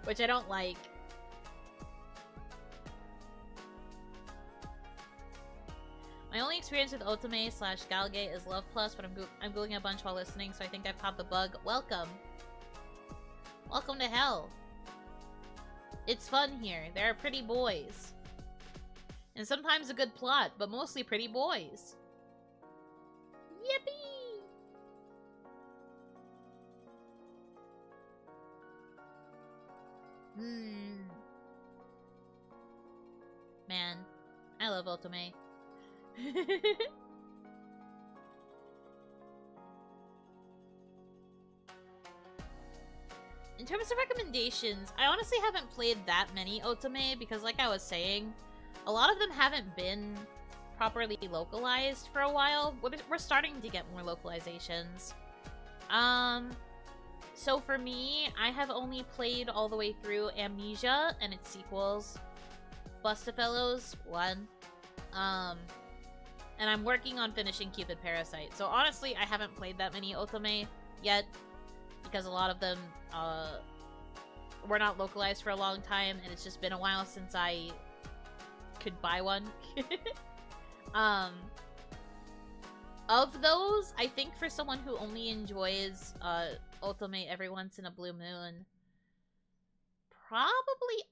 [SPEAKER 1] Which I don't like. My only experience with Otome / Galgate is Love Plus, but I'm googling a bunch while listening, so I think I've caught the bug. Welcome. Welcome to hell. It's fun here. There are pretty boys. And sometimes a good plot, but mostly pretty boys. Yippee! Man, I love Otome. In terms of recommendations, I honestly haven't played that many Otome because, like I was saying, a lot of them haven't been properly localized for a while. We're starting to get more localizations. So for me, I have only played all the way through Amnesia and its sequels, Bustafellows 1, and I'm working on finishing Cupid Parasite. So honestly, I haven't played that many Otome yet, because a lot of them were not localized for a long time, and it's just been a while since I could buy one. Of those, I think for someone who only enjoys Otome every once in a blue moon, probably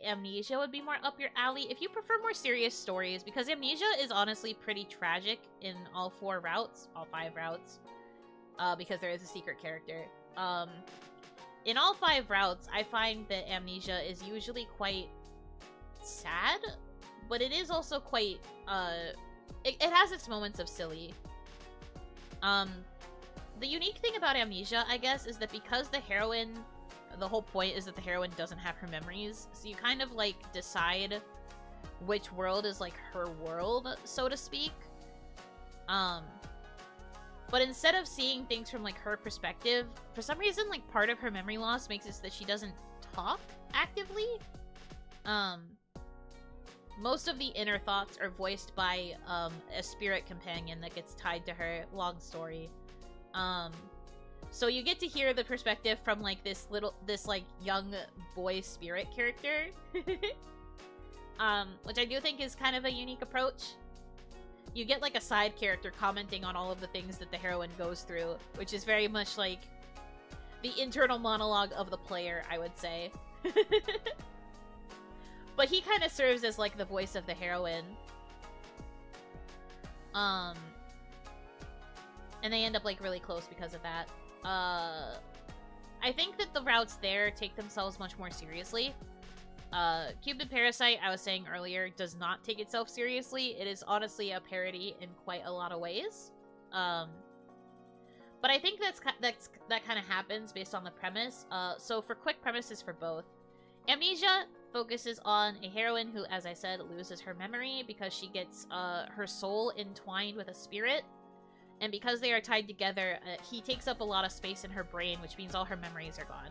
[SPEAKER 1] Amnesia would be more up your alley. If you prefer more serious stories, because Amnesia is honestly pretty tragic in all 5 routes, because there is a secret character. In all 5 routes, I find that Amnesia is usually quite sad, but it is also quite, it has its moments of silly. The unique thing about Amnesia, I guess, is that because the heroine, the whole point is that the heroine doesn't have her memories, so you kind of, like, decide which world is, like, her world, so to speak. But instead of seeing things from, like, her perspective, for some reason, like, part of her memory loss makes it so that she doesn't talk actively. Most of the inner thoughts are voiced by, a spirit companion that gets tied to her. Long story. So you get to hear the perspective from like this like young boy spirit character, which I do think is kind of a unique approach. You get like a side character commenting on all of the things that the heroine goes through, which is very much like the internal monologue of the player, I would say. But he kind of serves as like the voice of the heroine. And they end up like really close because of that. I think that the routes there take themselves much more seriously. Cupid Parasite, I was saying earlier, does not take itself seriously. It is honestly a parody in quite a lot of ways. But I think that kind of happens based on the premise. So for quick premises for both, Amnesia focuses on a heroine who, as I said, loses her memory because she gets her soul entwined with a spirit. And because they are tied together, he takes up a lot of space in her brain, which means all her memories are gone.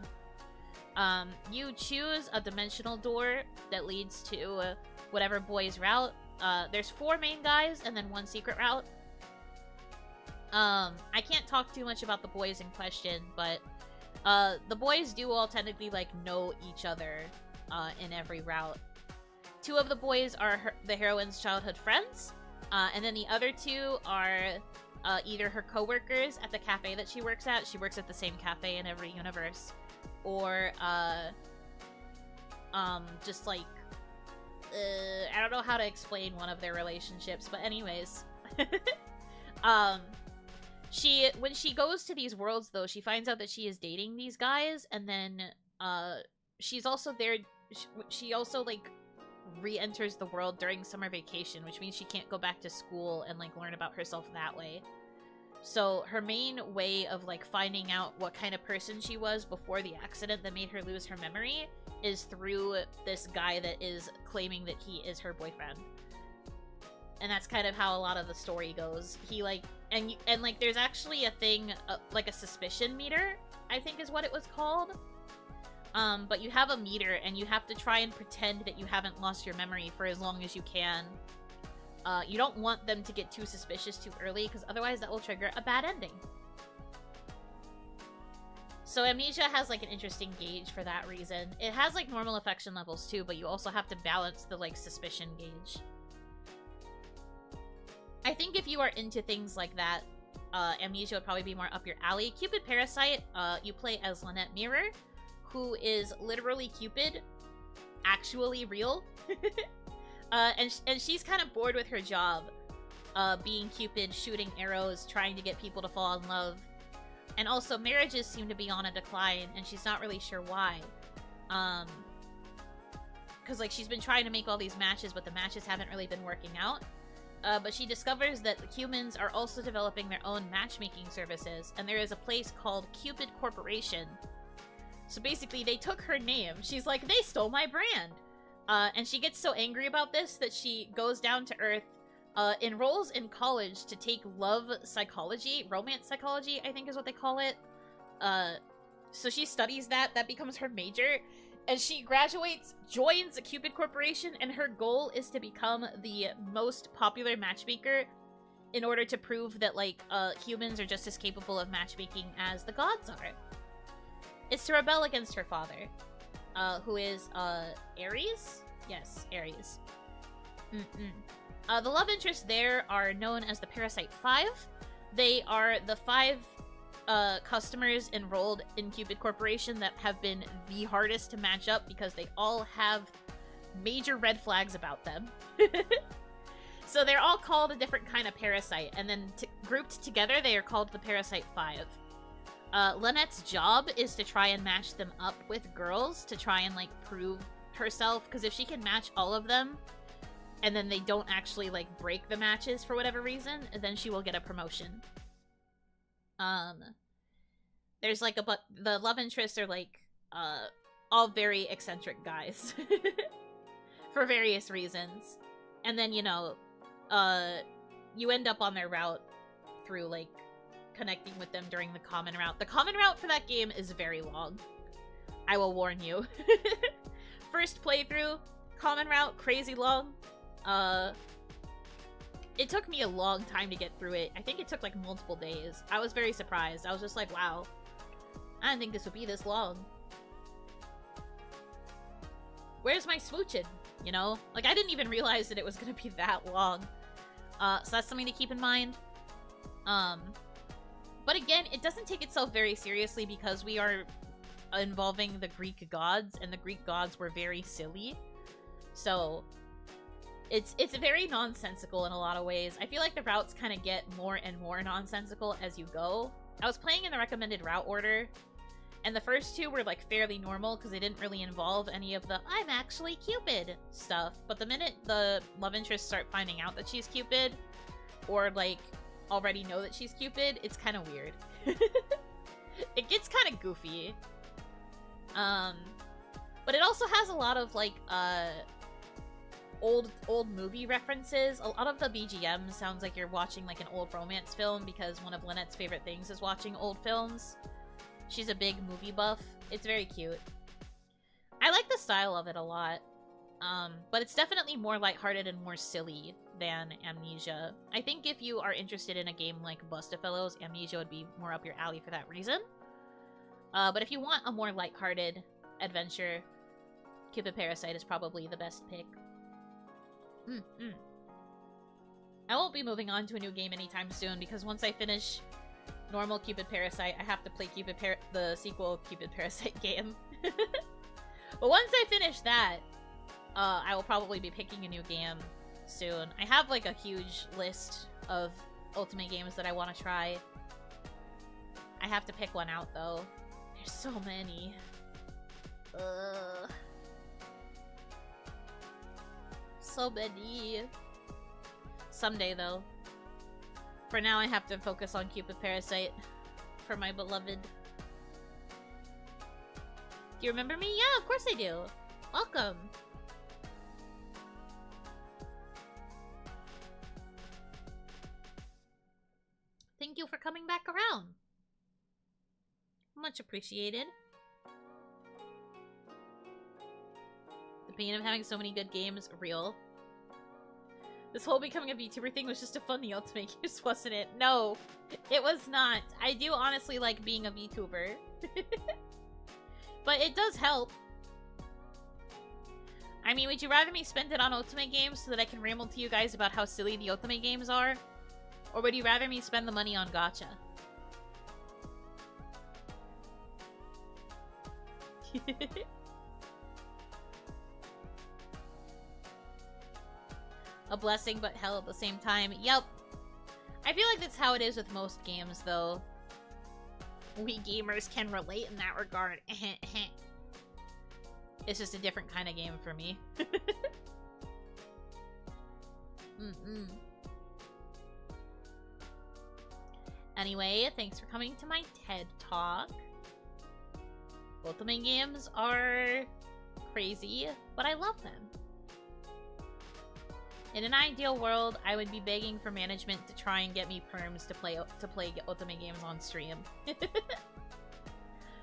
[SPEAKER 1] You choose a dimensional door that leads to whatever boy's route. There's 4 main guys and then 1 secret route. I can't talk too much about the boys in question, but the boys do all technically like know each other in every route. 2 of the boys are the heroine's childhood friends, and then the other 2 are either her co-workers at the cafe that she works at. She works at the same cafe in every universe. Or, just like, I don't know how to explain one of their relationships, but anyways. When she goes to these worlds, though, she finds out that she is dating these guys, and then, she's also there, she also, like, re-enters the world during summer vacation, which means she can't go back to school and like learn about herself that way. So her main way of like finding out what kind of person she was before the accident that made her lose her memory is through this guy that is claiming that he is her boyfriend. And that's kind of how a lot of the story goes. He like and like there's actually a thing like a suspicion meter, I think is what it was called. But you have a meter, and you have to try and pretend that you haven't lost your memory for as long as you can. You don't want them to get too suspicious too early, because otherwise that will trigger a bad ending. So Amnesia has, like, an interesting gauge for that reason. It has, like, normal affection levels, too, but you also have to balance the, like, suspicion gauge. I think if you are into things like that, Amnesia would probably be more up your alley. Cupid Parasite, you play as Lynette Mirror, who is literally Cupid, actually real. And she's kind of bored with her job, being Cupid, shooting arrows, trying to get people to fall in love. And also, marriages seem to be on a decline, and she's not really sure why. Because, like, she's been trying to make all these matches, but the matches haven't really been working out. But she discovers that humans are also developing their own matchmaking services, and there is a place called Cupid Corporation. So basically, they took her name. She's like, they stole my brand! And she gets so angry about this that she goes down to Earth, enrolls in college to take love psychology, romance psychology, I think is what they call it. So she studies that, that becomes her major, and she graduates, joins a Cupid Corporation, and her goal is to become the most popular matchmaker in order to prove that, like, humans are just as capable of matchmaking as the gods are. It's to rebel against her father, who is, Ares? Yes, Ares. The love interests there are known as the Parasite 5. They are the 5 customers enrolled in Cupid Corporation that have been the hardest to match up because they all have major red flags about them. So they're all called a different kind of parasite, and then grouped together they are called the Parasite 5. Lynette's job is to try and match them up with girls to try and, like, prove herself, because if she can match all of them, and then they don't actually, like, break the matches for whatever reason, then she will get a promotion. There's, like, the love interests are, like, all very eccentric guys. For various reasons. And then, you know, you end up on their route through, like, connecting with them during the common route. The common route for that game is very long. I will warn you. First playthrough, common route, crazy long. it took me a long time to get through it. I think it took like multiple days. I was very surprised. I was just like, wow. I didn't think this would be this long. Where's my smooching? You know? Like, I didn't even realize that it was gonna be that long. So that's something to keep in mind. But again, it doesn't take itself very seriously because we are involving the Greek gods, and the Greek gods were very silly. So, it's very nonsensical in a lot of ways. I feel like the routes kind of get more and more nonsensical as you go. I was playing in the recommended route order, and the first two were like fairly normal because they didn't really involve any of the I'm actually Cupid stuff. But the minute the love interests start finding out that she's Cupid, or like already know that she's Cupid, it's kind of weird. It gets kind of goofy. But it also has a lot of like old movie references. A lot of the BGM sounds like you're watching like an old romance film because one of Lynette's favorite things is watching old films. She's a big movie buff. It's very cute. I like the style of it a lot. But it's definitely more lighthearted and more silly than Amnesia. I think if you are interested in a game like Bustafellows, Amnesia would be more up your alley for that reason. But if you want a more lighthearted adventure, Cupid Parasite is probably the best pick. I won't be moving on to a new game anytime soon because once I finish normal Cupid Parasite, I have to play the sequel Cupid Parasite game. But once I finish that, I will probably be picking a new game soon. I have like a huge list of Otome games that I want to try. I have to pick one out though. There's so many. So many. Someday though. For now I have to focus on Cupid Parasite for my beloved. Do you remember me? Yeah, of course I do. Welcome. Thank you for coming back around. Much appreciated. The pain of having so many good games, real. This whole becoming a VTuber thing was just to fund the Ultimate games, wasn't it? No, it was not. I do honestly like being a VTuber. But it does help. I mean, would you rather me spend it on Otome games so that I can ramble to you guys about how silly the Otome games are? Or would you rather me spend the money on gacha? A blessing but hell at the same time. Yep. I feel like that's how it is with most games, though. We gamers can relate in that regard. It's just a different kind of game for me. Anyway, thanks for coming to my TED Talk. Otome games are crazy, but I love them. In an ideal world, I would be begging for management to try and get me perms to play Otome games on stream.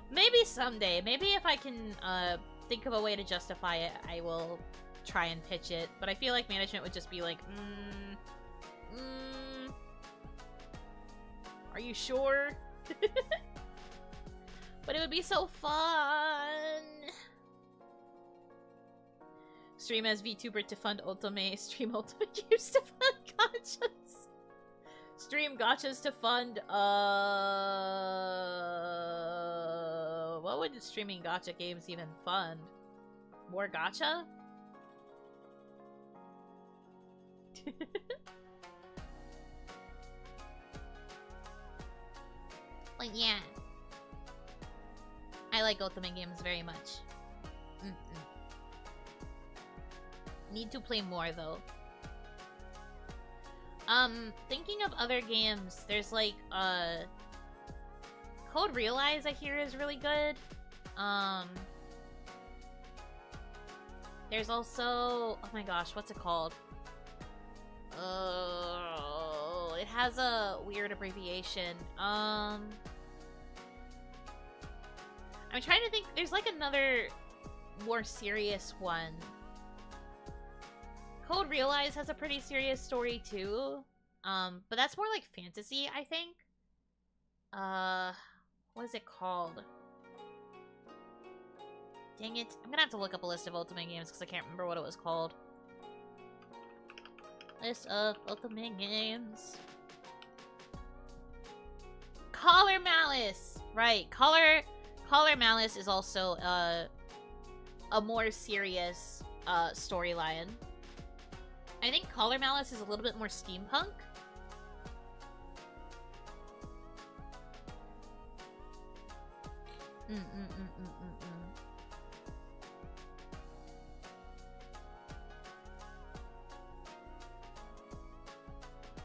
[SPEAKER 1] Maybe someday. Maybe if I can think of a way to justify it, I will try and pitch it. But I feel like management would just be like, are you sure? But it would be so fun. Stream as VTuber to fund Otome. Stream Otome games to fund gachas. Stream gachas to fund, what would streaming gacha games even fund? More gacha? But yeah. I like Otome games very much. Need to play more, though. Thinking of other games, there's like, Code Realize I hear is really good. There's also, oh my gosh, what's it called? It has a weird abbreviation. I'm trying to think, there's like another more serious one Code Realize has a pretty serious story too. But that's more like fantasy, I think. What is it called? Dang it. I'm gonna have to look up a list of Otome games because I can't remember what it was called. List of Otome games. Collar Malice! Right, Collar Malice is also a more serious storyline. I think Collar Malice is a little bit more steampunk.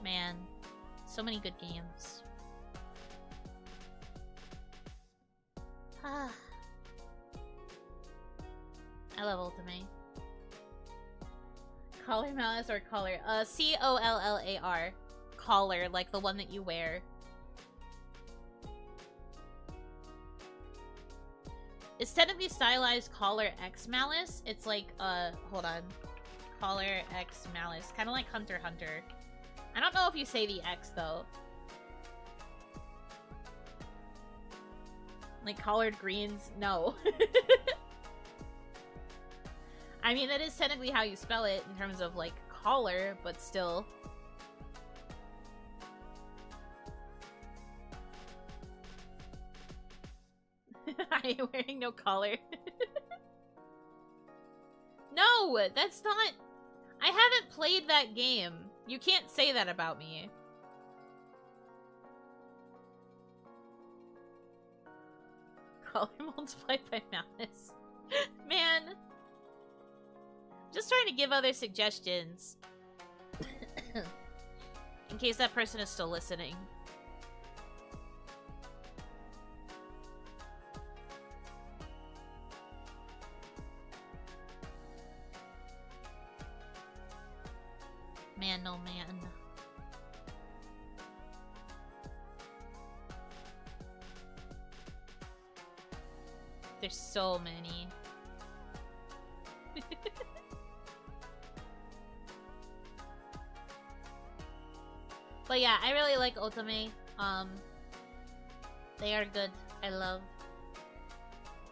[SPEAKER 1] Man, so many good games. I love Otome. Collar Malice or Collar? C-O-L-L-A-R. Collar, like the one that you wear. It's technically stylized Collar X Malice. It's like, hold on. Collar X Malice. Kind of like Hunter x Hunter. I don't know if you say the X, though. Like collared greens? No. I mean, that is technically how you spell it in terms of, like, collar, but still. I am wearing no collar. No, that's not... I haven't played that game. You can't say that about me. Collar multiplied by malice. Man. Just trying to give other suggestions. In case that person is still listening. Man, no man. There's so many. But yeah, I really like Otome. They are good. I love.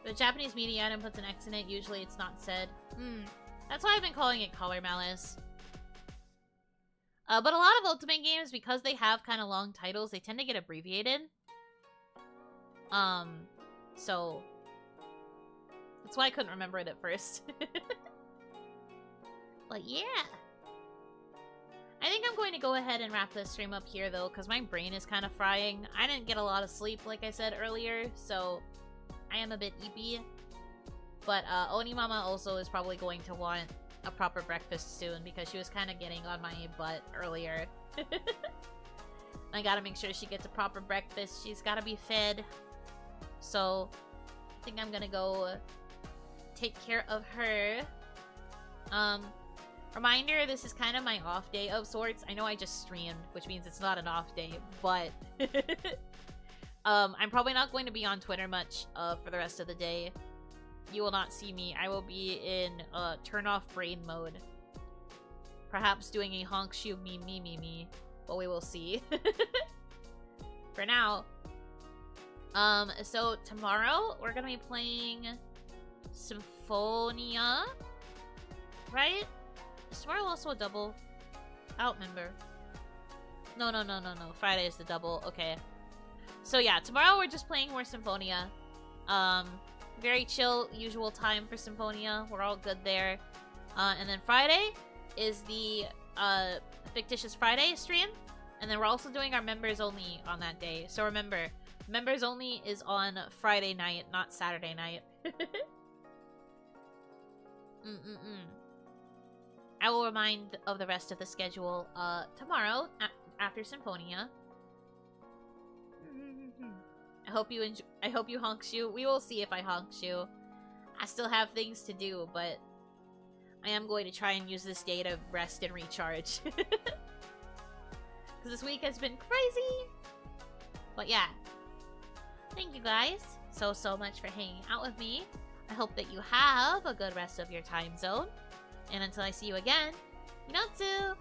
[SPEAKER 1] The Japanese media item puts an X in it. Usually it's not said. That's why I've been calling it Collar Malice. But a lot of Otome games, because they have kind of long titles, they tend to get abbreviated. So that's why I couldn't remember it at first. But yeah. I think I'm going to go ahead and wrap this stream up here, though, because my brain is kind of frying. I didn't get a lot of sleep, like I said earlier, so I am a bit eepy. But Onimama also is probably going to want a proper breakfast soon, because she was kind of getting on my butt earlier. I gotta make sure she gets a proper breakfast. She's gotta be fed. So, I think I'm gonna go take care of her. Reminder, this is kind of my off day of sorts. I know I just streamed, which means it's not an off day, but I'm probably not going to be on Twitter much for the rest of the day. You will not see me. I will be in turn off brain mode. Perhaps doing a honk shoe me, but we will see. For now. So tomorrow we're gonna be playing Symphonia, right? Is tomorrow also a double? I don't remember. No. Friday is the double. Okay. So yeah, tomorrow we're just playing more Symphonia. Very chill, usual time for Symphonia. We're all good there. And then Friday is the Fictitious Friday stream. And then we're also doing our members only on that day. So remember, members only is on Friday night, not Saturday night. I will remind of the rest of the schedule tomorrow after Symphonia. I hope you enjoy. I hope you honk shoe. We will see if I honk shoe. I still have things to do, but I am going to try and use this day to rest and recharge. Because this week has been crazy. But yeah. Thank you guys so much for hanging out with me. I hope that you have a good rest of your time zone. And until I see you again, Hirotsu!